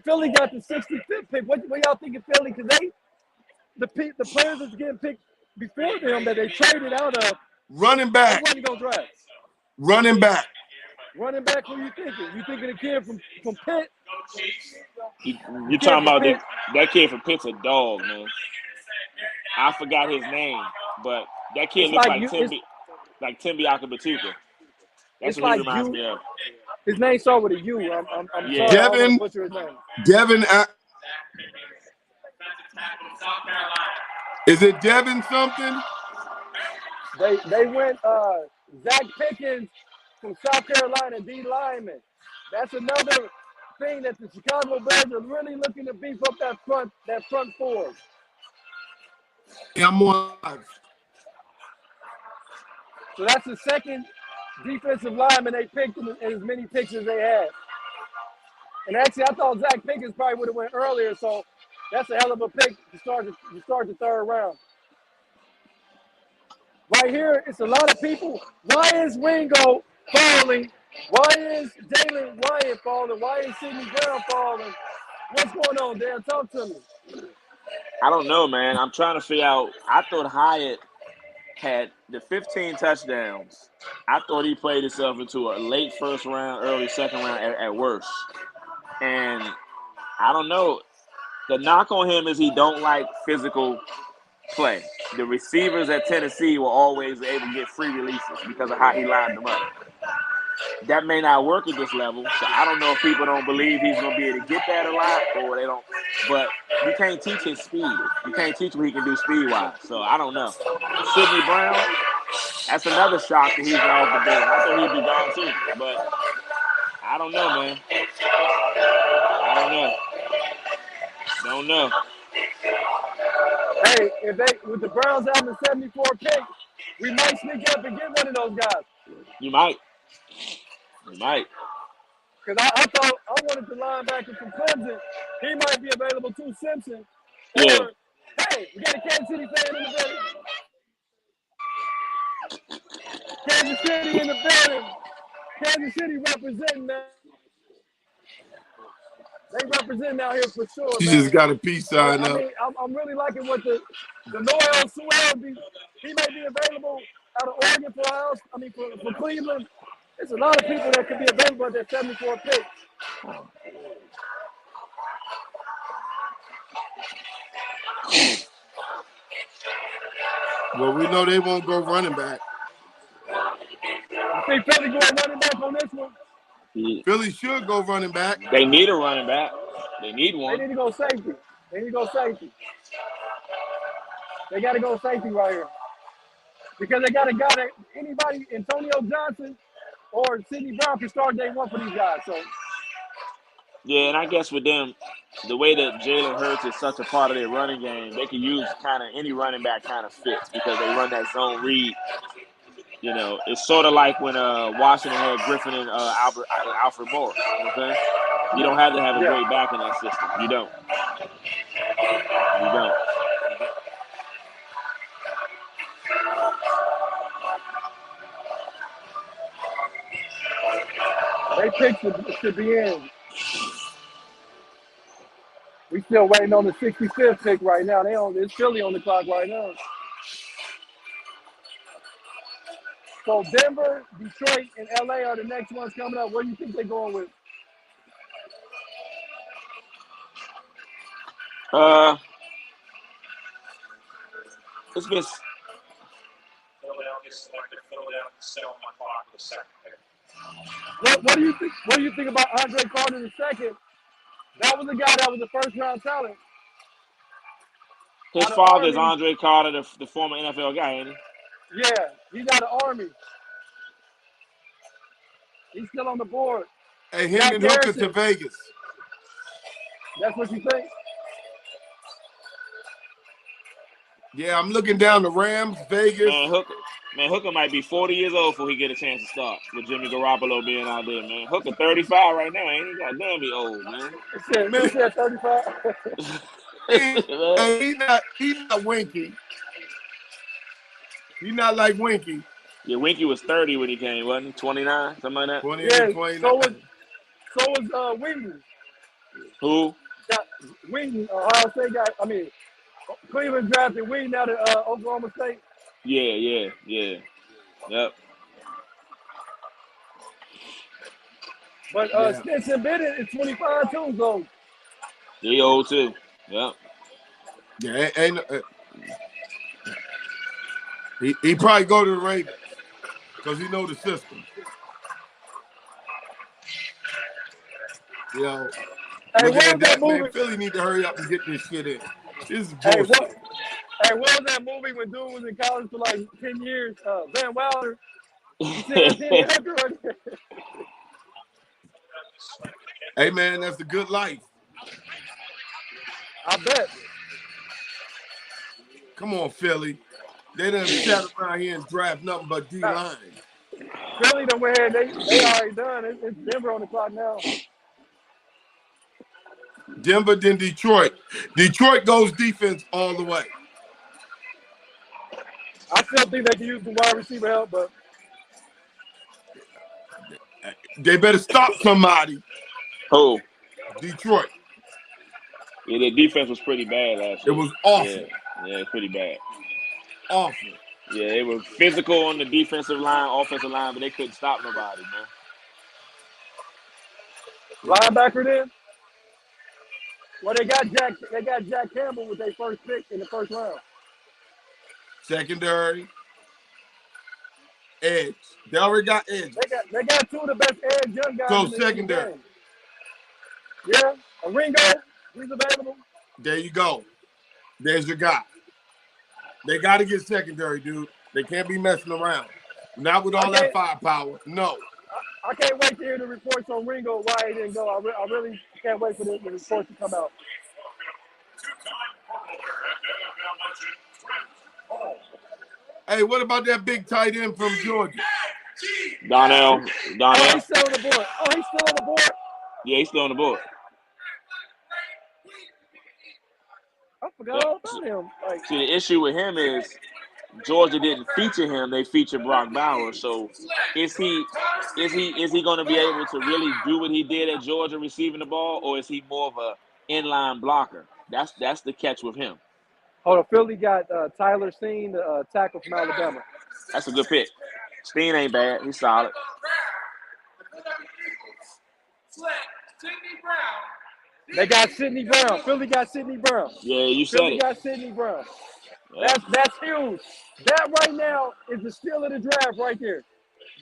S2: Philly got the 65th pick. What y'all think of Philly? Because the players that's getting picked before them that they traded out of.
S1: Running back.
S2: What you gonna draft?
S1: Running back.
S2: Running back. Who you thinking? You thinking the kid from Pitt?
S5: You talking about that kid from Pitt's a dog, man. I forgot his name, but that kid looks like Timby Akabatuka. That's what he reminds me of.
S2: His name starts with a U. I'm
S5: Yeah.
S2: sorry, I don't want to butcher his name.
S1: Is it Devin something?
S2: They went Zach Pickens from South Carolina, D lineman. That's another thing that the Chicago Bears are really looking to beef up that front four.
S1: Yeah, I'm on live.
S2: So that's the second defensive lineman they picked in as many picks as they had. And actually, I thought Zach Pickens probably would have went earlier, so that's a hell of a pick to start the third round. Right here, it's a lot of people. Why is Wingo falling? Why is Jalen Wyatt falling? Why is Sidney Brown falling? What's going on, Dan? Talk to me.
S5: I don't know, man. I'm trying to figure out. I thought Hyatt had the 15 touchdowns. I thought he played himself into a late first round, early second round at worst. And I don't know. The knock on him is he don't like physical play. The receivers at Tennessee were always able to get free releases because of how he lined them up. That may not work at this level, so I don't know if people don't believe he's going to be able to get that a lot or they don't. But you can't teach his speed. You can't teach what he can do speed-wise. So I don't know. Sidney Brown, that's another shock that he's not off the board. I thought he'd be gone too, but I don't know, man. I don't know. Don't know.
S2: Hey, with the Browns having the 74 pick, we might sneak up and get one of those guys.
S5: You might. You might.
S2: Because I thought I wanted the linebacker from Clemson. He might be available too, Simpson.
S5: Yeah.
S2: Or, hey, we got a Kansas City fan in the building. Kansas City in the building. Kansas City representing, man. They represent out here for sure,
S1: She
S2: man.
S1: just got a peace sign up.
S2: I mean, I'm really liking what the Noel Sewell, he may be available out of Oregon for Cleveland. There's a lot of people that could be available at that 74 pick.
S1: Well, we know they won't go running back.
S2: I think Philly going running back on this one.
S5: Yeah.
S1: Philly should go running back.
S5: They need a running back. They need one.
S2: They need to go safety. They got to go safety right here. Because they got a guy that anybody, Antonio Johnson or Sidney Brown, can start day one for these guys. So.
S5: Yeah, and I guess with them, the way that Jalen Hurts is such a part of their running game, they can use kind of any running back kind of fits because they run that zone read. You know, it's sort of like when Washington had Griffin and Alfred Morris. You know what I'm saying? You don't have to have a great back in that system. You don't. You don't.
S2: They picked to be in. We still waiting on the 65th pick right now. It's Philly on the clock right now. So Denver, Detroit, and LA are the next ones coming up. What do you think they're going with?
S5: It's been
S3: just selected Philadelphia to sit on my clock for the second pick.
S2: What do you think? What do you think about Andre Carter II? That was a guy that was a first round talent.
S5: His
S2: Out of
S5: father is
S2: Army.
S5: Andre Carter, the former NFL guy, ain't he?
S2: Yeah, he's out of Army. He's still on the board.
S1: Hey, him
S2: Jack
S1: and Hooker
S2: Harrison.
S1: to Vegas.
S2: That's what you think?
S1: Yeah, I'm looking down the Rams, Vegas.
S5: Man, Hooker might be 40 years old before he get a chance to start with Jimmy Garoppolo being out there, man. Hooker 35 right now, ain't he? Goddamn, he old, man.
S2: He said 35.
S1: He's not Winky. He's not like Winky.
S5: Yeah, Winky was 30 when he came, wasn't he? 29, something like that.
S1: 28,
S2: Yeah,
S1: 29.
S2: so was Wheaton.
S5: Who?
S2: Wheaton, Ohio State guy. I mean, Cleveland drafted Wheaton out of Oklahoma State.
S5: Yeah. Yep.
S2: But Stetson Bennett is 25 too, so
S5: He old too. Yep.
S1: Yeah, he probably go to the Ravens because he know the system. You know,
S2: hey,
S1: looking at that,
S2: movie?
S1: man, Philly need to hurry up and get this shit in. This is
S2: Hey,
S1: bullshit.
S2: what was that movie when dude was in college for like 10 years? Van Wilder. He said Danny Hooker right there.
S1: Hey, man, that's a good life.
S2: I bet.
S1: Come on, Philly. They done sat around here and draft nothing but D-line.
S2: Philly done went ahead. They already done. It's Denver on the clock now.
S1: Denver, then Detroit. Detroit goes defense all the way.
S2: I still think they can use the wide receiver help, but
S1: They better stop somebody.
S5: Who?
S1: Detroit.
S5: Yeah, their defense was pretty bad last
S1: It
S5: year.
S1: was awful.
S5: Yeah, it's pretty bad.
S1: Awful.
S5: Yeah, they were physical on the defensive line, offensive line, but they couldn't stop nobody, man.
S2: linebacker then. Well, they got Jack Campbell with their first pick in the first round.
S1: Secondary. Edge. They already got edge.
S2: They got two of the best edge young guys.
S1: So
S2: in the
S1: secondary.
S2: game. Yeah, a Ringo, he's available.
S1: There you go. There's your guy. They got to get secondary, dude. They can't be messing around. Not with all that firepower. No.
S2: I can't wait to hear the reports on Ringo why he didn't go. I really can't wait for the reports to come out.
S1: Hey, what about that big tight end from Georgia?
S5: Donnell.
S2: Oh, he's still on the board.
S5: Yeah, he's still on the board.
S2: I forgot all about him.
S5: See, the issue with him is Georgia didn't feature him; they featured Brock Bowers. So, is he going to be able to really do what he did at Georgia, receiving the ball, or is he more of a inline blocker? That's the catch with him.
S2: Hold on, Philly got Tyler Steen, the tackle from Alabama.
S5: That's a good pick. Steen ain't bad; he's solid.
S2: They got Sidney Brown. Philly got Sidney Brown.
S5: Yeah, you said
S2: Philly
S5: it.
S2: got Sidney Brown.
S5: Yeah.
S2: That's huge. That right now is the steal of the draft right there.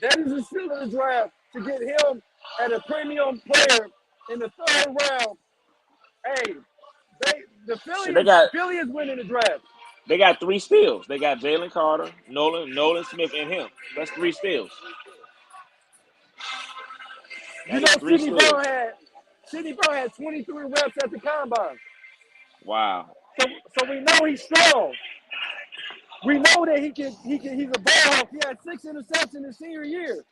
S2: That is the steal of the draft to get him at a premium player in the third round. Hey, Philly is winning the draft.
S5: They got 3 steals. They got Jalen Carter, Nolan Smith, and him. That's 3 steals.
S2: You know, Sidney Brown had 23 reps at the combine.
S5: Wow.
S2: So we know he's strong. We know that he's a ball hawk. He had 6 interceptions his senior year.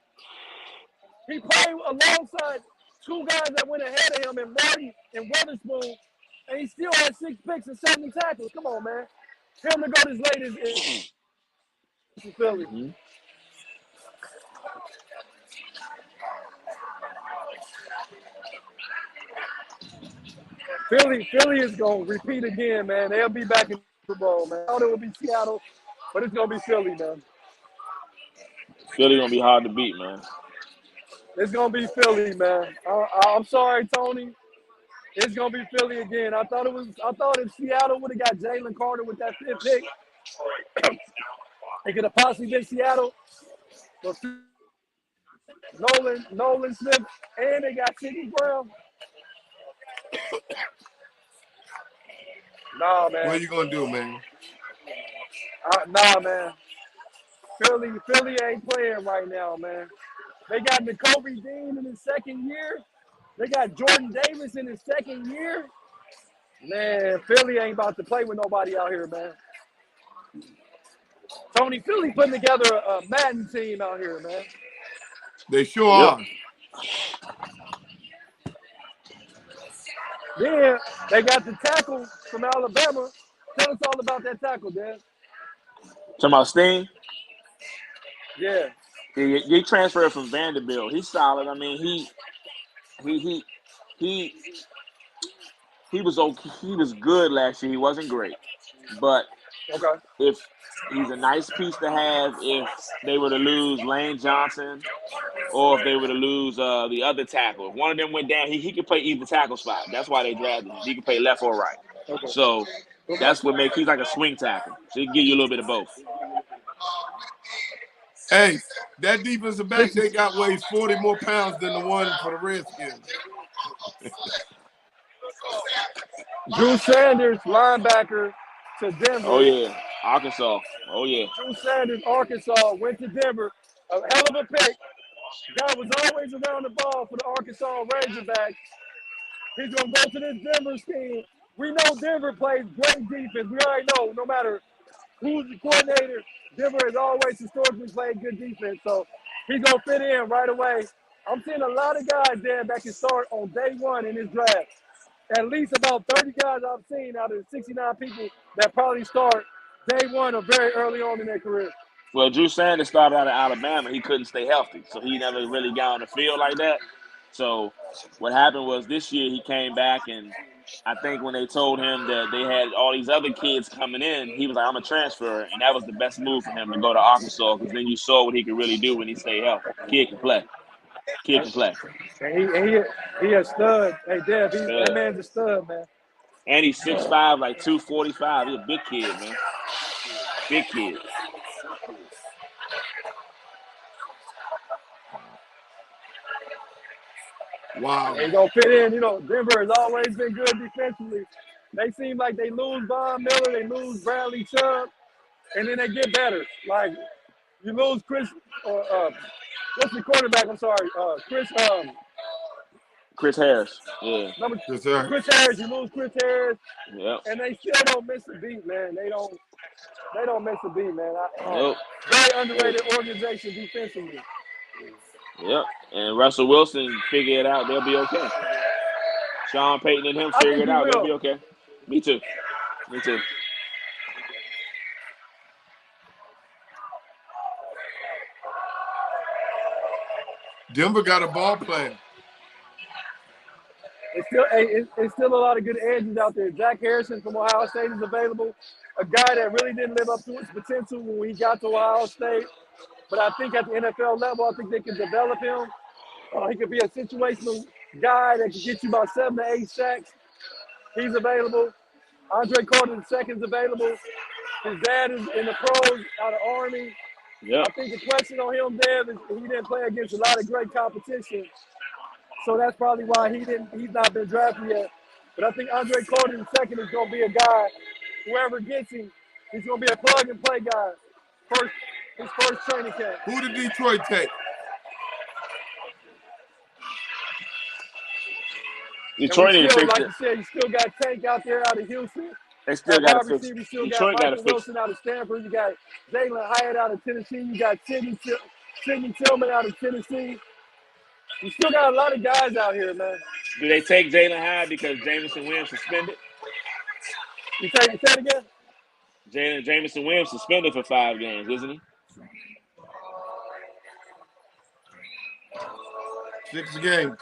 S2: He played alongside 2 guys that went ahead of him, and Marty and Witherspoon, and he still had 6 picks and 70 tackles. Come on, man. Him to go this late is Philly.
S5: Mm-hmm.
S2: Philly is going to repeat again, man. They'll be back in the Super Bowl, man. I thought it would be Seattle, but it's going to be Philly, man.
S5: Philly going to be hard to beat, man.
S2: It's going to be Philly, man. I'm sorry, Tony. It's going to be Philly again. I thought if Seattle would have got Jalen Carter with that 5th pick, It could have possibly been Seattle, but Nolan Smith, and they got Sidney Brown. Nah,
S1: What are
S2: man.
S1: you gonna do, man?
S2: Nah, man. Philly ain't playing right now, man. They got N'Kobe Dean in his second year. They got Jordan Davis in his second year. Man, Philly ain't about to play with nobody out here, man. Tony, Philly putting together a Madden team out here, man.
S1: They sure
S5: Yep.
S1: are.
S2: Then they got the tackle from Alabama. Tell us all about that tackle, Dan.
S5: Talking about Steen,
S2: Yeah.
S5: he transferred from Vanderbilt. He's solid. I mean, he was okay. He was good last year. He wasn't great, but
S2: Okay.
S5: if he's a nice piece to have if they were to lose Lane Johnson or if they were to lose the other tackle. If one of them went down, he could play either tackle spot. That's why they drafted him. He could play left or right.
S2: Okay.
S5: So that's what makes he's like a swing tackle. So he can give you a little bit of both.
S1: Hey, that defensive back they got weighs 40 more pounds than the one for the Redskins.
S2: Drew Sanders, linebacker to Denver.
S5: Oh yeah, Arkansas. Oh yeah.
S2: Drew Sanders, Arkansas, went to Denver. A hell of a pick. Guy was always around the ball for the Arkansas Razorbacks. He's going to go to this Denver team. We know Denver plays great defense. We already know, no matter who's the coordinator, Denver has always historically played good defense. So he's going to fit in right away. I'm seeing a lot of guys there that can start on day one in this draft. At least about 30 guys I've seen out of the 69 people that probably start day one or very early on in their career.
S5: Well, Drew Sanders started out of Alabama. He couldn't stay healthy, so he never really got on the field like that. So what happened was this year he came back, and I think when they told him that they had all these other kids coming in, he was like, I'm a transfer. And that was the best move for him to go to Arkansas because then you saw what he could really do when he stayed healthy. Kid can play. Kid can play.
S2: And he a stud. Hey, Dev, that man's a stud, man.
S5: And he's 6'5", like 245. He's a big kid, man. Big kid.
S1: Wow.
S2: They gonna fit in. You know, Denver has always been good defensively. They seem like they lose Von Miller, they lose Bradley Chubb, and then they get better. Like you lose Chris, what's the quarterback? I'm sorry,
S5: Chris Harris. Yeah.
S1: Yes, sir.
S2: Chris Harris. You lose Chris Harris,
S5: Yep.
S2: and they still don't miss a beat, man. They don't miss a beat, man.
S5: Nope.
S2: Very underrated organization defensively.
S5: Yep. And Russell Wilson figure it out, they'll be okay. Sean Payton and him figure it out, they'll be okay. Me too. Me too.
S1: Denver got a ball player.
S2: It's still a lot of good edges out there. Jack Harrison from Ohio State is available. A guy that really didn't live up to his potential when he got to Ohio State. But I think at the NFL level, I think they can develop him. He could be a situational guy that can get you about 7 to 8 sacks. He's available. Andre Carter II is available. His dad is in the pros out of Army.
S5: Yep.
S2: I think the question on him, Dev, is he didn't play against a lot of great competition. So that's probably why he's not been drafted yet. But I think Andre Carter II is going to be a guy, whoever gets him, he's going to be a plug-and-play guy. His first training camp.
S1: Who did Detroit take?
S5: Detroit need to fix
S2: like
S5: it.
S2: you said, you still got Tank out there out of Houston.
S5: They still got to fix
S2: it.
S5: it.
S2: You still
S5: Detroit
S2: got
S5: got to
S2: Michael
S5: fix
S2: Wilson out of Stanford. You got Jalen Hyatt out of Tennessee. You got Sidney Tillman out of Tennessee. You still got a lot of guys out here, man.
S5: Do they take Jalen Hyatt because Jameson Williams suspended?
S2: You say it again?
S5: Jameson Williams suspended for 5 games, isn't he?
S1: 6 games.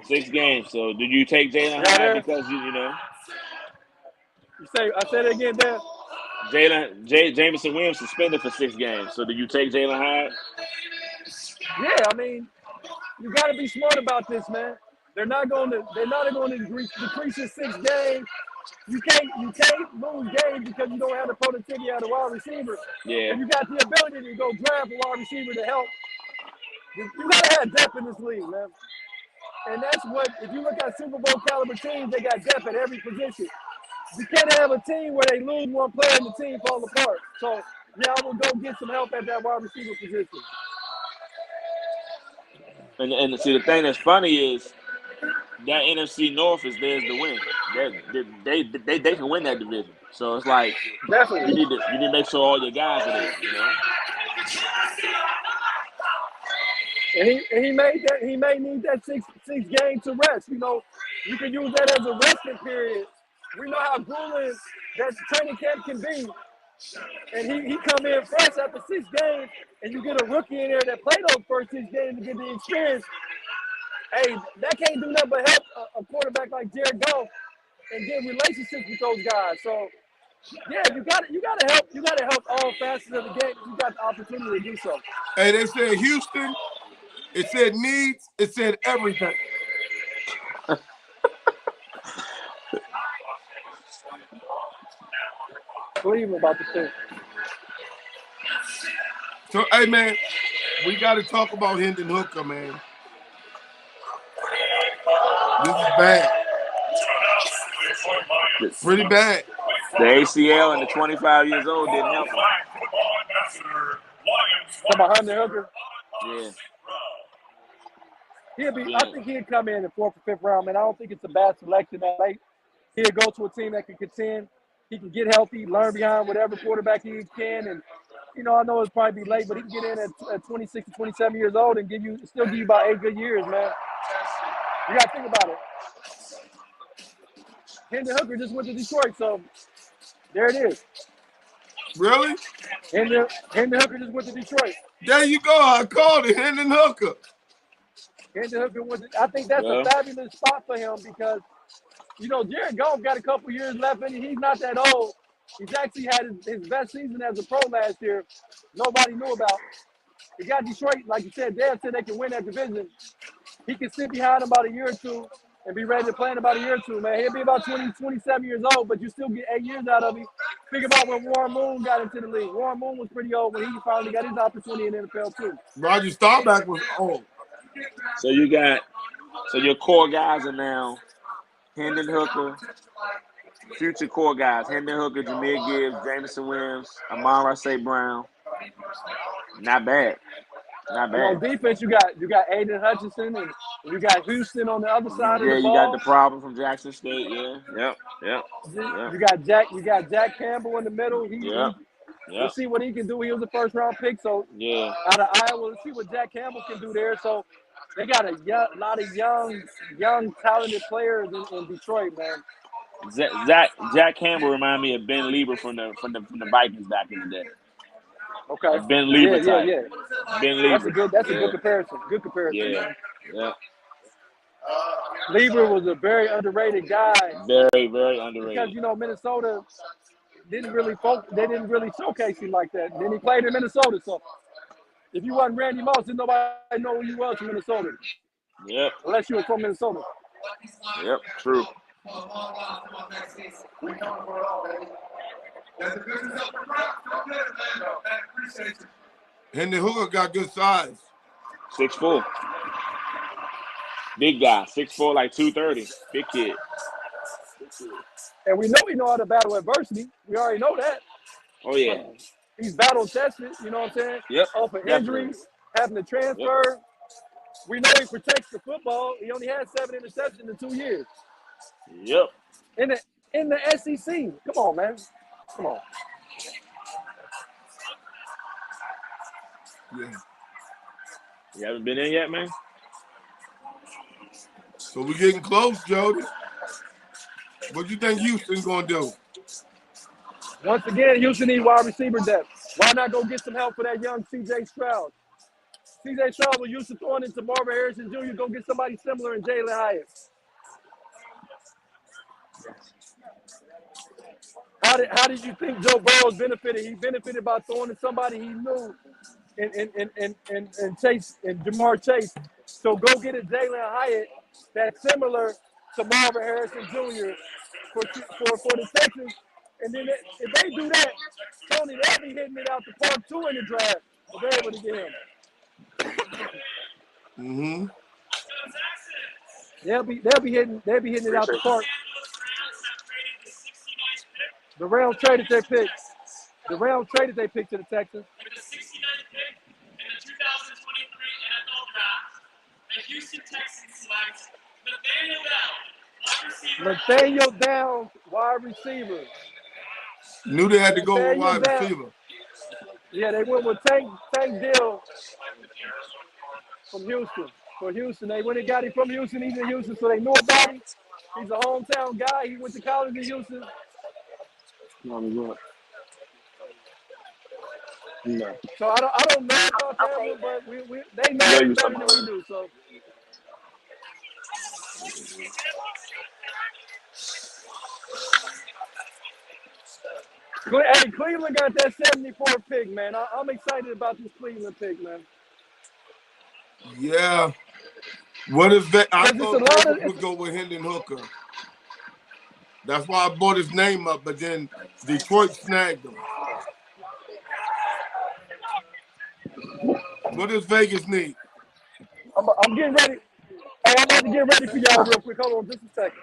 S5: 6 games. So do you take Jalen Hyatt because you know?
S2: I said it again, Dan.
S5: Jameson Williams suspended for 6 games. So do you take Jalen Hyatt?
S2: Yeah, I mean, you got to be smart about this, man. They're not going to decrease his 6 games you can't lose games because you don't have the productivity out of wide receiver.
S5: Yeah.
S2: And you got the ability to go grab a wide receiver to help. You gotta have depth in this league, man. And that's what, if you look at Super Bowl caliber teams, they got depth at every position. You can't have a team where they lose one player and the team falls apart. So, yeah, I will go get some help at that wide receiver position.
S5: And see, the thing that's funny is that NFC North is theirs to win. They can win that division. So it's like
S2: Definitely.
S5: you need to make sure all your guys are there. You know.
S2: And he may need that six game to rest. You know, you can use that as a resting period. We know how grueling that training camp can be. And he come in fresh after 6 games, and you get a rookie in there that played those first 6 games to get the experience. Hey, that can't do nothing but help a quarterback like Jared Goff and get relationships with those guys. So, yeah, you gotta help all facets of the game. You got the opportunity to do so.
S1: Hey, they said Houston. It said needs. It said everything.
S2: Cleveland about to think.
S1: So, hey, man, we got to talk about Hendon Hooker, man. This is bad. Pretty bad.
S5: The ACL and the 25 years old didn't help him.
S2: Talk about Hendon Hooker.
S5: Yeah.
S2: I think he'd come in the 4th or 5th round, man. I don't think it's a bad selection that late. He'd go to a team that can contend. He can get healthy, learn behind whatever quarterback he can, and you know, I know it's probably be late, but he can get in at 26 to 27 years old and still give you about 8 good years, man. You got to think about it. Hendon Hooker just went to Detroit, so there it is.
S1: Really?
S2: Hendon Hooker just went to Detroit.
S1: There you go. I called it, Hendon Hooker.
S2: Hendon Hooker I think that's a fabulous spot for him because, you know, Jared Goff got a couple years left in him. He's not that old. He's actually had his best season as a pro last year. Nobody knew about. He got Detroit, like you said, Dad said they can win that division. He can sit behind him about a year or two and be ready to play in about a year or two, man. He'll be about 20, 27 years old, but you still get 8 years out of him. Think about when Warren Moon got into the league. Warren Moon was pretty old when he finally got his opportunity in the NFL, too.
S1: Roger Staubach was old.
S5: So your core guys are now Hendon Hooker, future core guys, Hendon Hooker, Jahmyr Gibbs, Jameson Williams, Amon-Ra St. Brown. Not bad. Not bad.
S2: On defense, you got Aiden Hutchinson and you got Houston on the other side of the ball.
S5: Yeah, you got the problem from Jackson State. Yeah. Yep.
S2: You got Jack Campbell in the middle. We'll see what he can do. He was a first-round pick, so out of Iowa, let's see what Jack Campbell can do there. So they got a lot of young, talented players in Detroit, man.
S5: Jack Campbell remind me of Ben Lieber from the Vikings back in the day.
S2: Okay.
S5: Ben Lieber type.
S2: Yeah.
S5: Ben Lieber.
S2: That's a good comparison. Good comparison.
S5: Yeah.
S2: Lieber was a very underrated guy.
S5: Very, very underrated.
S2: Because, you know, Minnesota didn't really showcase him like that. Then he played in Minnesota, so if you wasn't Randy Moss, then nobody know who you was from Minnesota.
S5: Yep.
S2: Unless you were from Minnesota.
S5: Yep, true.
S1: Hendon Hooker got good size.
S5: 6'4". Big guy. 6'4", like 230. Big kid.
S2: And we know how to battle adversity. We already know that.
S5: Oh, yeah.
S2: He's battle tested, you know what I'm saying?
S5: Yep.
S2: Off of injuries, having to transfer. Yep. We know he protects the football. He only had 7 interceptions in 2 years.
S5: Yep.
S2: In the SEC. Come on, man. Come on.
S1: Yeah.
S5: You haven't been in yet, man?
S1: So we're getting close, Jody. What do you think Houston's going to do?
S2: Once again, Houston needs wide receiver depth. Why not go get some help for that young C.J. Stroud? C.J. Stroud was used to throwing into Marvin Harrison Jr. Go get somebody similar in Jalen Hyatt. How did you think Joe Burrow benefited? He benefited by throwing to somebody he knew and Chase and Jamar Chase. So go get a Jalen Hyatt that's similar to Marvin Harrison Jr. for the Texans. And then if they do that, Tony, they'll be hitting it out the park too in the draft. If they're able to get him.
S1: Mm-hmm.
S2: They'll be hitting it out the park. The Rams traded their pick. The Rams traded their pick to the Texans.
S3: With the 69th pick in the 2023 NFL Draft, the Houston Texans select Nathaniel Downs, wide receiver.
S2: Nathaniel Downs, wide receiver.
S1: Knew they had to go with
S2: Nathaniel
S1: wide
S2: Downs.
S1: receiver.
S2: Yeah, they went with Tank Dill from Houston. For Houston, they went and got him from Houston. He's in Houston, so they knew about him. He's a hometown guy. He went to college in Houston.
S5: No.
S2: So I don't know about that one, but they know him better than we do. So hey, Cleveland got that 74th pick, man. I'm excited about this Cleveland pick, man.
S1: Yeah. What if I
S2: Because it's a lot
S1: thought
S2: of-
S1: Vegas would go with Hendon Hooker? That's why I brought his name up, but then Detroit snagged him. What does Vegas need?
S2: I'm getting ready. Hey, I'm about to get ready for y'all real quick. Hold on just a second.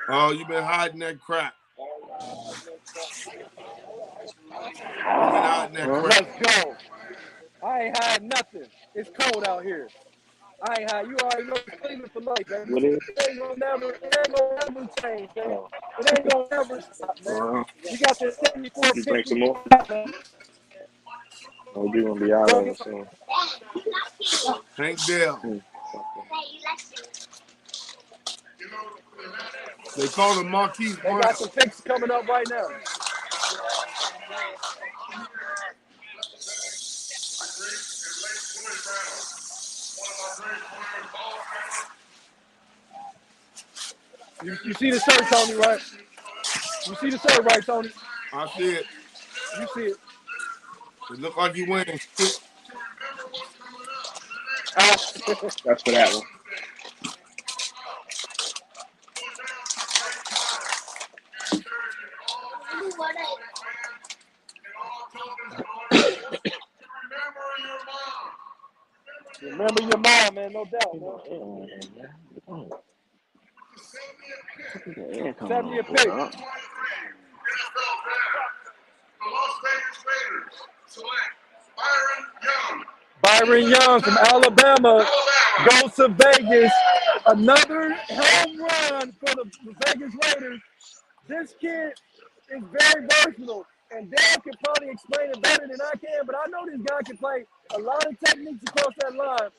S1: Oh, you've been hiding that crap.
S2: Let's go. I ain't hiding nothing. It's cold out here. I ain't hiding. You already know it's Cleveland for life, baby.
S5: What is?
S2: It ain't gonna never change, man. It ain't gonna never stop, man. You got the 74
S5: You
S2: pick.
S5: drink some more? Oh, you're gonna be out of it soon.
S1: Hank Dell. They call him Marquise
S2: They
S1: Brown.
S2: got some picks coming up right now. You see the shirt, Tony, right? You see the shirt, right, Tony?
S1: I see it.
S2: You see it.
S1: It look like you winning.
S5: That's for that one.
S2: Remember your mom, man, no doubt, man. 70 a pick.
S7: The Las Vegas Raiders select
S2: Byron Young from Alabama goes to Vegas. Another home run for the Vegas Raiders. This kid is very versatile, and Dale can probably explain it better than I can, but I know this guy can play a lot of techniques across that line.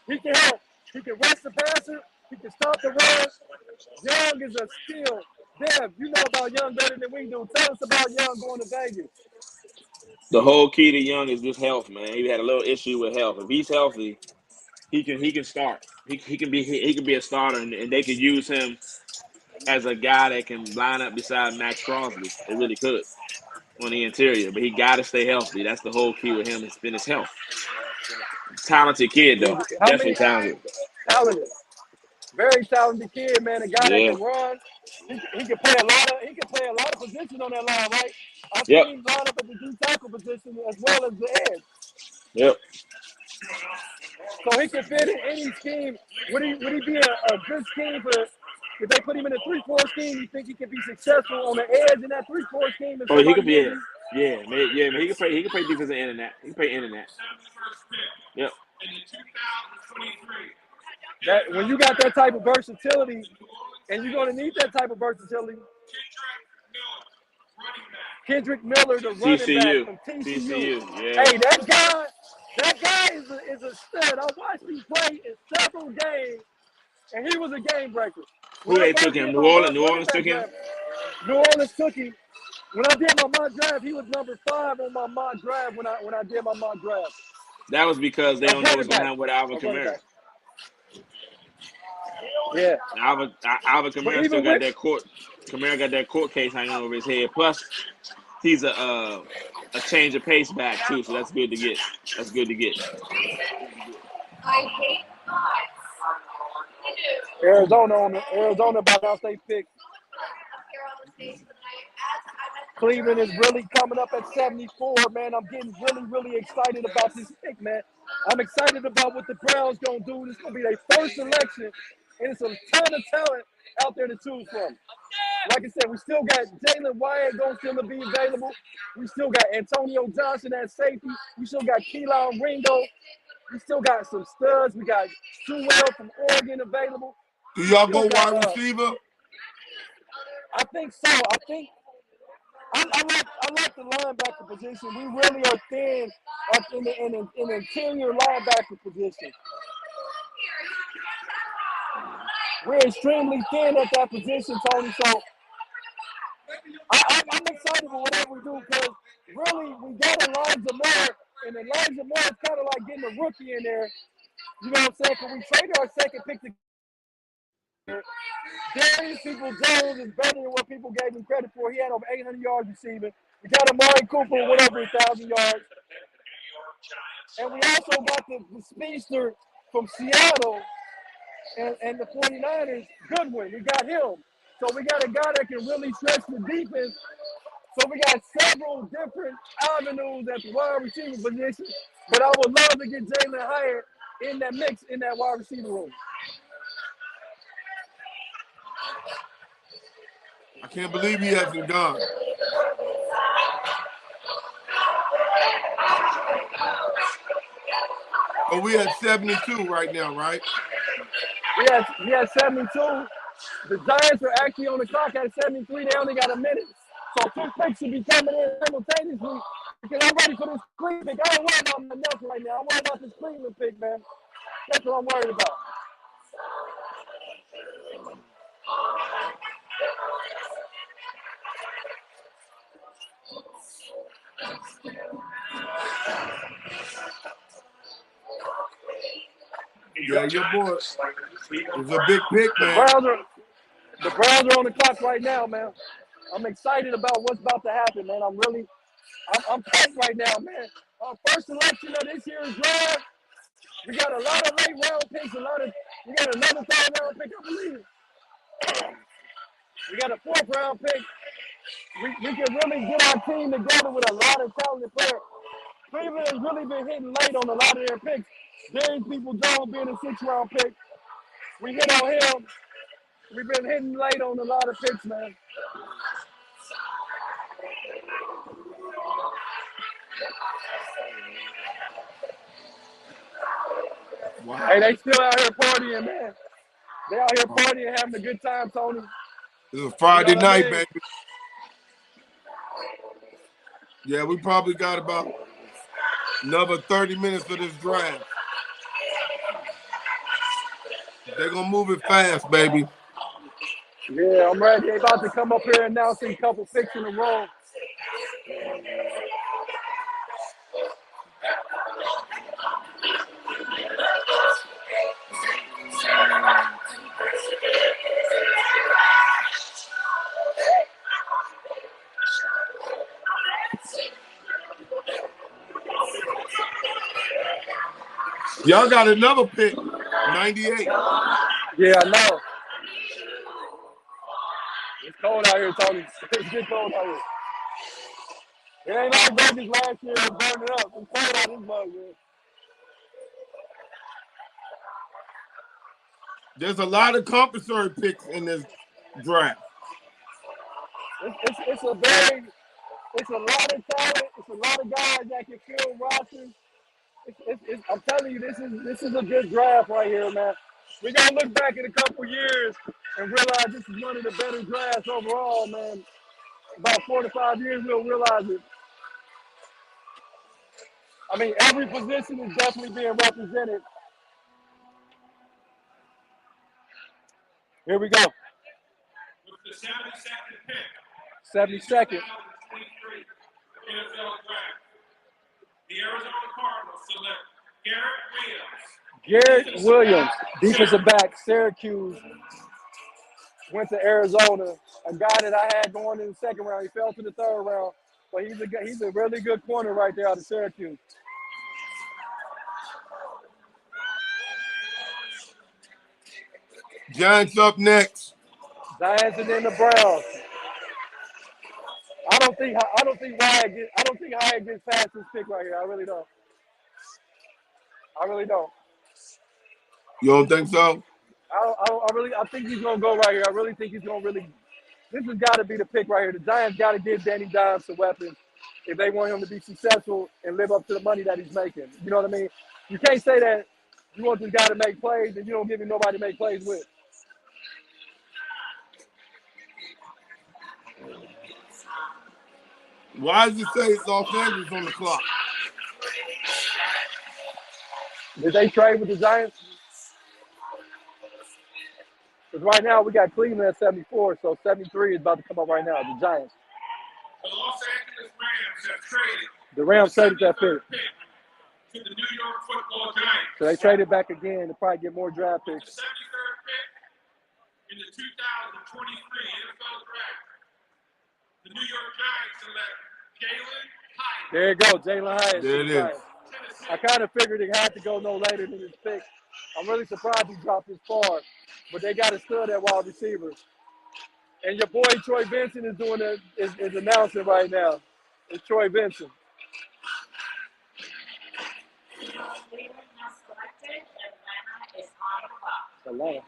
S2: He can help. He can rush the passer. He can stop the run. Young is a steal. Dev, you know about Young better than we do. Tell us about Young going to Vegas.
S5: The whole key to Young is just health, man. He had a little issue with health. If he's healthy, he can start. He can be a starter, and they could use him as a guy that can line up beside Max Crosby. They really could on the interior, but he got to stay healthy. That's the whole key with him. It's been his health. Talented kid though, definitely talented.
S2: Talented, very talented kid, man. A guy that can run. He can play a lot of positions on that line, right? I've seen him line up at the D tackle position as well as the edge.
S5: Yep.
S2: So he can fit in any scheme. Would he be a good scheme for if they put him in a 3-4 scheme? You think he could be successful on the edge in that 3-4 scheme?
S5: Oh, he could be. Yeah, man. He can play defensive end in that. He can play in that. Yep.
S2: That when you got that type of versatility, and you're going to need that type of versatility. Kendrick Miller, the running back from TCU.
S5: Yeah.
S2: Hey, that guy is a stud. I watched him play in several games, and he was a game breaker.
S5: Who they took him? New Orleans took him?
S2: New Orleans took him. When I did my mock draft, he was number 5 on my mock draft when I did my mock draft.
S5: That was because they don't know what's going to happen with Alvin Kamara.
S2: Yeah.
S5: Alvin Kamara still got that court. Kamara got that court case hanging over his head. Plus, he's a change of pace back too, so that's good to get. That's good to get.
S2: Arizona about to state pick. Cleveland is really coming up at 74, man. I'm getting really excited about this pick, man. I'm excited about what the Browns gonna do. This is gonna be their first selection, and it's a ton of talent out there to choose from. Like I said, we still got Jalen Wyatt gonna still be available. We still got Antonio Johnson at safety. We still got Keelan Ringo. We still got some studs. We got Sewell from Oregon available.
S1: Do y'all go wide receiver?
S2: I think so. I like the linebacker position. We really are thin up in the interior linebacker position. We're extremely thin at that position, Tony. So I'm excited for whatever we do because really we got Elijah Moore, and Elijah Moore is kind of like getting a rookie in there. You know what I'm saying? Because we traded our second pick to Darius People-Jones is better than what people gave him credit for. He had over 800 yards receiving. We got Amari Cooper with over 1,000 yards. And we also got the speedster from Seattle and the 49ers, Goodwin. We got him. So we got a guy that can really stretch the defense. So we got several different avenues at the wide receiver position. But I would love to get Jalen Hyatt in that mix in that wide receiver room.
S1: I can't believe he hasn't gone. But we at 72 right now, right?
S2: We had 72. The Giants are actually on the clock at 73. They only got a minute. So 2 picks should be coming in simultaneously. Because I'm ready for this Cleveland pick. I ain't worried about nothing else right now. I'm worried about this Cleveland pick, man. That's what I'm worried about.
S1: Yeah, your boy. It's a big pick, man.
S2: The Browns are on the clock right now, man. I'm excited about what's about to happen, man. I'm pumped right now, man. Our first selection of this year's draft. We got a lot of late round picks, we got another 3rd round pick, I believe. We got a 4th round pick. We can really get our team together with a lot of talented players. Cleveland has really been hitting late on a lot of their picks. Darius People-Jones being a 6th round pick. We hit on him. We've been hitting late on a lot of picks, man.
S1: Wow.
S2: Hey, they still out here partying, man. They out here partying, having a good time, Tony.
S1: It's a Friday night,
S2: I mean?
S1: baby. Yeah, we probably got about another 30 minutes for this draft. They're going to move it fast, baby.
S2: Yeah, I'm ready. They about to come up here announcing a couple picks in a row.
S1: Y'all got another pick, 98.
S2: Yeah, I know. It's cold out here, Tony. It's get cold out here. It ain't like Vegas last year and burn it up. It's cold out this mug, man.
S1: There's a lot of compensatory picks in this draft.
S2: It's a lot of talent. It's a lot of guys that can fill rosters. I'm telling you, this is a good draft right here, man. We're gonna look back in a couple years and realize this is one of the better drafts overall, man. About 4 to 5 years, we'll realize it. I mean, every position is definitely being represented. Here we go.
S3: With the 72nd pick.
S2: 72nd.
S3: 2023 NFL Draft. The Arizona Cardinals select Garrett
S2: Williams, defensive back, Syracuse, went to Arizona. A guy that I had going in the 2nd round. He fell to the 3rd round. But he's a really good corner right there out of Syracuse.
S1: Giants up next.
S2: Giants and then the Browns. I don't think Hyatt gets past this pick right here. I really don't.
S1: You don't think so?
S2: I think he's gonna go right here. I really think he's gonna really. This has got to be the pick right here. The Giants got to give Danny Dimes some weapons if they want him to be successful and live up to the money that he's making. You know what I mean? You can't say that you want this guy to make plays and you don't give him nobody to make plays with.
S1: Why does it say Los Angeles on the clock?
S2: Did they trade with the Giants? Because right now we got Cleveland at 74, so 73 is about to come up right now. The Giants.
S3: The Los Angeles Rams have traded
S2: The Rams traded that pick.
S3: to the New York Football Giants.
S2: So they traded back again to probably get more draft
S3: The
S2: picks.
S3: 73rd pick in the 2023 NFL Draft. The New York Giants select Jalen Hyatt.
S2: There you go, Jalen Hyatt.
S1: There it is.
S2: I kind of figured it had to go no later than this pick. I'm really surprised he dropped this far, but they got a stud at wide receiver. And your boy Troy Vincent is doing is announcing right now. It's Troy Vincent. Atlanta.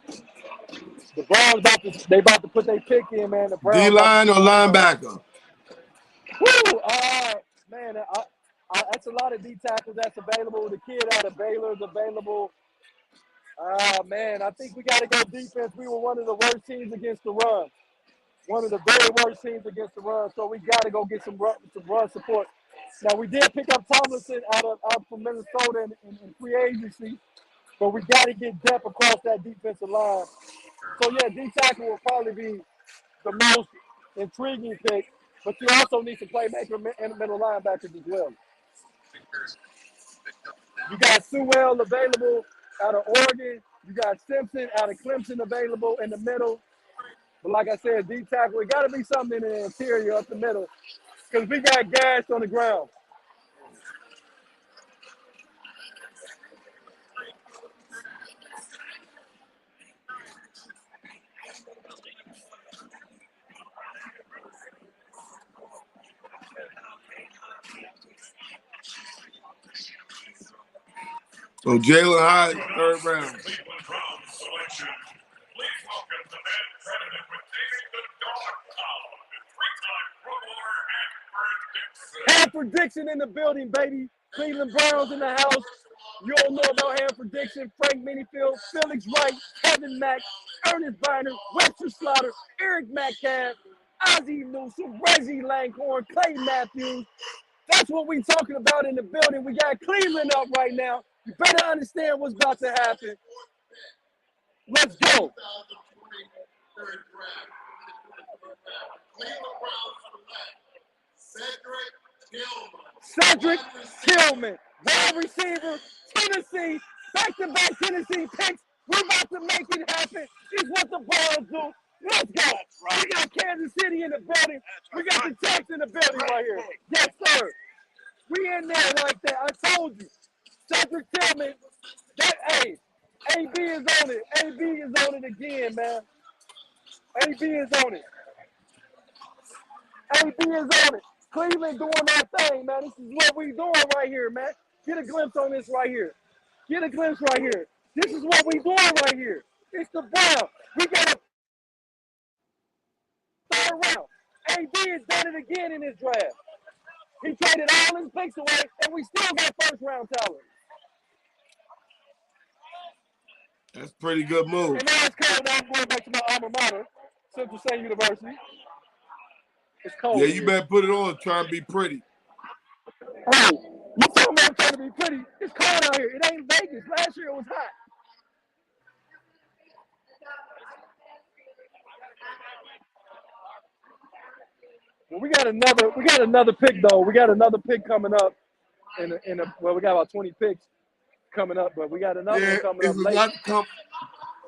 S2: The Browns about to put their pick in, man. The Browns
S1: D-line or linebacker?
S2: Woo! Man, that's a lot of D tackles that's available. The kid out of Baylor is available. Man, I think we got to go defense. We were one of the worst teams against the run. One of the very worst teams against the run. So we got to go get some run support. Now, we did pick up Tomlinson out from Minnesota in free agency, but we got to get depth across that defensive line. So, yeah, D tackle will probably be the most intriguing pick, but you also need some playmaker and middle linebackers as well. You got Sewell available out of Oregon. You got Simpson out of Clemson available in the middle. But like I said, D tackle, it got to be something in the interior up the middle because we got gas on the ground.
S1: So Jalen Hyatt, third round.
S3: Cleveland Browns selection. Please welcome the man credited with naming the dog pound and three-time Pro Bowler Hanford Dixon.
S2: Hanford Dixon in the building, baby. Cleveland Browns in the house. You all know about Hanford Dixon, Frank Minifield, Felix Wright, Kevin Mack, Ernest Biner, Webster Slaughter, Eric Metcalf, Ozzie Newsome, Reggie Langhorne, Clay Matthews. That's what we talking about in the building. We got Cleveland up right now. You better understand what's about to happen. Let's go. Cedric Tillman, wide receiver, Tennessee, back-to-back Tennessee picks. We're about to make it happen. It's what the Browns do. Let's go. We got Kansas City in the building. We got the Jets in the building right here. Yes, sir. We in there like that. I told you. Cedric Tillman, AB is on it. AB is on it again, man. AB is on it. AB is on it. Cleveland doing that thing, man. This is what we doing right here, man. Get a glimpse on this right here. Get a glimpse right here. This is what we doing right here. It's the Browns. We got a third round. AB has done it again in this draft. He traded all his picks away, and we still got first-round talent.
S1: That's a pretty good move.
S2: And now it's cold. Now I'm going back to my alma mater, Central State University. It's cold.
S1: Yeah,
S2: here.
S1: you better put it on. Try and be pretty.
S2: Oh, you told me I'm trying to be pretty. It's cold out here. It ain't Vegas. Last year it was hot. Well, we got another pick though. We got another pick coming up. Well, we got about 20 picks coming up, but we got another one coming up
S1: It's a
S2: late.
S1: lot of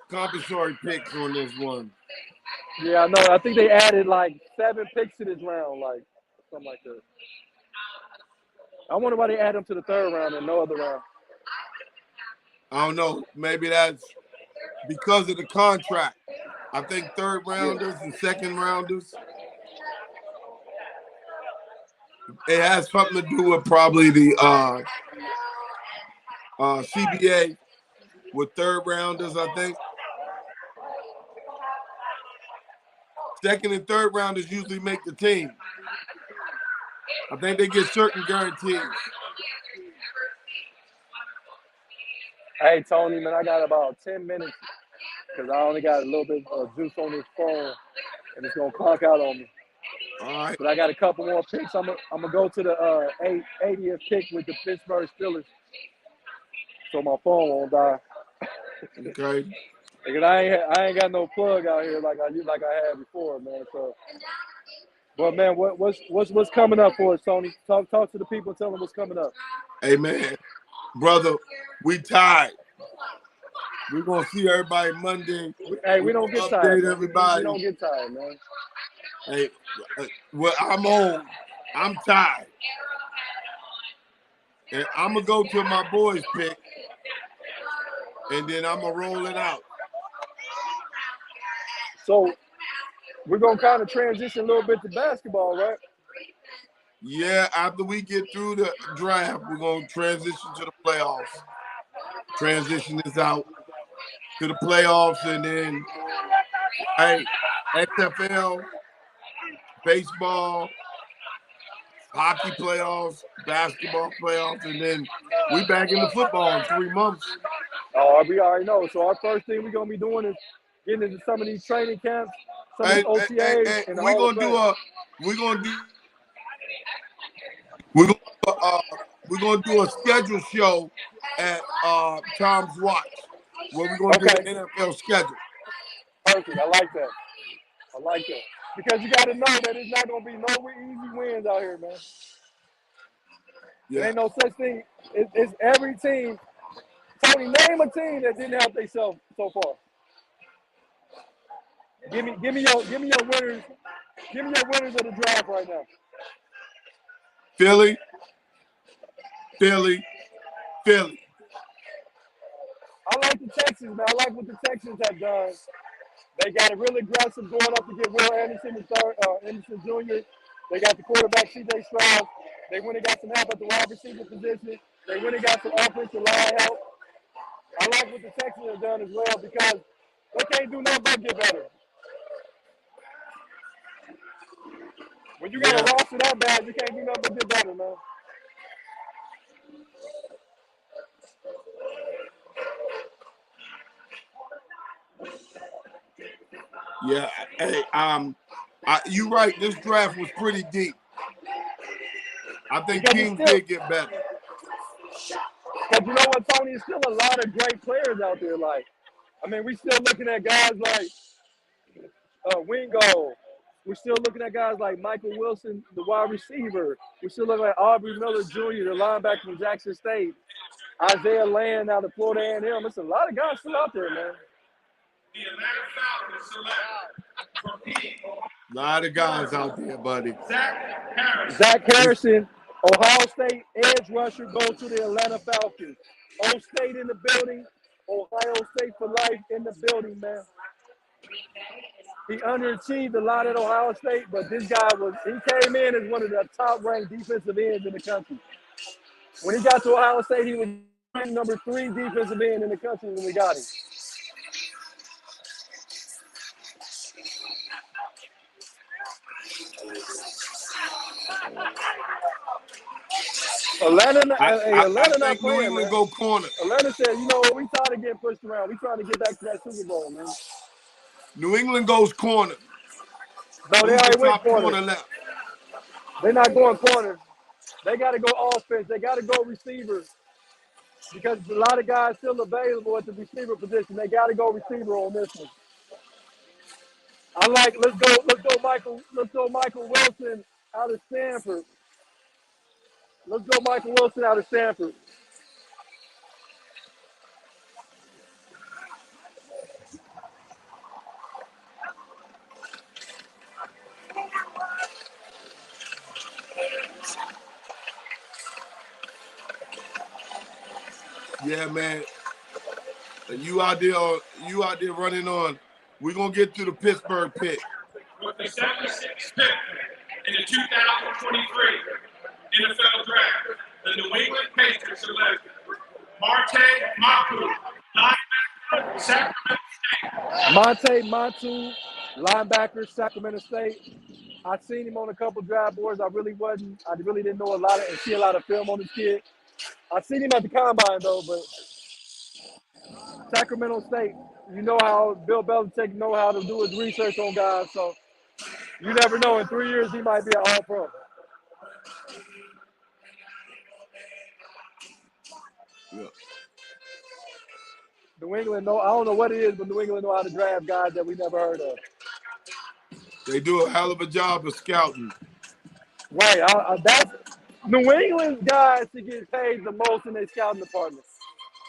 S1: compensatory picks on this one.
S2: Yeah, I know. I think they added like 7 picks to this round. Like, something like that. I wonder why they add him to the third round and no other round.
S1: I don't know. Maybe that's because of the contract. I think third
S2: Yeah.
S1: rounders and second rounders, it has something to do with probably the CBA with third rounders, I think. Second and third rounders usually make the team. I think they get certain guarantees.
S2: Hey, Tony, man, I got about 10 minutes because I only got a little bit of juice on this phone and it's going to clock out on me.
S1: All right.
S2: But I got a couple more picks. I'm gonna go to the 80th pick with the Pittsburgh Steelers so my phone won't die.
S1: Okay.
S2: Because I ain't got no plug out here like I had before, man. So, but man, what's coming up for us, Tony? Talk to the people, tell them what's coming up.
S1: Hey, man. Brother, we tied. We're going to see everybody Monday.
S2: Hey,
S1: We're
S2: we don't
S1: going to
S2: get tired.
S1: update
S2: Man.
S1: everybody.
S2: We don't get tired, man.
S1: Hey, well, I'm on. I'm tied. And I'm going to go to my boys' pick, and then I'm going to roll it out.
S2: So we're gonna kind of transition a little bit to basketball, right?
S1: Yeah, after we get through the draft, we're going to transition to the playoffs. Transition this out to the playoffs, and then, hey, XFL, baseball, hockey playoffs, basketball playoffs, and then we back into football in 3 months.
S2: Oh, we already know. So our first thing we're gonna be doing is getting into some of these training camps, some of these OTAs, and the
S1: we're
S2: Hall of
S1: gonna
S2: Fame.
S1: we're gonna do a schedule show at Tom's Watch, where we're gonna do
S2: Okay,
S1: the NFL schedule.
S2: perfect. I like that. Because you got to know that it's not gonna be no easy wins out here, man. There
S1: Yeah,
S2: ain't no such thing. It's every team. Tony, name a team that didn't help themselves so far. Give me your winners. Give me your winners of the draft right now.
S1: Philly.
S2: I like the Texans, man. I like what the Texans have done. They got it real aggressive going up to get Will Anderson the third, Anderson Jr. They got the quarterback C.J. Stroud. They went and got some help at the wide receiver position. They went and got some offensive line help. I like what the Texans have done as well because they can't do nothing but get better. When you got a roster that bad, you can't do nothing but get better, man.
S1: Yeah, hey, you're right. This draft was pretty deep. I think
S2: Because
S1: teams did get better.
S2: But you know what, Tony? There's still a lot of great players out there. Like, I mean, we still looking at guys like Wingo. We're still looking at guys like Michael Wilson, the wide receiver. We're still looking at Aubrey Miller Jr., the linebacker from Jackson State. Isaiah Land out of Florida A&M. There's a lot of guys still out there, man.
S3: The Atlanta Falcons select
S1: A lot of guys out there, buddy.
S2: Zach Harrison, Ohio State edge rusher, goes to the Atlanta Falcons. O-State in the building. Ohio State for life in the building, man. He underachieved a lot at Ohio State, but this guy he came in as one of the top-ranked defensive ends in the country. When he got to Ohio State, he was number 3 defensive end in the country when we got him. Atlanta not
S1: think New
S2: playing,
S1: England
S2: man.
S1: go corner.
S2: Atlanta said, you know what, we tired of getting pushed around. We trying to get back to that Super Bowl, man.
S1: New England goes corner.
S2: No, they
S1: Who's the
S2: already went
S1: top
S2: corner.
S1: corner left?
S2: They're not going corner. They got to go offense. They got to go receiver because a lot of guys still available at the receiver position. They got to go receiver on this one. I like let's go Michael Wilson out of Stanford. Let's go Michael Wilson out of Stanford.
S1: Yeah, man. You out there running on. We're gonna get to the Pittsburgh pick.
S3: With the 76th pick in the 2023 NFL Draft, the New England Patriots select Marte Maku, linebacker, Sacramento State.
S2: Monte, linebacker, Sacramento State. I seen him on a couple draft boards. I really didn't know see a lot of film on this kid. I seen him at the combine though, but Sacramento State, you know how Bill Belichick know how to do his research on guys, so you never know. In 3 years, he might be an all-pro.
S1: Yeah.
S2: New England, I don't know what it is, but New England know how to draft guys that we never heard of.
S1: They do a hell of a job of scouting.
S2: Right, that's New England guys to get paid the most in their scouting department.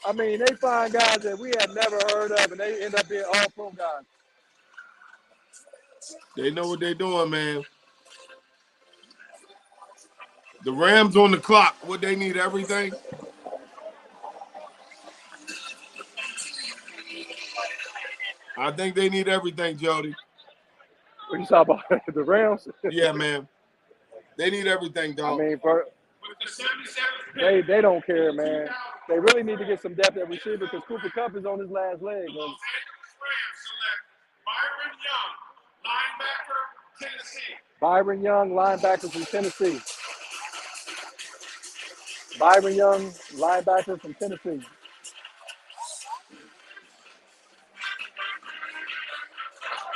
S2: I mean, they find guys that we have never heard of, and they end up being all-pro guys.
S1: They know what they're doing, man. The Rams on the clock. What they need, everything? I think they need everything, Jody.
S2: What you talking about? The Rams?
S1: Yeah, man. They need everything, dog.
S2: I mean, they don't care, man. They really need to get some depth at receiver because Cooper Kupp is on his last leg. Man. Byron Young, linebacker from Tennessee. Byron Young, linebacker from Tennessee.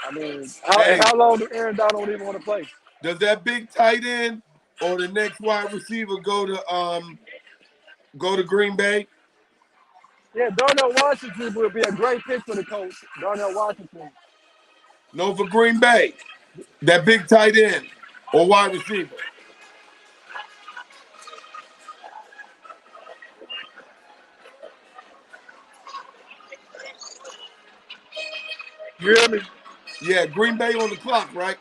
S2: I mean, how long do Aaron Donald even want to play?
S1: Does that big tight end or the next wide receiver go to Green Bay?
S2: Yeah, Darnell Washington would be a great pick for the coach. Darnell Washington.
S1: No, for Green Bay. That big tight end or wide receiver.
S2: You hear me?
S1: Yeah, Green Bay on the clock, right?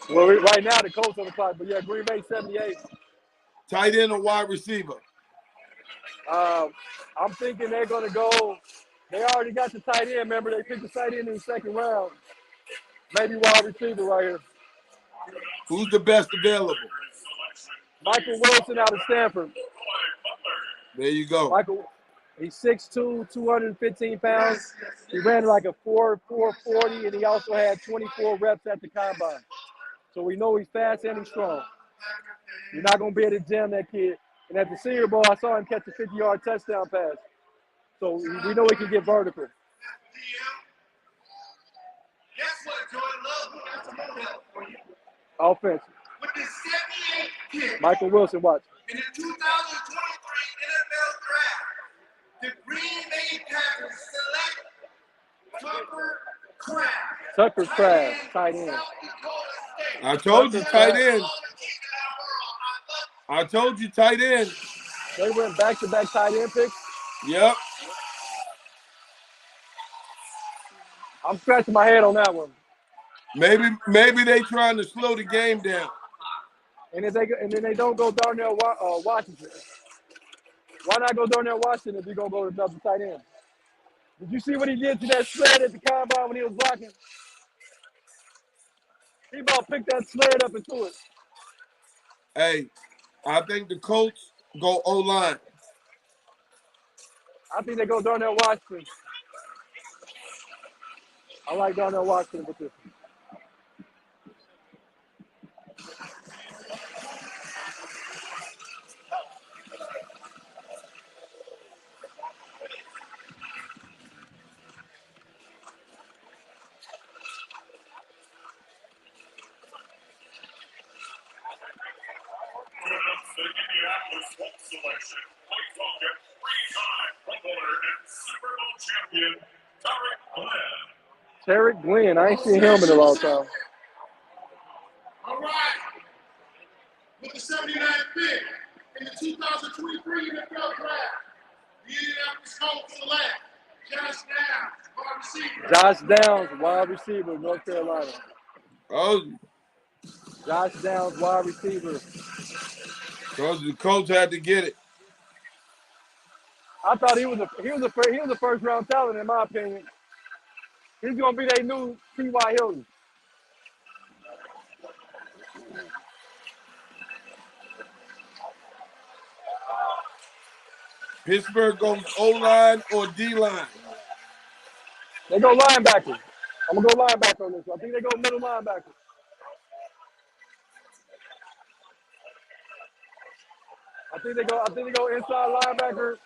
S2: Well, right now the Colts on the clock, but yeah, Green Bay 78.
S1: Tight end or wide receiver?
S2: I'm thinking they're going to go. They already got the tight end. Remember, they picked the tight end in the second round. Maybe wide receiver right here.
S1: Who's the best available?
S2: Michael Wilson out of Stanford.
S1: There you go.
S2: Michael, he's 6'2", 215 pounds. He ran like a 4.40, and he also had 24 reps at the combine. So we know he's fast and he's strong. You're not going to be able to jam that kid. And at the Senior Bowl, I saw him catch a 50-yard touchdown pass. So we know he can get vertical.
S3: Guess what, Jordan Love? We got some more help for you.
S2: Offense.
S3: With the 78th pick
S2: Michael Wilson, watch.
S3: in the 2023 NFL Draft, the Green Bay Packers select Tucker Kraft.
S2: Tucker Kraft, tight end.
S1: I told you tight end. I told you tight end.
S2: They went back-to-back tight end picks.
S1: Yep.
S2: I'm scratching my head on that one.
S1: Maybe they trying to slow the game down.
S2: And then they don't go Darnell Washington. Why not go Darnell Washington if you're gonna go to another tight end? Did you see what he did to that sled at the combine when he was blocking? He about picked that sled up into it.
S1: Hey, I think the Colts go O-line.
S2: I think they go Darnell Washington. I like Darnell Washington with this.
S3: The Indianapolis Colts selection, White Falcon, three-time Pro Bowler and Super Bowl champion, Tarik Glenn.
S2: Tarik Glenn, I ain't seen him in a long time.
S3: All right. With the 79th pick in the 2023 NFL Draft, the Indianapolis Colts select Josh Downs, wide receiver.
S2: Josh Downs, wide receiver, North Carolina.
S1: Oh,
S2: Josh Downs, wide receiver.
S1: because the Colts had to get it.
S2: I thought he was a first round talent in my opinion. He's gonna be their new T.Y. Hilton.
S1: Pittsburgh goes O-line or D-line?
S2: They go linebacker. I'm gonna go linebacker on this one. I think they go middle linebacker. I think they go inside linebacker.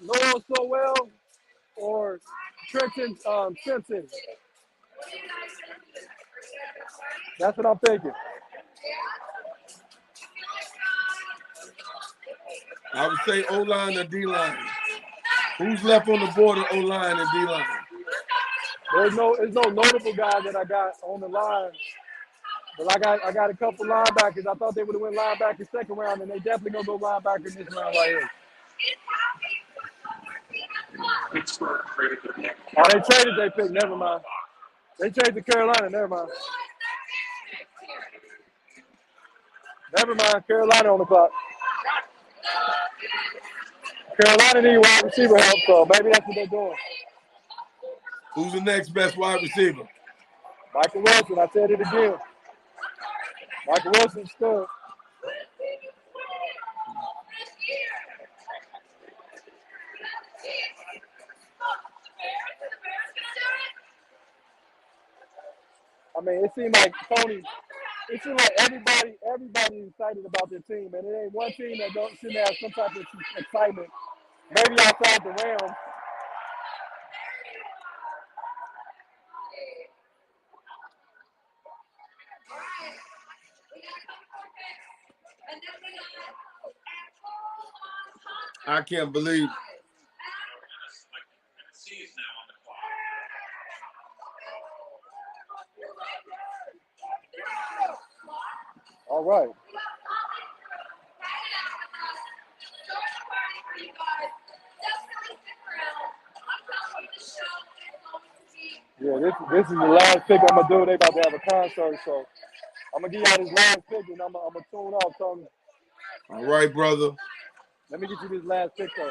S2: Noah Sowell or Trenton Simpson. That's what I'm thinking.
S1: I would say O-line or D-line. Who's left on the board of O-line and D-line?
S2: There's no notable guy that I got on the line. But I got a couple linebackers. I thought they would have went linebacker second round, and they definitely gonna go linebacker in this round right here. Oh, they traded their pick. Never mind. They traded to Carolina. Never mind. Never mind. Carolina on the clock. Carolina need wide receiver help, so maybe that's what they're doing.
S1: Who's the next best wide receiver?
S2: Michael Wilson. I said it again. Michael Wilson still. I mean, it seemed like Tony. It seems like everybody's excited about their team, and it ain't one team that shouldn't have some type of excitement. Maybe outside the Rams.
S1: I can't believe.
S2: All right. Yeah, this is the last pick I'm gonna do. They about to have a concert, so I'm gonna give y'all this last pick, and I'm gonna tune off, Tony.
S1: All right, brother.
S2: Let me get you this last pick, though.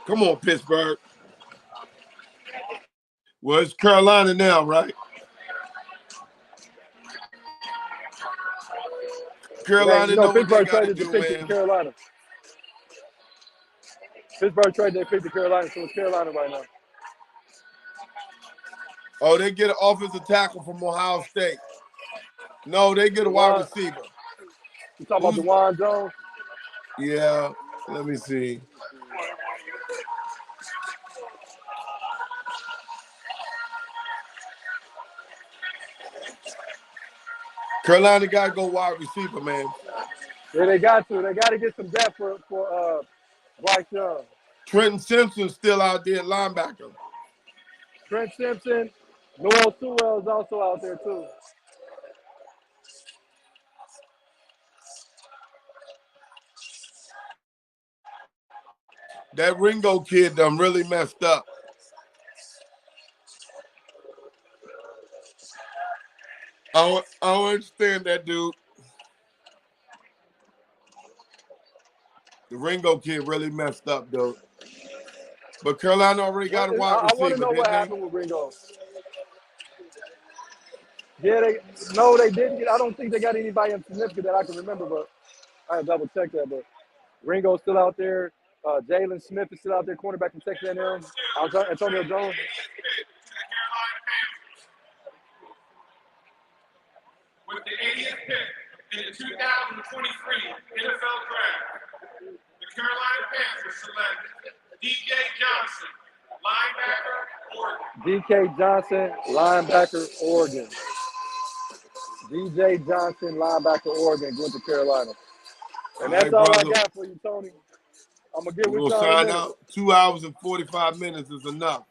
S1: Come on, Pittsburgh. Well, it's Carolina now, right? Carolina know what they got to do, man.
S2: Carolina. Pittsburgh traded their pick to Carolina, so it's Carolina right now.
S1: Oh, they get an offensive tackle from Ohio State. No, they get a wide receiver.
S2: You talking about DeJuan Jones?
S1: Yeah, let me see. Carolina got to go wide receiver, man.
S2: Yeah, they got to. They got to get some depth for Bryce Young.
S1: Trenton Simpson's still out there at linebacker.
S2: Trent Simpson, Noah Sewell is also out there too.
S1: That Ringo kid done really messed up. I don't understand that dude. The Ringo kid really messed up, dude. But Carolina already got a wide receiver.
S2: I want to know what happened with Ringo. Yeah, they didn't get. I don't think they got anybody significant that I can remember, but I had to double check that. But Ringo's still out there. Jalen Smith is still out there, cornerback from Texas A&M. Antonio Jones.
S3: With the 80th pick in the 2023 NFL Draft, the Carolina Panthers select D.J. Johnson, linebacker, Oregon.
S2: D.J. Johnson, linebacker, Oregon, going to Carolina. And that's
S1: all
S2: I got for you, Tony. I'm going to get with y'all.
S1: Sign out. 2 hours and 45 minutes is enough.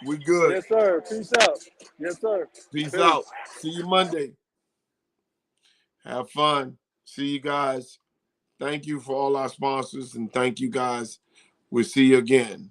S1: We good.
S2: Yes, sir. Peace out. Yes, sir.
S1: Peace out. See you Monday. Have fun. See you guys. Thank you for all our sponsors, and thank you guys. We'll see you again.